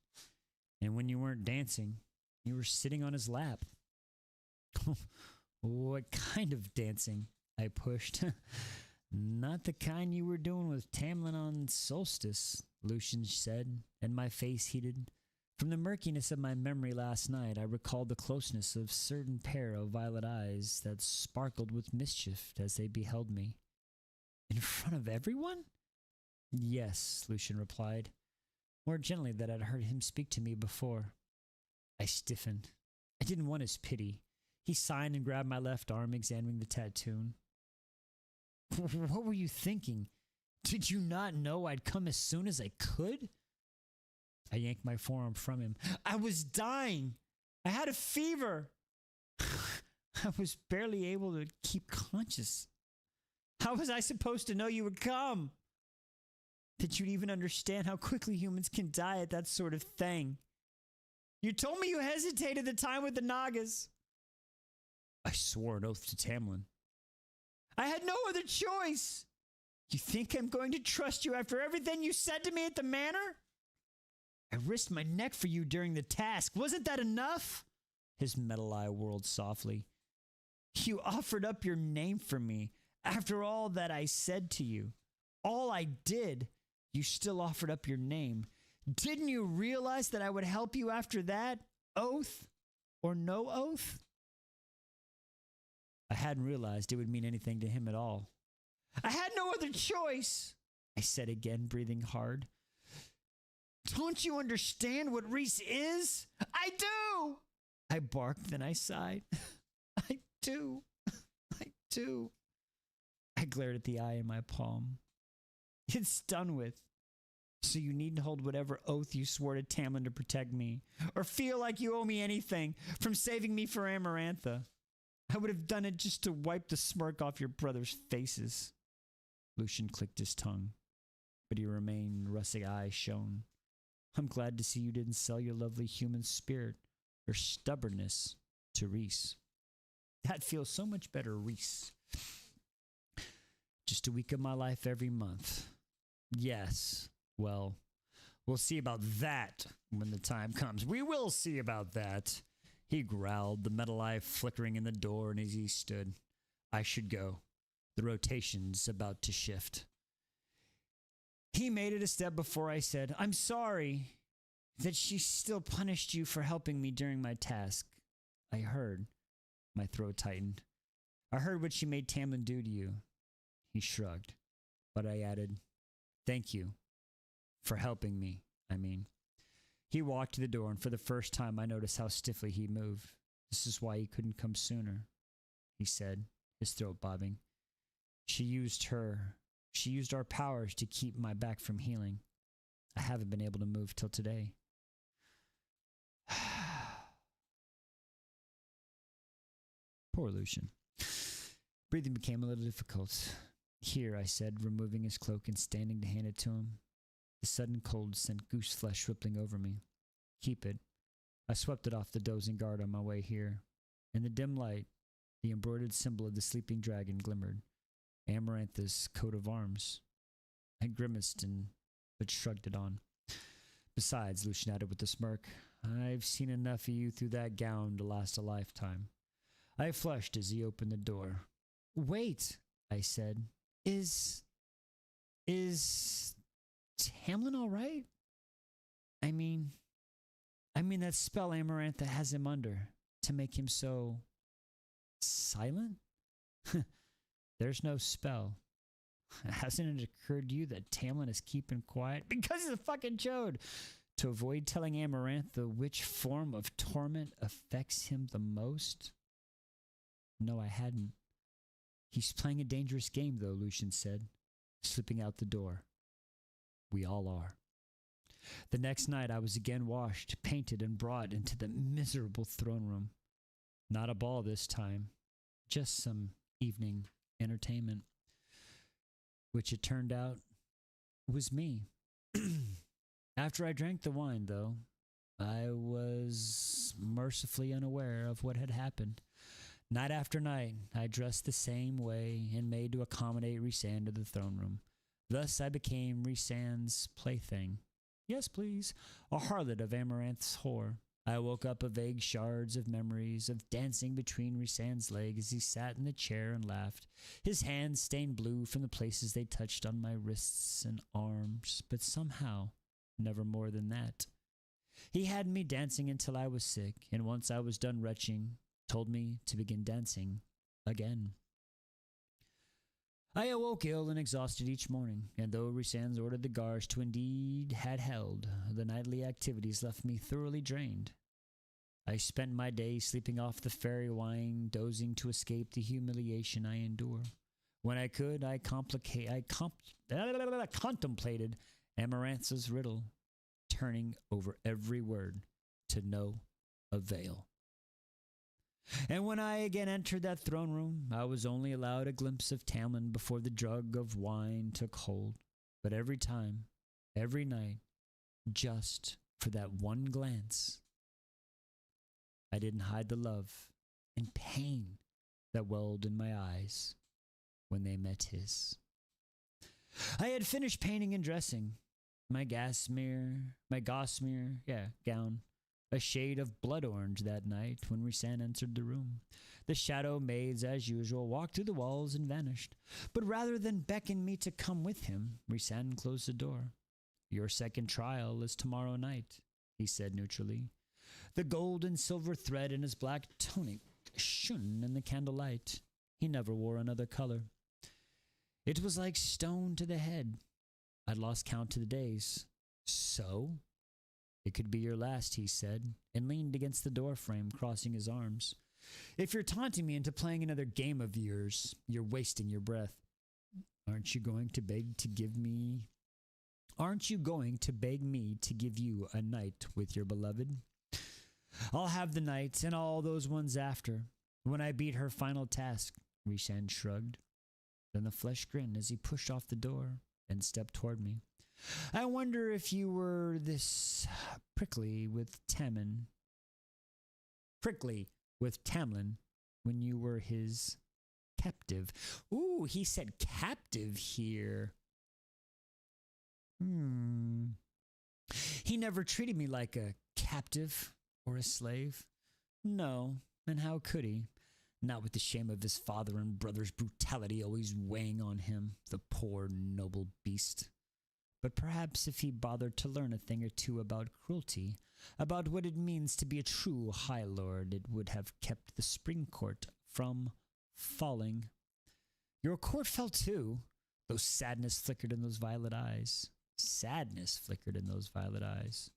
and when you weren't dancing, you were sitting on his lap. What kind of dancing? I pushed. Not the kind you were doing with Tamlin on Solstice, Lucian said, and my face heated. From the murkiness of my memory last night, I recalled the closeness of a certain pair of violet eyes that sparkled with mischief as they beheld me. In front of everyone? Yes, Lucian replied, more gently than I'd heard him speak to me before. I stiffened. I didn't want his pity. He signed and grabbed my left arm, examining the tattoo. What were you thinking? Did you not know I'd come as soon as I could? I yanked my forearm from him. I was dying. I had a fever. I was barely able to keep conscious. How was I supposed to know you would come? That you'd even understand how quickly humans can die at that sort of thing. You told me you hesitated the time with the Nagas. I swore an oath to Tamlin. I had no other choice. You think I'm going to trust you after everything you said to me at the manor? I risked my neck for you during the task. Wasn't that enough? His metal eye whirled softly. You offered up your name for me after all that I said to you. All I did, you still offered up your name. Didn't you realize that I would help you after that? Oath or no oath? I hadn't realized it would mean anything to him at all. I had no other choice, I said again, breathing hard. Don't you understand what Reese is? I do! I barked, then I sighed. I do. I do. I glared at the eye in my palm. It's done with. So you needn't hold whatever oath you swore to Tamlin to protect me, or feel like you owe me anything from saving me for Amarantha. I would have done it just to wipe the smirk off your brothers' faces. Lucian clicked his tongue, but he remained, rusty eyes shone. I'm glad to see you didn't sell your lovely human spirit or stubbornness to Reese. That feels so much better, Reese. Just a week of my life every month. Yes, well, we'll see about that when the time comes. We will see about that. He growled, the metal eye flickering in the door, and as he stood, I should go. The rotation's about to shift. He made it a step before I said, I'm sorry that she still punished you for helping me during my task. I heard. My throat tightened. I heard what she made Tamlin do to you. He shrugged, but I added, thank you for helping me, He walked to the door, and for the first time I noticed how stiffly he moved. This is why he couldn't come sooner, he said, his throat bobbing. She used our powers to keep my back from healing. I haven't been able to move till today. Poor Lucian. Breathing became a little difficult. Here, I said, removing his cloak and standing to hand it to him. The sudden cold sent goose flesh rippling over me. Keep it. I swept it off the dozing guard on my way here. In the dim light, the embroidered symbol of the sleeping dragon glimmered. Amarantha's coat of arms. I grimaced but shrugged it on. Besides, Lucian added with a smirk, I've seen enough of you through that gown to last a lifetime. I flushed as he opened the door. Wait, I said. Is Tamlin all right? I mean that spell Amarantha has him under to make him so silent? There's no spell. Hasn't it occurred to you that Tamlin is keeping quiet because he's a fucking chode to avoid telling Amarantha which form of torment affects him the most? No, I hadn't. He's playing a dangerous game, though, Lucian said, slipping out the door. We all are. The next night I was again washed, painted, and brought into the miserable throne room. Not a ball this time, just some evening entertainment, which it turned out was me. After I drank the wine, though, I was mercifully unaware of what had happened. Night after night, I dressed the same way and made to accommodate Rhysand to the throne room. Thus I became Rhysand's plaything. Yes, please, a harlot of Amaranth's whore. I woke up of vague shards of memories of dancing between Rhysand's legs as he sat in the chair and laughed, his hands stained blue from the places they touched on my wrists and arms, but somehow never more than that. He had me dancing until I was sick, and once I was done retching, told me to begin dancing again. I awoke ill and exhausted each morning, and though Rhysand ordered the guards to indeed had held, the nightly activities left me thoroughly drained. I spent my days sleeping off the fairy wine, dozing to escape the humiliation I endure. When I could, I contemplated Amarantha's riddle, turning over every word to no avail. And when I again entered that throne room, I was only allowed a glimpse of Tamlin before the drug of wine took hold. But every time, every night, just for that one glance, I didn't hide the love and pain that welled in my eyes when they met his. I had finished painting and dressing. My gossamer gown, a shade of blood orange that night when Rhysand entered the room. The shadow maids, as usual, walked through the walls and vanished. But rather than beckon me to come with him, Rhysand closed the door. Your second trial is tomorrow night, he said neutrally. The gold and silver thread in his black tunic shone in the candlelight. He never wore another color. It was like stone to the head. I'd lost count to the days. So? It could be your last, he said, and leaned against the door frame, crossing his arms. If you're taunting me into playing another game of yours, you're wasting your breath. Aren't you going to beg me to give you a night with your beloved? I'll have the night and all those ones after, when I beat her final task, Rhysand shrugged. Then the flesh grinned as he pushed off the door and stepped toward me. I wonder if you were this prickly with Tamlin when you were his captive. Ooh, he said captive here. He never treated me like a captive or a slave. No, and how could he? Not with the shame of his father and brother's brutality always weighing on him, the poor noble beast. But perhaps if he bothered to learn a thing or two about cruelty, about what it means to be a true High Lord, it would have kept the spring court from falling. Your court fell too, though sadness flickered in those violet eyes. Sadness flickered in those violet eyes.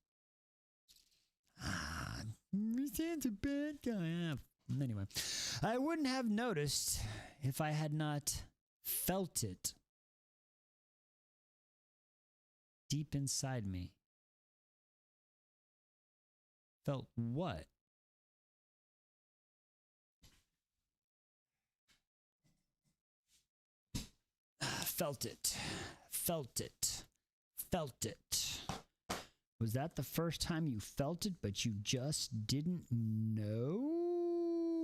Rhysand's a bad guy. Anyway, I wouldn't have noticed if I had not felt it deep inside me. Felt what? Felt it. Felt it. Felt it. Was that the first time you felt it, but you just didn't know?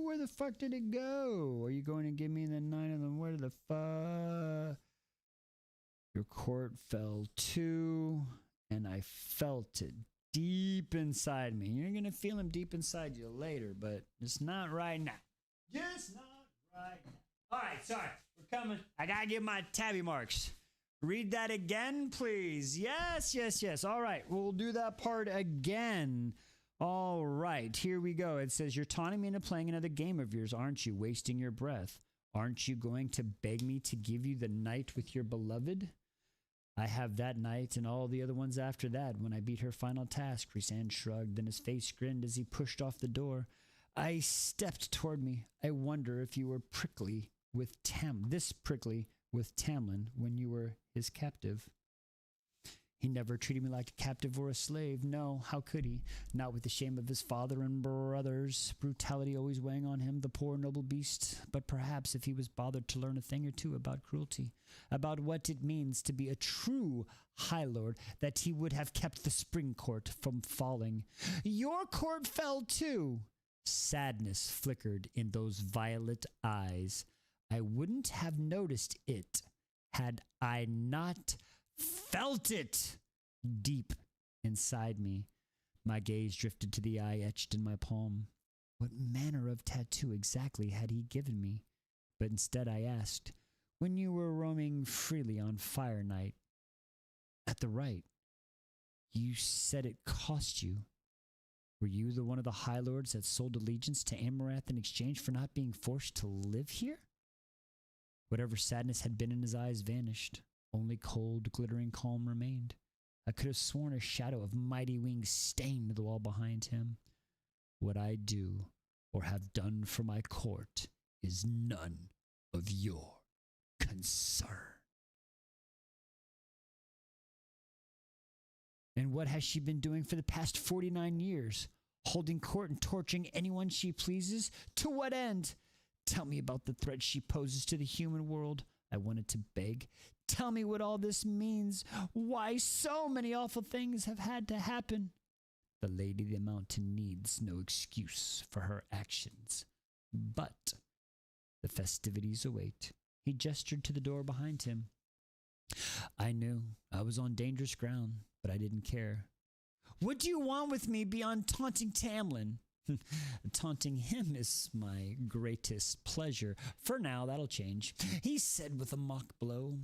Where the fuck did it go? Are you going to give me the 9 of them? Where the fuck? Your court fell too, and I felt it deep inside me. You're going to feel him deep inside you later, but it's not right now. Just not right now. All right, sorry. We're coming. I got to give my tabby marks. Read that again, please. Yes, yes, yes. All right, we'll do that part again. All right, here we go. It says, you're taunting me into playing another game of yours, aren't you? Wasting your breath. Aren't you going to beg me to give you the night with your beloved? I have that night and all the other ones after that when I beat her final task, Rhysand shrugged, then his face grinned as he pushed off the door. I stepped toward me. I wonder if you were prickly with prickly with Tamlin when you were his captive. He never treated me like a captive or a slave. No, how could he? Not with the shame of his father and brothers, brutality always weighing on him, the poor noble beast. But perhaps if he was bothered to learn a thing or two about cruelty, about what it means to be a true High Lord, that he would have kept the spring court from falling. Your court fell too. Sadness flickered in those violet eyes. I wouldn't have noticed it had I not felt it deep inside me. My gaze drifted to the eye etched in my palm. What manner of tattoo exactly had he given me? But instead I asked, when you were roaming freely on Fire Night at the right, you said it cost you. Were you the one of the High Lords that sold allegiance to Amaranth in exchange for not being forced to live here? Whatever sadness had been in his eyes vanished. Only cold, glittering calm remained. I could have sworn a shadow of mighty wings stained the wall behind him. What I do or have done for my court is none of your concern. And what has she been doing for the past 49 years? Holding court and torturing anyone she pleases? To what end? Tell me about the threat she poses to the human world. I wanted to beg. Tell me what all this means. Why so many awful things have had to happen. The Lady of the Mountain needs no excuse for her actions. But the festivities await. He gestured to the door behind him. I knew I was on dangerous ground, but I didn't care. What do you want with me beyond taunting Tamlin? Taunting him is my greatest pleasure. For now, that'll change. He said with a mock blow,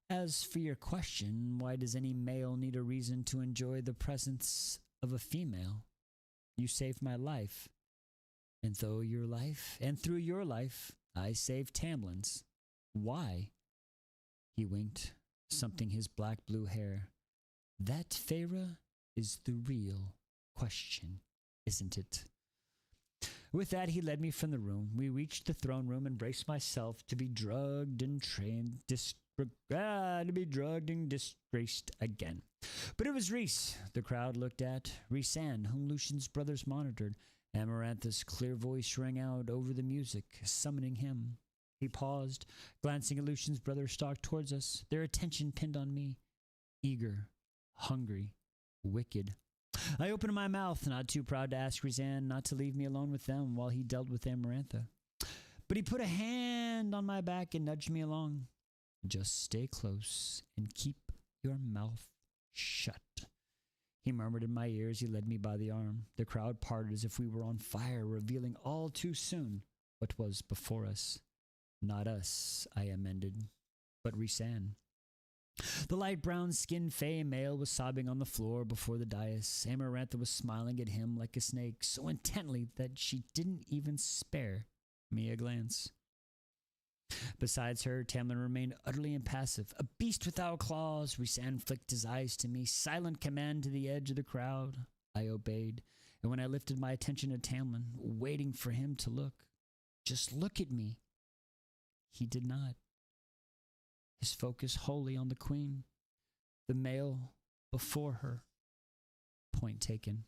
as for your question, why does any male need a reason to enjoy the presence of a female? You saved my life. And through your life, I saved Tamlin's. Why? He winked, something his black-blue hair. That, Feyre, is the real question, isn't it? With that, he led me from the room. We reached the throne room and braced myself to be drugged and disgraced again. But it was Rhys the crowd looked at, Rhysand, whom Lucian's brothers monitored. Amarantha's clear voice rang out over the music, summoning him. He paused, glancing at Lucian's brothers stalked towards us, their attention pinned on me. Eager, hungry, wicked. I opened my mouth, not too proud to ask Rhysand not to leave me alone with them while he dealt with Amarantha. But he put a hand on my back and nudged me along. Just stay close and keep your mouth shut. He murmured in my ear as he led me by the arm. The crowd parted as if we were on fire, revealing all too soon what was before us. Not us, I amended, but Rhysand. The light brown-skinned fey male was sobbing on the floor before the dais. Amarantha was smiling at him like a snake, so intently that she didn't even spare me a glance. Besides her, Tamlin remained utterly impassive. A beast without claws, Rhysand flicked his eyes to me, silent command to the edge of the crowd. I obeyed, and when I lifted my attention to Tamlin, waiting for him to look, just look at me, he did not. His focus wholly on the queen, the male before her. Point taken.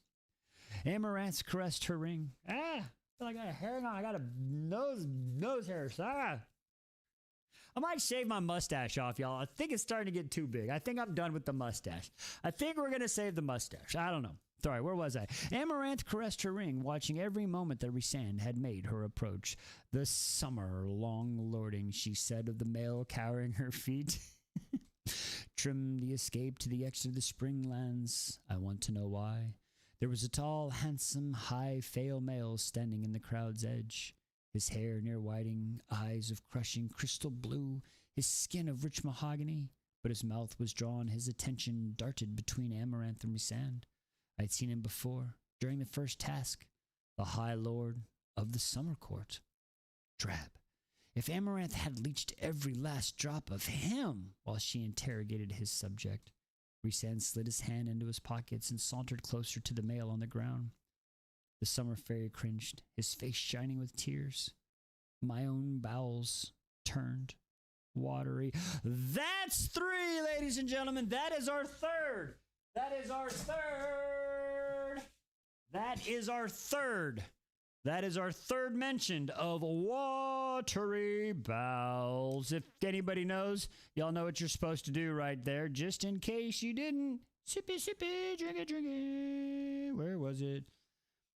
Amaranth caressed her ring. I feel like I got a hair on. I got a nose hair. I might shave my mustache off, y'all. I think it's starting to get too big. I think I'm done with the mustache. I think we're going to save the mustache. I don't know. Sorry, where was I? Amaranth caressed her ring, watching every moment that Rhysand had made her approach. The summer long lording, she said, of the male cowering her feet. Trim the escape to the exit of the spring lands. I want to know why. There was a tall, handsome, high, pale male standing in the crowd's edge. His hair near whiting, eyes of crushing crystal blue, his skin of rich mahogany. But his mouth was drawn, his attention darted between Amaranth and Rhysand. I'd seen him before, during the first task, the High Lord of the Summer Court. Drab. If Amaranth had leached every last drop of him while she interrogated his subject. Rhysand slid his hand into his pockets and sauntered closer to the male on the ground. The summer fairy cringed, his face shining with tears. My own bowels turned watery. That's 3, ladies and gentlemen. That is our third. That is our third. That is our third. That is our third mention of watery bowels. If anybody knows, y'all know what you're supposed to do right there. Just in case you didn't. Sippy, sippy, drink it. Where was it?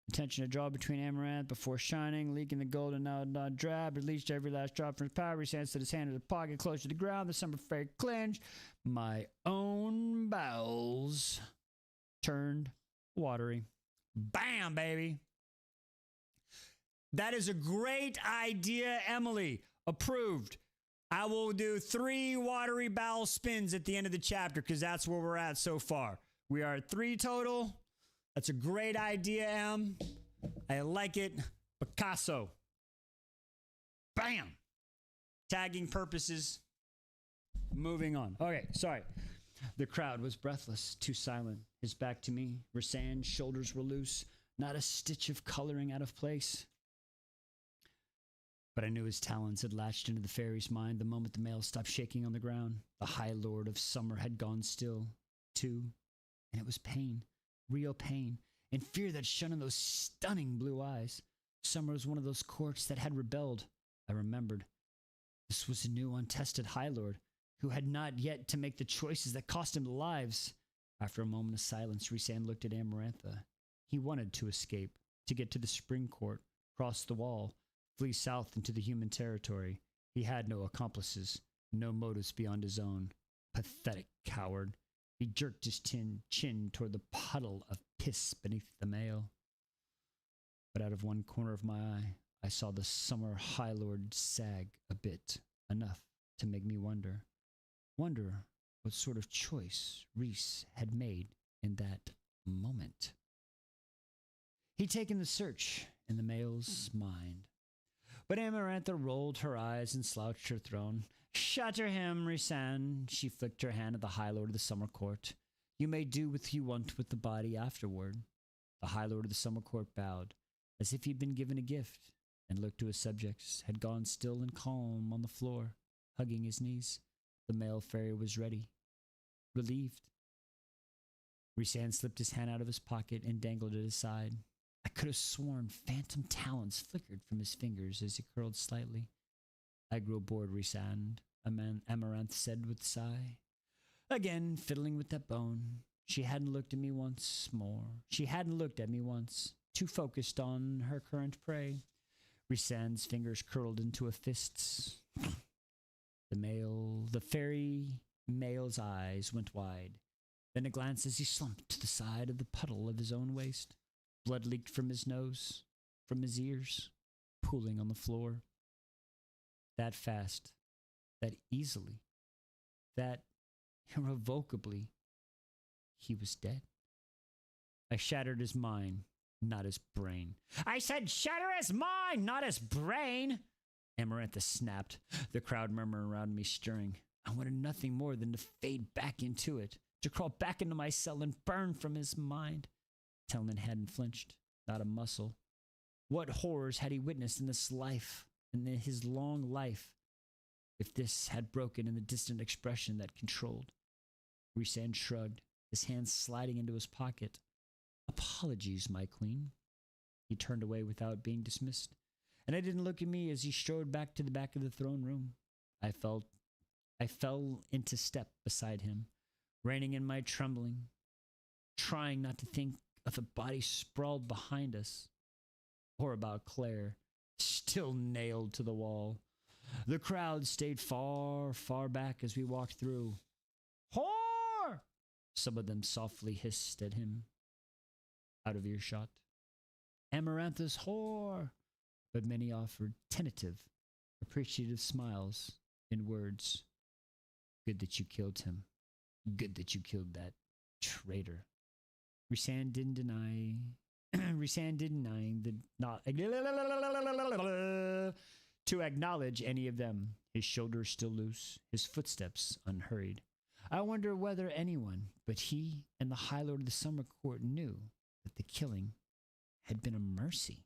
Attention to draw between Amaranth before shining, leaking the golden now not drab. It leached every last drop from his power. He slid his hand in his pocket close to the ground. The summer fairy clenched. My own bowels turned watery. Bam, baby. That is a great idea, Emily. Approved. I will do 3 watery bowel spins at the end of the chapter because that's where we're at so far. We are at 3 total. That's a great idea, Em. I like it. Picasso. Bam. Tagging purposes. Moving on. Okay, sorry. The crowd was breathless, too silent. His back to me. Rhysand's shoulders were loose. Not a stitch of coloring out of place. But I knew his talons had latched into the fairy's mind the moment the male stopped shaking on the ground. The High Lord of Summer had gone still, too. And it was pain. Real pain. And fear that shone in those stunning blue eyes. Summer was one of those courts that had rebelled. I remembered. This was a new, untested High Lord who had not yet to make the choices that cost him lives. After a moment of silence, Rhysand looked at Amarantha. He wanted to escape, to get to the spring court, cross the wall, flee south into the human territory. He had no accomplices, no motives beyond his own. Pathetic coward. He jerked his chin toward the puddle of piss beneath the mail. But out of one corner of my eye, I saw the summer High Lord sag a bit, enough to make me wonder what sort of choice Reese had made in that moment. He'd taken the search in the male's mind. But Amarantha rolled her eyes and slouched her throne. Shatter him, Rhysand. She flicked her hand at the High Lord of the Summer Court. You may do what you want with the body afterward. The High Lord of the Summer Court bowed, as if he'd been given a gift, and looked to his subjects, had gone still and calm on the floor, hugging his knees. The male fairy was ready, relieved. Rhysand slipped his hand out of his pocket and dangled at his side. I could have sworn phantom talons flickered from his fingers as he curled slightly. I grow bored, Rhysand, Amaranth said with a sigh. Again, fiddling with that bone. She hadn't looked at me once more. She hadn't looked at me once, too focused on her current prey. Rhysand's fingers curled into a fist. The fairy male's eyes went wide. Then a glance as he slumped to the side of the puddle of his own waist. Blood leaked from his nose, from his ears, pooling on the floor. That fast, that easily, that irrevocably, he was dead. I shattered his mind, not his brain. I said shatter his mind, not his brain! Amarantha snapped, the crowd murmuring around me stirring. I wanted nothing more than to fade back into it, to crawl back into my cell and burn from his mind. Talon hadn't flinched, not a muscle. What horrors had he witnessed in this life, in his long life, if this had broken in the distant expression that controlled? Rhysand shrugged, his hands sliding into his pocket. Apologies, my queen. He turned away without being dismissed, and I didn't look at me as he strode back to the back of the throne room. I fell into step beside him, reining in my trembling, trying not to think of a body sprawled behind us, or about Claire, still nailed to the wall. The crowd stayed far, far back as we walked through. Whore! Some of them softly hissed at him, out of earshot. Amarantha's whore! But many offered tentative, appreciative smiles in words. Good that you killed him. Good that you killed that traitor. Rhysand didn't deny to acknowledge any of them, his shoulders still loose, his footsteps unhurried. I wonder whether anyone but he and the High Lord of the Summer Court knew that the killing had been a mercy.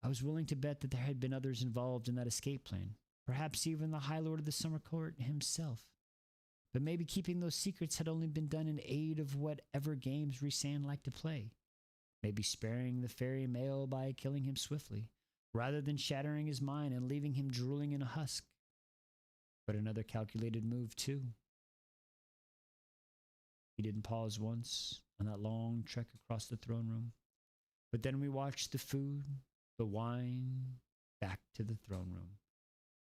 I was willing to bet that there had been others involved in that escape plan, perhaps even the High Lord of the Summer Court himself. But maybe keeping those secrets had only been done in aid of whatever games Rhysand liked to play. Maybe sparing the fairy male by killing him swiftly, rather than shattering his mind and leaving him drooling in a husk. But another calculated move, too. He didn't pause once on that long trek across the throne room. But then we watched the food, the wine, back to the throne room.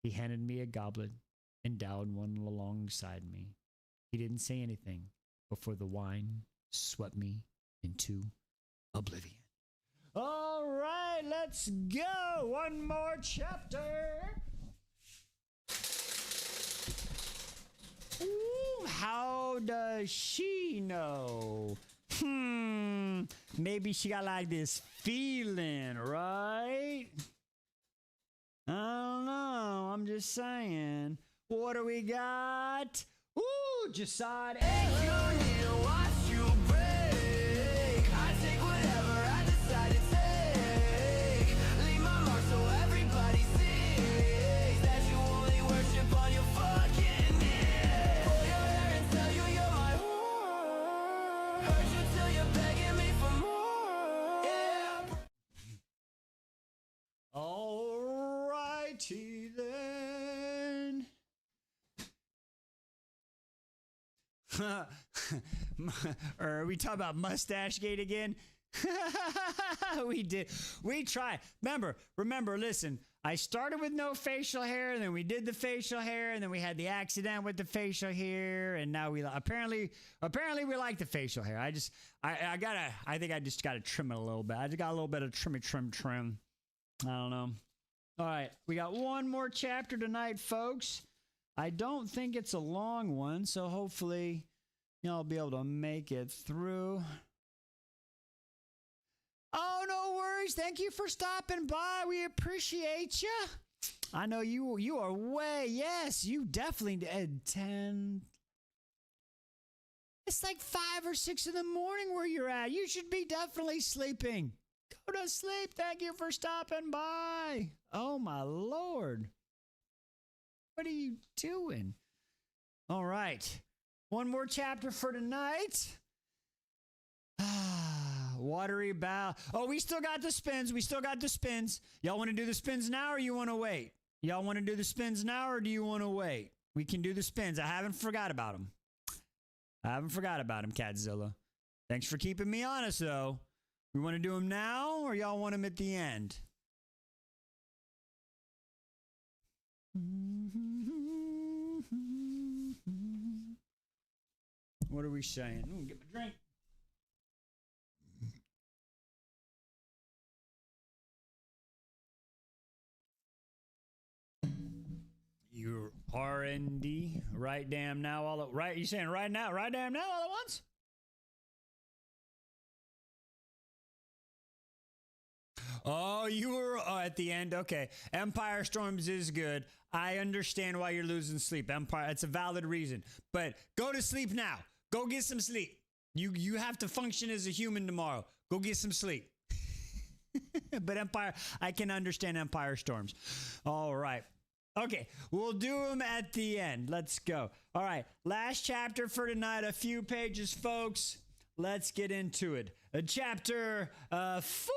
He handed me a goblet and downed one alongside me. He didn't say anything before the wine swept me into oblivion. All right, let's go. One more chapter. Ooh, how does she know? Maybe she got like this feeling, right? I don't know. I'm just saying. What do we got? Ooh, Jasad. If you need to watch you break, I take whatever I decide to take. Leave my mark so everybody sees that you only worship on your fucking knees. Pull your hair and tell you you're my whore. Hurt you till you're begging me for more. Yeah. Alrighty then. Are we talking about Mustache Gate again? We did. We tried. Remember, listen. I started with no facial hair, and then we did the facial hair, and then we had the accident with the facial hair, and now we apparently we like the facial hair. I think I just gotta trim it a little bit. I just got a little bit of trim. I don't know. All right, we got one more chapter tonight, folks. I don't think it's a long one, so hopefully y'all be able to make it through. Oh, no worries. Thank you for stopping by. We appreciate you. I know you are yes, you definitely did 10. It's like 5 or 6 in the morning where you're at. You should be definitely sleeping. Go to sleep. Thank you for stopping by. Oh, my Lord. What are you doing? All right. One more chapter for tonight. Watery bow. Oh, we still got the spins. Y'all want to do the spins now or you want to wait? Y'all want to do the spins now or do you want to wait? We can do the spins. I haven't forgot about them. Catzilla. Thanks for keeping me honest, though. We want to do them now or y'all want them at the end? What are we saying? I'm gonna get my drink. You're R&D, right damn now all at right. You saying right now, right damn now all at once? Oh, you were at the end. Okay. Empire Storms is good. I understand why you're losing sleep. Empire, it's a valid reason. But go to sleep now. Go get some sleep. You have to function as a human tomorrow. Go get some sleep. But Empire, I can understand Empire Storms. All right. Okay, we'll do them at the end. Let's go. All right, last chapter for tonight. A few pages, folks. Let's get into it. Chapter 40.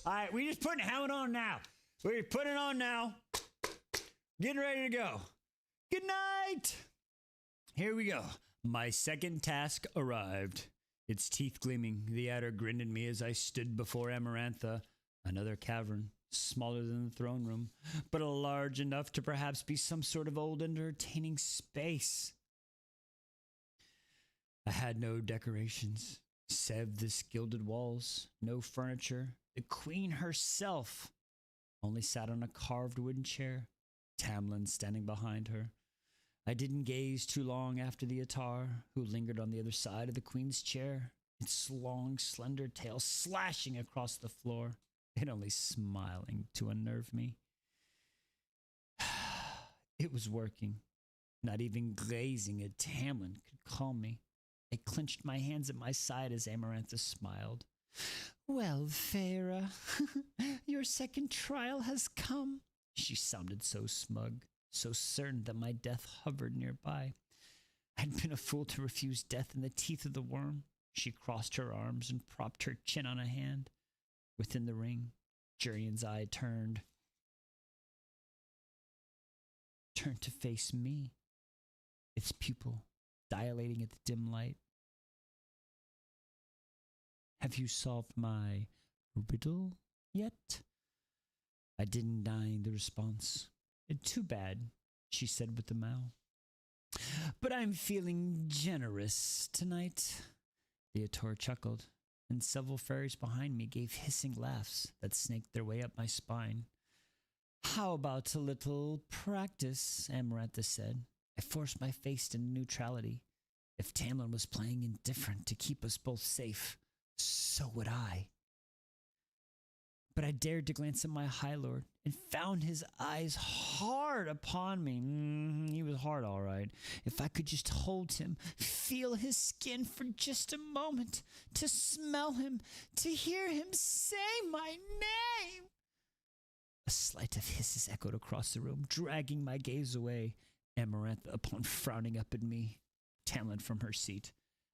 All right, we just putting the helmet on now. We're putting it on now. Getting ready to go. Good night. Here we go. My second task arrived. Its teeth gleaming, the adder grinned at me as I stood before Amarantha, another cavern. Smaller than the throne room, but large enough to perhaps be some sort of old entertaining space. I had no decorations, save the gilded walls, no furniture. The queen herself only sat on a carved wooden chair, Tamlin standing behind her. I didn't gaze too long after the ACOTAR, who lingered on the other side of the queen's chair, its long, slender tail slashing across the floor. It only smiling to unnerve me. It was working. Not even gazing at Tamlin could calm me. I clenched my hands at my side as Amarantha smiled. Well, Feyre, your second trial has come. She sounded so smug, so certain that my death hovered nearby. I'd been a fool to refuse death in the teeth of the worm. She crossed her arms and propped her chin on a hand. Within the ring, Jurian's eye turned to face me, its pupil dilating at the dim light. Have you solved my riddle yet? I didn't deny the response. Too bad, she said with a mowl. But I'm feeling generous tonight. The ACOTAR chuckled, and several fairies behind me gave hissing laughs that snaked their way up my spine. How about a little practice, Amarantha said. I forced my face into neutrality. If Tamlin was playing indifferent to keep us both safe, so would I. But I dared to glance at my High Lord and found his eyes hard upon me. He was hard, all right. If I could just hold him, feel his skin for just a moment, to smell him, to hear him say my name. A sleight of hisses echoed across the room, dragging my gaze away. Amarantha upon frowning up at me, Tamlin from her seat.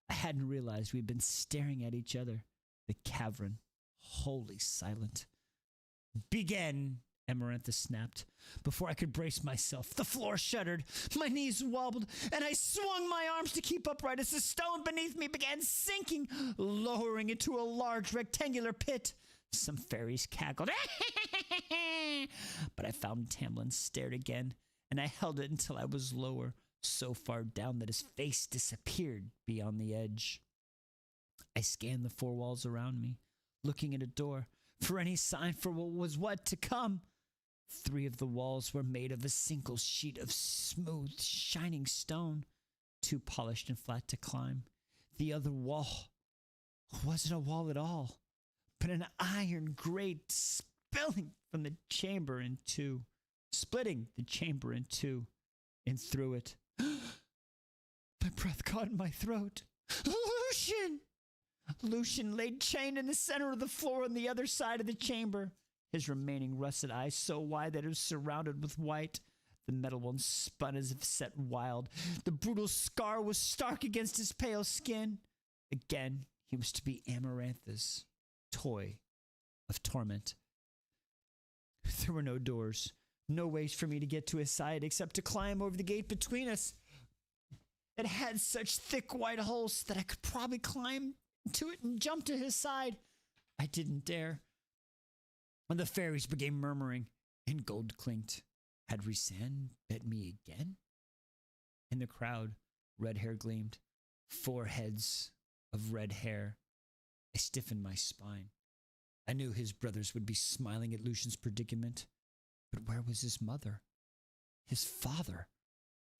I hadn't realized we'd been staring at each other. The cavern, wholly silent. Begin, Amarantha snapped. Before I could brace myself, the floor shuddered, my knees wobbled, and I swung my arms to keep upright as the stone beneath me began sinking, lowering into a large rectangular pit. Some fairies cackled, but I found Tamlin stared again, and I held it until I was lower, so far down that his face disappeared beyond the edge. I scanned the four walls around me, looking at a door for any sign for what to come. 3 of the walls were made of a single sheet of smooth, shining stone, too polished and flat to climb. The other wall wasn't a wall at all, but an iron grate splitting the chamber in two, and through it. My breath caught in my throat. Lucian! Lucian lay chained in the center of the floor on the other side of the chamber, his remaining rusted eyes so wide that it was surrounded with white. The metal one spun as if set wild. The brutal scar was stark against his pale skin. Again, he was to be Amarantha's toy of torment. There were no doors, no ways for me to get to his side except to climb over the gate between us. It had such thick white holes that I could probably climb to it and jump to his side. I didn't dare. When the fairies began murmuring and gold clinked, had Rhysand bet me again? In the crowd, red hair gleamed, 4 heads of red hair. I stiffened my spine. I knew his brothers would be smiling at Lucian's predicament, but where was his mother? His father?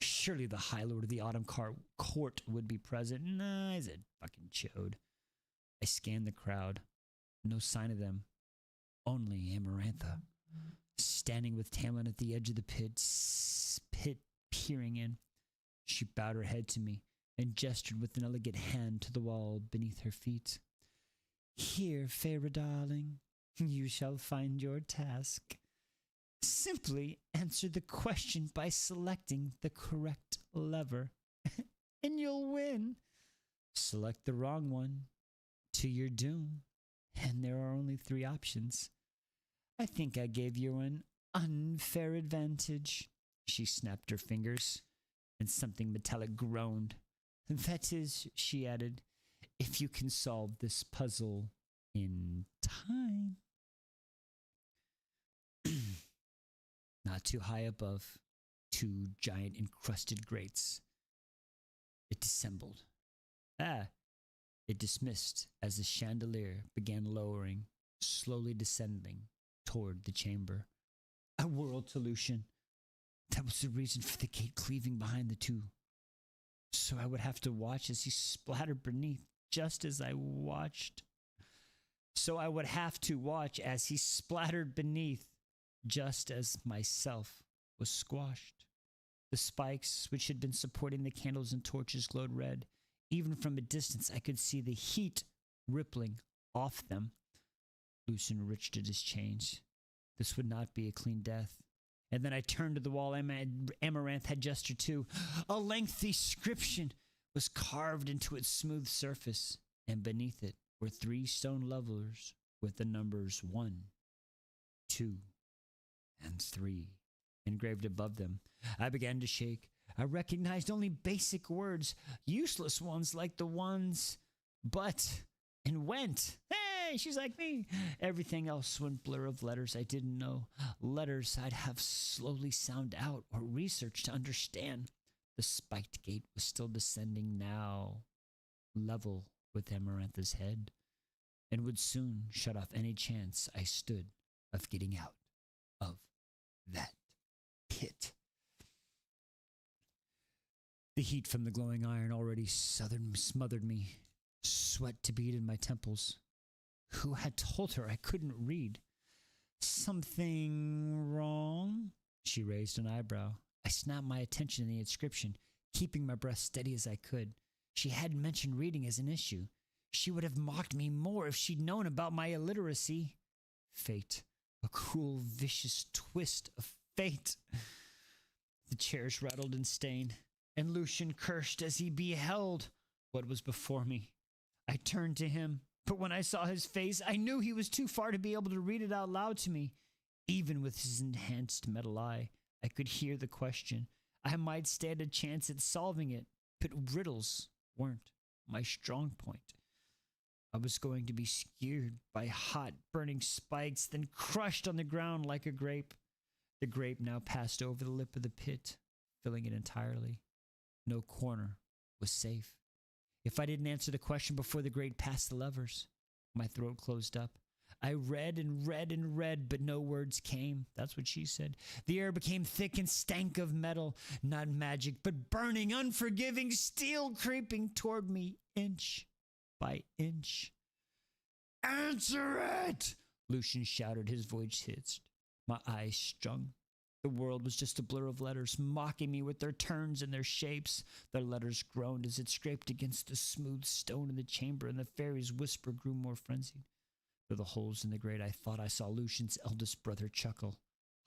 Surely the High Lord of the Autumn Court would be present. Nah, he's a fucking chode. I scanned the crowd. No sign of them. Only Amarantha, standing with Tamlin at the edge of the pit peering in. She bowed her head to me and gestured with an elegant hand to the wall beneath her feet. Here, Feyre darling, you shall find your task. Simply answer the question by selecting the correct lever, and you'll win. Select the wrong one, to your doom, and there are only 3 options. I think I gave you an unfair advantage. She snapped her fingers, and something metallic groaned. That is, she added, if you can solve this puzzle in time. Not too high above, 2 giant encrusted grates. It dissembled. It dismissed as the chandelier began lowering, slowly descending toward the chamber. I whirled to Lucian. That was the reason for the gate cleaving behind the 2. So I would have to watch as he splattered beneath, just as I watched. So I would have to watch as he splattered beneath, just as myself was squashed. The spikes, which had been supporting the candles and torches, glowed red. Even from a distance, I could see the heat rippling off them. Lucian reached at his chains. This would not be a clean death. And then I turned to the wall Amaranth had gestured to. A lengthy inscription was carved into its smooth surface, and beneath it were 3 stone levels with the numbers 1, 2, and 3 engraved above them. I began to shake. I recognized only basic words, useless ones like the ones but and went. Hey, she's like me. Everything else went blur of letters I didn't know. Letters I'd have slowly sound out or research to understand. The spiked gate was still descending now, level with Amarantha's head, and would soon shut off any chance I stood of getting out of that pit. The heat from the glowing iron already smothered me, sweat to bead in my temples. Who had told her I couldn't read? Something wrong? She raised an eyebrow. I snapped my attention to the inscription, keeping my breath steady as I could. She hadn't mentioned reading as an issue. She would have mocked me more if she'd known about my illiteracy. Fate. A cruel, vicious twist of fate. The chairs rattled and stained, and Lucian cursed as he beheld what was before me. I turned to him, but when I saw his face, I knew he was too far to be able to read it out loud to me. Even with his enhanced metal eye, I could hear the question. I might stand a chance at solving it, but riddles weren't my strong point. I was going to be skewered by hot, burning spikes, then crushed on the ground like a grape. The grape now passed over the lip of the pit, filling it entirely. No corner was safe. If I didn't answer the question before the grape passed the levers, my throat closed up. I read and read and read, but no words came. That's what she said. The air became thick and stank of metal, not magic, but burning, unforgiving steel creeping toward me inch by inch. Answer it! Lucian shouted, his voice hissed. My eyes strung. The world was just a blur of letters, mocking me with their turns and their shapes. Their letters groaned as it scraped against the smooth stone in the chamber, and the fairy's whisper grew more frenzied. Through the holes in the grate, I thought I saw Lucian's eldest brother chuckle.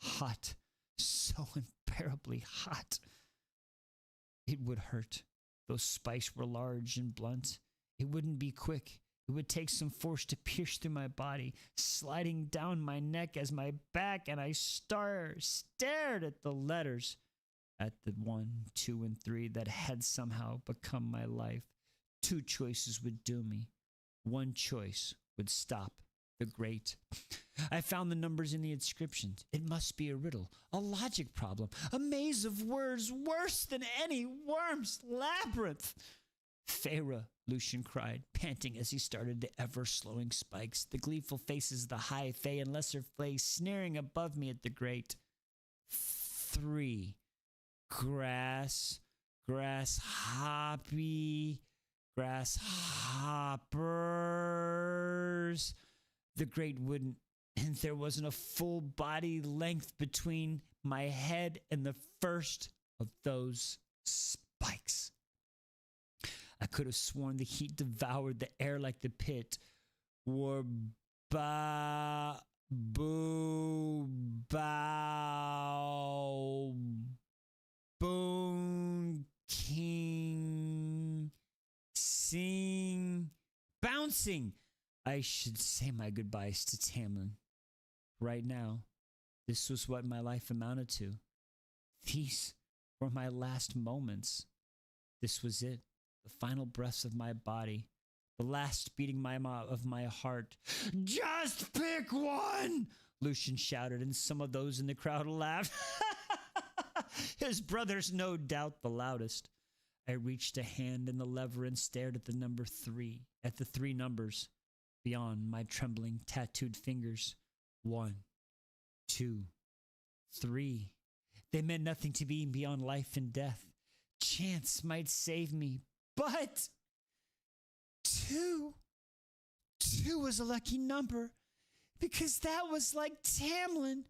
Hot. So unbearably hot. It would hurt. Those spikes were large and blunt. It wouldn't be quick. It would take some force to pierce through my body, sliding down my neck as my back, and I stared at the letters, at the 1, 2, and 3 that had somehow become my life. 2 choices would doom me. 1 choice would stop the grate. I found the numbers in the inscriptions. It must be a riddle, a logic problem, a maze of words worse than any worm's labyrinth. Feyre, Lucian cried, panting as he started the ever-slowing spikes, the gleeful faces of the high fae and lesser fae sneering above me at the grate. 3. Grasshoppers. The grate wouldn't, and there wasn't a full body length between my head and the first of those spikes. I could have sworn the heat devoured the air like the pit. War ba boo bow boon king sing bouncing. I should say my goodbyes to Tamlin. Right now, this was what my life amounted to. These were my last moments. This was it. The final breaths of my body, the last beating of my heart. Just pick one! Lucian shouted, and some of those in the crowd laughed. His brothers, no doubt, the loudest. I reached a hand in the lever and stared at the number 3, at the 3 numbers beyond my trembling, tattooed fingers. 1, 2, 3. They meant nothing to me beyond life and death. Chance might save me, but 2 was a lucky number because that was like Tamlin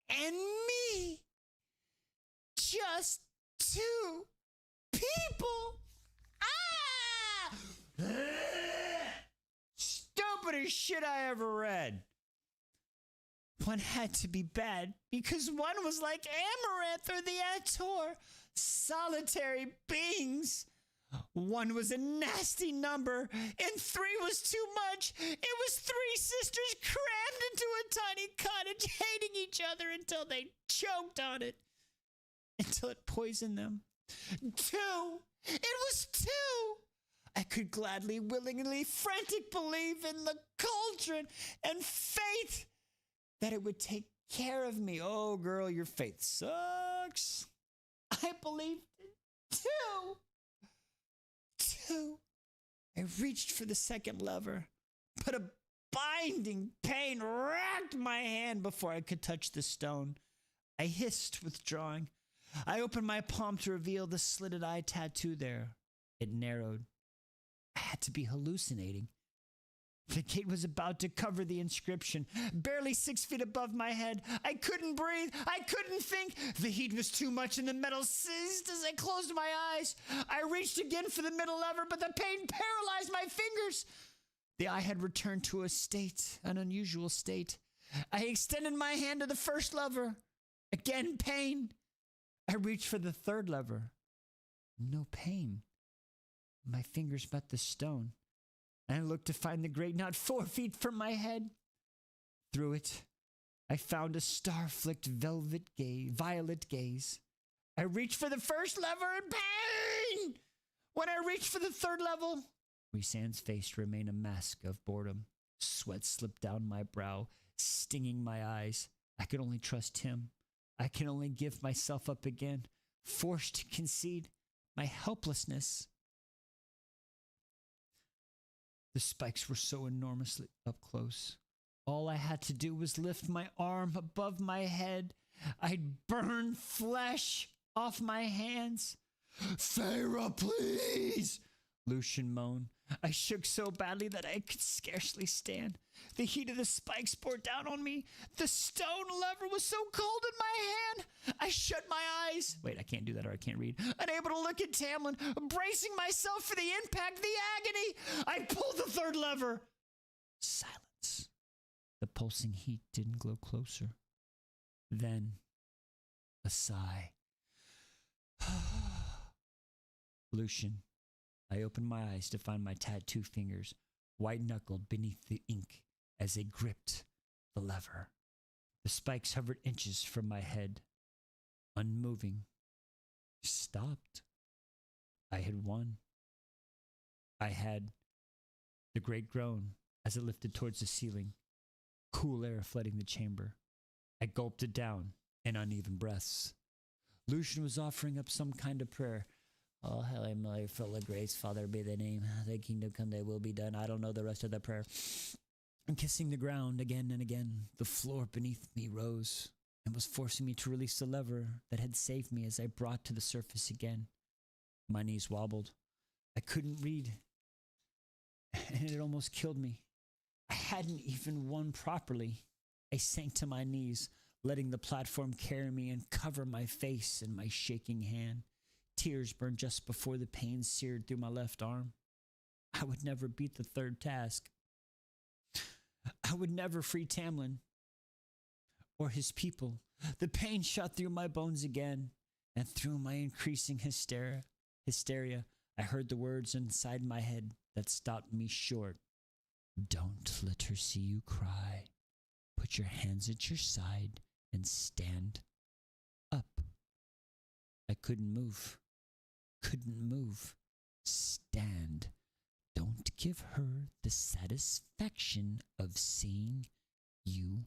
and me. Just 2 people. Ah! Stupidest shit I ever read. One had to be bad because one was like Amaranth or the ACOTAR, solitary beings. 1 was a nasty number, and 3 was too much. It was 3 sisters crammed into a tiny cottage, hating each other until they choked on it, until it poisoned them. 2! It was 2! I could gladly, willingly, frantic believe in the cauldron and faith that it would take care of me. Oh, girl, your faith sucks. I believed in 2. I reached for the second lever, but a binding pain racked my hand before I could touch the stone. I hissed, withdrawing. I opened my palm to reveal the slitted eye tattoo there. It narrowed. I had to be hallucinating. The gate was about to cover the inscription, barely 6 feet above my head. I couldn't breathe. I couldn't think. The heat was too much and the metal sizzed as I closed my eyes. I reached again for the middle lever, but the pain paralyzed my fingers. The eye had returned to an unusual state. I extended my hand to the first lever. Again, pain. I reached for the third lever. No pain. My fingers met the stone. I looked to find the grate not 4 feet from my head. Through it, I found a star-flicked violet gaze. I reached for the first lever in pain. When I reached for the third level, Rhysand's face remained a mask of boredom. Sweat slipped down my brow, stinging my eyes. I could only trust him. I can only give myself up again, forced to concede my helplessness. The spikes were so enormously up close. All I had to do was lift my arm above my head. I'd burn flesh off my hands. Feyre, please! Lucian moaned. I shook so badly that I could scarcely stand. The heat of the spikes poured down on me. The stone lever was so cold in my hand. I shut my eyes. Wait, I can't do that or I can't read. Unable to look at Tamlin, bracing myself for the impact, the agony. I pulled the third lever. Silence. The pulsing heat didn't glow closer. Then, a sigh. Lucian. I opened my eyes to find my tattooed fingers white-knuckled beneath the ink as they gripped the lever. The spikes hovered inches from my head, unmoving. Stopped. I had won. I had the great groan as it lifted towards the ceiling, cool air flooding the chamber. I gulped it down in uneven breaths. Lucian was offering up some kind of prayer. Oh, Hail Mary, full of grace, Father be the name. Thy kingdom come, thy will be done. I don't know the rest of the prayer. And kissing the ground again and again, the floor beneath me rose and was forcing me to release the lever that had saved me as I brought to the surface again. My knees wobbled. I couldn't read, and it almost killed me. I hadn't even won properly. I sank to my knees, letting the platform carry me and cover my face in my shaking hand. Tears burned just before the pain seared through my left arm. I would never beat the third task. I would never free Tamlin or his people. The pain shot through my bones again, and through my increasing hysteria, I heard the words inside my head that stopped me short. Don't let her see you cry. Put your hands at your side and stand up. I couldn't move. Stand. Don't give her the satisfaction of seeing you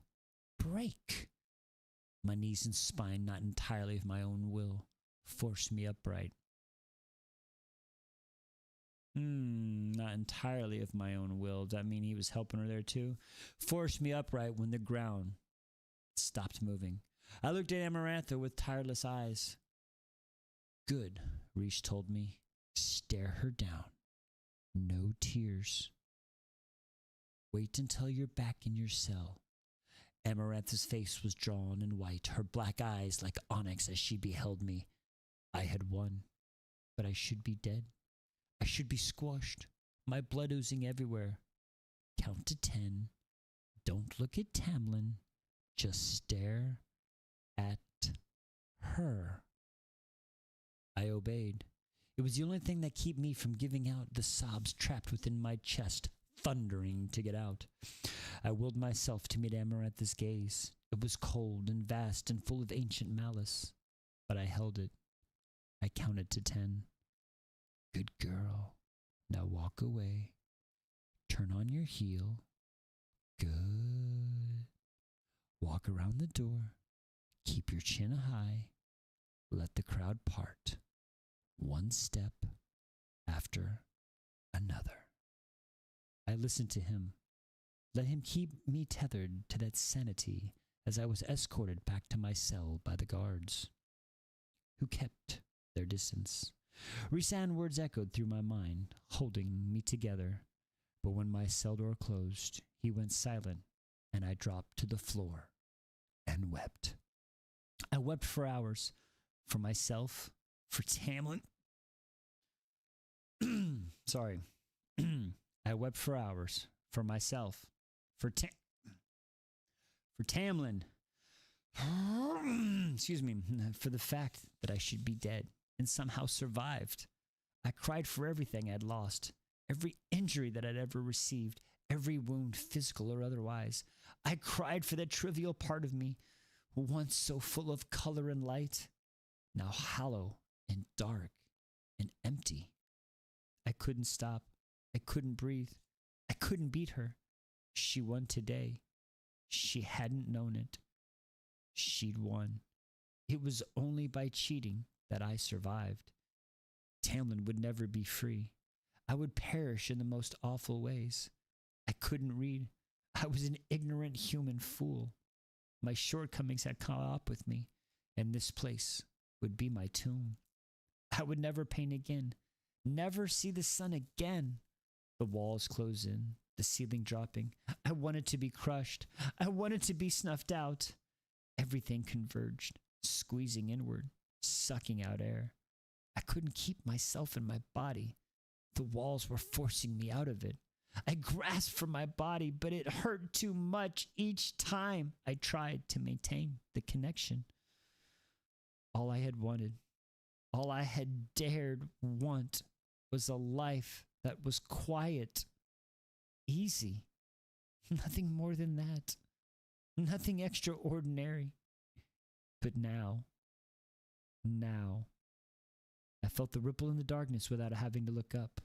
break. My knees and spine, not entirely of my own will, forced me upright. Not entirely of my own will. Does that mean he was helping her there too? Forced me upright when the ground stopped moving. I looked at Amarantha with tireless eyes. Good, Rhys told me. Stare her down. No tears. Wait until you're back in your cell. Amarantha's face was drawn and white, her black eyes like onyx as she beheld me. I had won, but I should be dead. I should be squashed, my blood oozing everywhere. Count to 10. Don't look at Tamlin. Just stare at her. I obeyed. It was the only thing that kept me from giving out, the sobs trapped within my chest, thundering to get out. I willed myself to meet Amarantha's gaze. It was cold and vast and full of ancient malice, but I held it. I counted to 10. Good girl. Now walk away. Turn on your heel. Good. Walk around the door. Keep your chin high. Let the crowd part. One step after another. I listened to him. Let him keep me tethered to that sanity as I was escorted back to my cell by the guards, who kept their distance. Rhysand's words echoed through my mind, holding me together. But when my cell door closed, he went silent, and I dropped to the floor and wept. I wept for hours, for myself, for Tamlin. Sorry. I wept for hours, for myself, for Tamlin. Excuse me, for the fact that I should be dead and somehow survived. I cried for everything I'd lost, every injury that I'd ever received, every wound, physical or otherwise. I cried for that trivial part of me, once so full of color and light, now hollow and dark and empty. I couldn't stop. I couldn't breathe. I couldn't beat her. She won today. She hadn't known it. She'd won. It was only by cheating that I survived. Tamlin would never be free. I would perish in the most awful ways. I couldn't read. I was an ignorant human fool. My shortcomings had caught up with me, and this place would be my tomb. I would never paint again, never see the sun again. The walls closed in, the ceiling dropping. I wanted to be crushed. I wanted to be snuffed out. Everything converged, squeezing inward, sucking out air. I couldn't keep myself in my body. The walls were forcing me out of it. I grasped for my body, but it hurt too much each time I tried to maintain the connection. All I had wanted, all I had dared want, was a life that was quiet, easy. Nothing more than that. Nothing extraordinary. But now, I felt the ripple in the darkness without having to look up,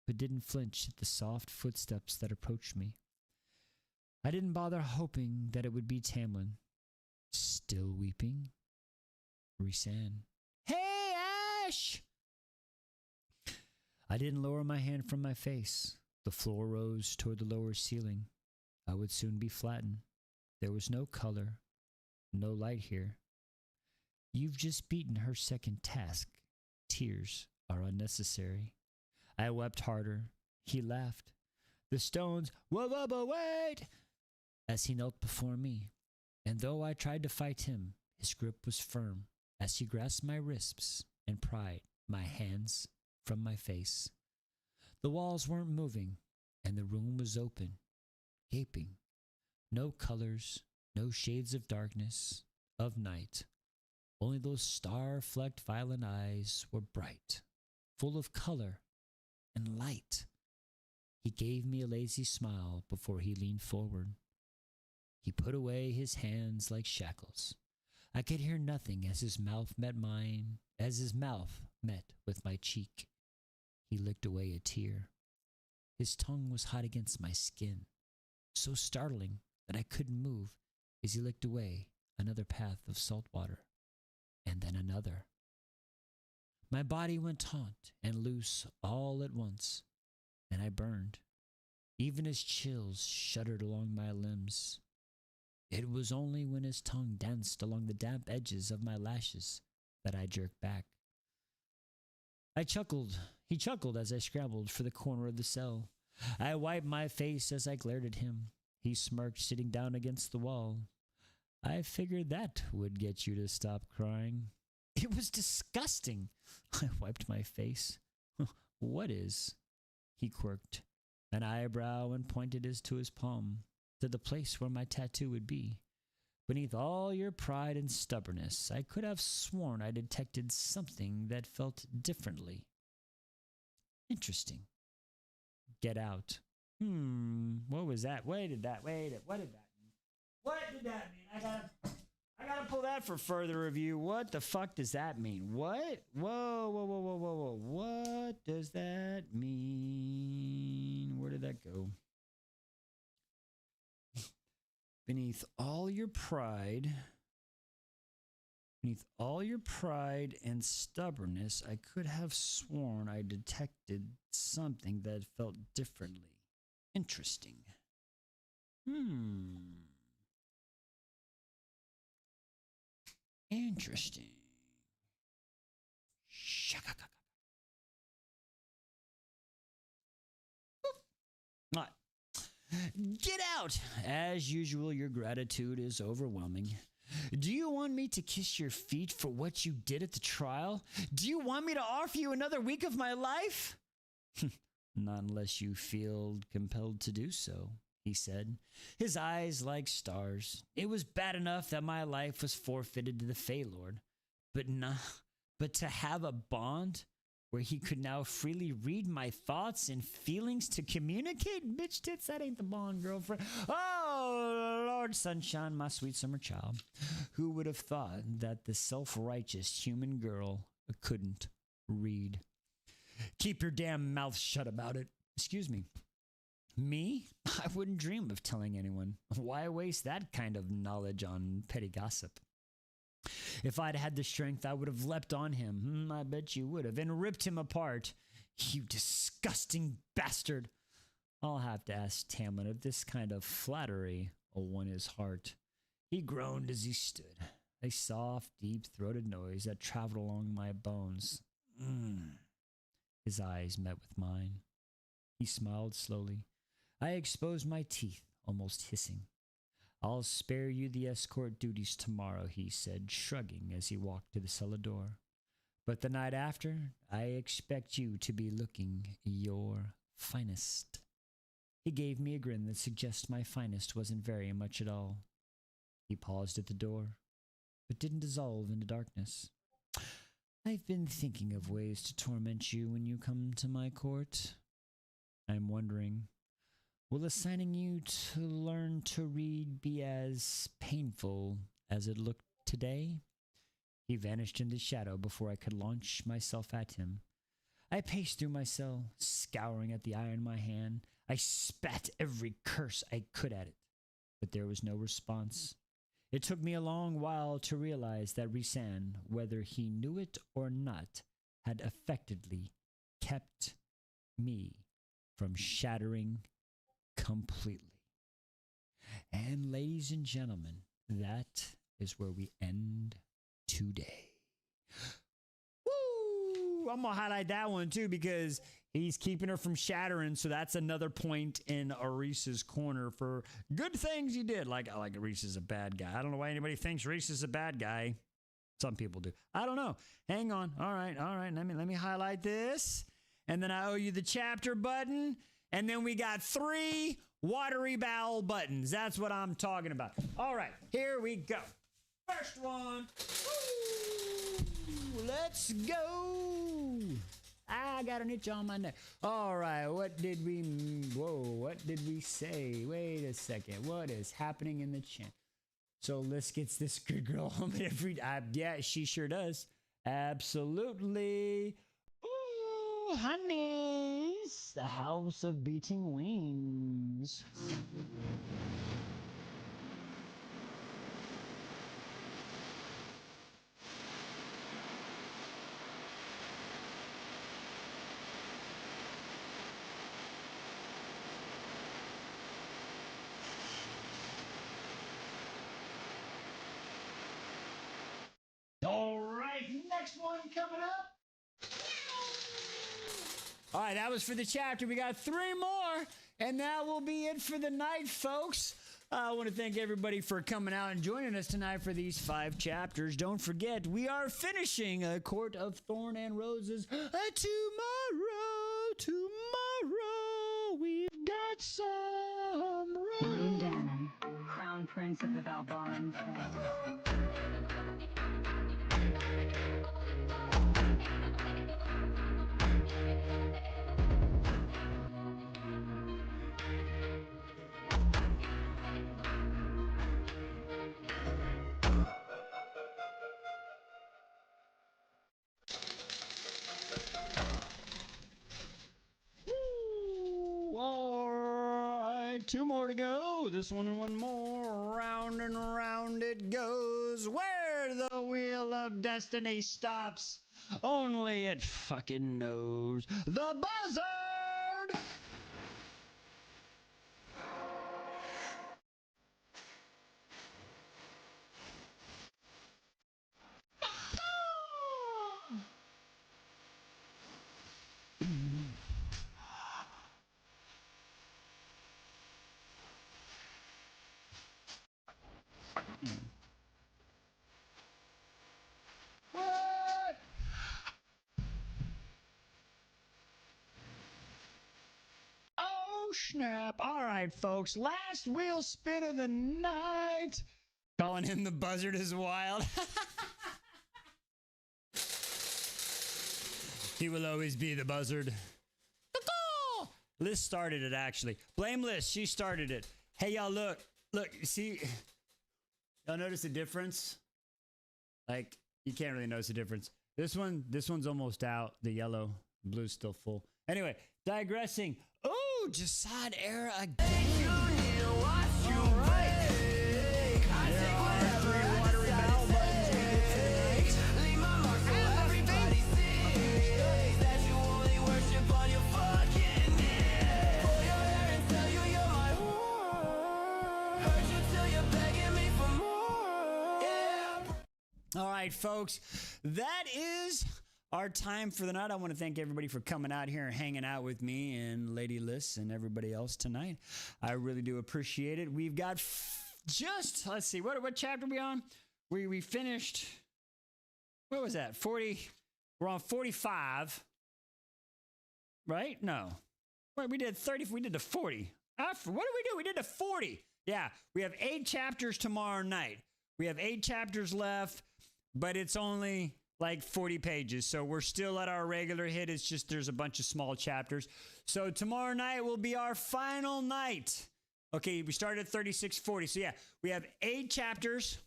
but didn't flinch at the soft footsteps that approached me. I didn't bother hoping that it would be Tamlin. Still weeping? Rhysand. Hey, Ash! I didn't lower my hand from my face. The floor rose toward the lower ceiling. I would soon be flattened. There was no color, no light here. You've just beaten her second task. Tears are unnecessary. I wept harder. He laughed. The stones, wait! As he knelt before me. And though I tried to fight him, his grip was firm as he grasped my wrists and pried my hands from my face. The walls weren't moving, and the room was open, gaping. No colors, no shades of darkness, of night. Only those star-flecked violet eyes were bright, full of color and light. He gave me a lazy smile before he leaned forward. He put away his hands like shackles. I could hear nothing as his mouth met mine, as his mouth met with my cheek. He licked away a tear. His tongue was hot against my skin, so startling that I couldn't move as he licked away another path of salt water, and then another. My body went taut and loose all at once, and I burned, even as chills shuddered along my limbs. It was only when his tongue danced along the damp edges of my lashes that I jerked back. He chuckled as I scrambled for the corner of the cell. I wiped my face as I glared at him. He smirked, sitting down against the wall. I figured that would get you to stop crying. It was disgusting. I wiped my face. What is? He quirked an eyebrow and pointed to his palm, to the place where my tattoo would be. Beneath all your pride and stubbornness, I could have sworn I detected something that felt differently. Interesting. Get out. What was that? What did that mean? What did that mean? I gotta pull that for further review. What the fuck does that mean? What? Whoa. What does that mean? Where did that go? Beneath all your pride and stubbornness, I could have sworn I detected something that felt differently. Interesting. Interesting. What? Get out! As usual, your gratitude is overwhelming. Do you want me to kiss your feet for what you did at the trial? Do you want me to offer you another week of my life? Not unless you feel compelled to do so, he said, his eyes like stars. It was bad enough that my life was forfeited to the Fey Lord, but to have a bond where he could now freely read my thoughts and feelings to communicate? Bitch tits, that ain't the bond, girlfriend. Oh, Lord Sunshine, my sweet summer child. Who would have thought that the self-righteous human girl couldn't read? Keep your damn mouth shut about it. Excuse me. Me? I wouldn't dream of telling anyone. Why waste that kind of knowledge on petty gossip? If I'd had the strength, I would have leapt on him. I bet you would have, and ripped him apart. You disgusting bastard. I'll have to ask Tamlin if this kind of flattery won his heart. He groaned as he stood, a soft, deep-throated noise that traveled along my bones. His eyes met with mine. He smiled slowly. I exposed my teeth, almost hissing. I'll spare you the escort duties tomorrow, he said, shrugging as he walked to the cellar door. But the night after, I expect you to be looking your finest. He gave me a grin that suggests my finest wasn't very much at all. He paused at the door, but didn't dissolve into darkness. I've been thinking of ways to torment you when you come to my court. I'm wondering, will assigning you to learn to read be as painful as it looked today? He vanished into shadow before I could launch myself at him. I paced through my cell, scouring at the eye in my hand. I spat every curse I could at it, but there was no response. It took me a long while to realize that Rhysand, whether he knew it or not, had effectively kept me from shattering completely. And ladies and gentlemen, that is where we end today. Woo! I'm gonna highlight that one too because he's keeping her from shattering, so that's another point in Reese's corner for good things he did. Like Reese is a bad guy. I don't know why anybody thinks Reese is a bad guy. Some people do. I don't know. Hang on. All right. Let me highlight this, and then I owe you the chapter button, and then we got 3 watery bowel buttons. That's what I'm talking about. All right, here we go. First one. Woo, let's go. I got an itch on my neck. All right, what did we say? Wait a second. What is happening in the chat? So let's get this good girl home every yeah, she sure does. Absolutely. Ooh, honeys, the house of beating wings. All right, next one coming up. All right, that was for the chapter. We got 3 more, and that will be it for the night, folks. I want to thank everybody for coming out and joining us tonight for these 5 chapters. Don't forget, we are finishing A Court of Thorn and Roses tomorrow. We've got some Danon, Crown Prince of the Valbaran Fae. All right, 2 more to go. This one and 1 more. Round and round it goes. Where the wheel of destiny stops, only it fucking knows. The buzzard! What? Oh, snap. All right, folks. Last wheel spin of the night. Calling him the buzzard is wild. He will always be the buzzard. Liz started it, actually. Blame Liz. She started it. Hey, y'all, look. Look, see, y'all notice the difference? Like, you can't really notice the difference. This one's almost out. The yellow, blue's still full. Anyway, digressing. Oh, Jasad era again. All right. All right, folks, that is our time for the night. I want to thank everybody for coming out here and hanging out with me and Lady Liz and everybody else tonight. I really do appreciate it. We've got just, let's see, what chapter are we on? We finished, what was that, 40, we're on 45, right? No. Wait, we did 30, we did the 40. What did we do? We did the 40. Yeah, we have 8 chapters tomorrow night. We have 8 chapters left, but it's only like 40 pages. So we're still at our regular hit. It's just there's a bunch of small chapters. So tomorrow night will be our final night. Okay, we started at 36:40. So yeah, we have 8 chapters.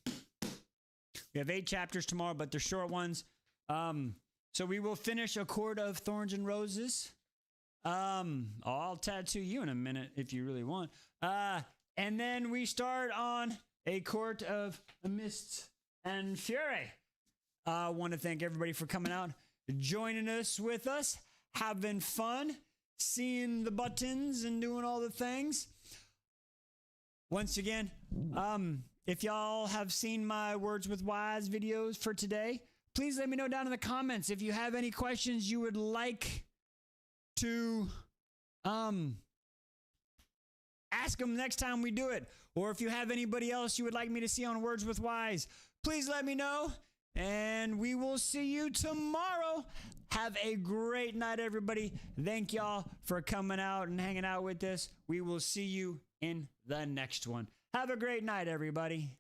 We have 8 chapters tomorrow, but they're short ones. So we will finish A Court of Thorns and Roses. I'll tattoo you in a minute if you really want. And then we start on A Court of Mist and Fury. I want to thank everybody for coming out, joining us with us, having fun, seeing the buttons and doing all the things. Once again, if y'all have seen my Words with Wise videos for today, please let me know down in the comments if you have any questions you would like to ask them next time we do it. Or if you have anybody else you would like me to see on Words with Wise, please let me know. And we will see you tomorrow. Have a great night, everybody. Thank y'all for coming out and hanging out with us. We will see you in the next one. Have a great night, everybody.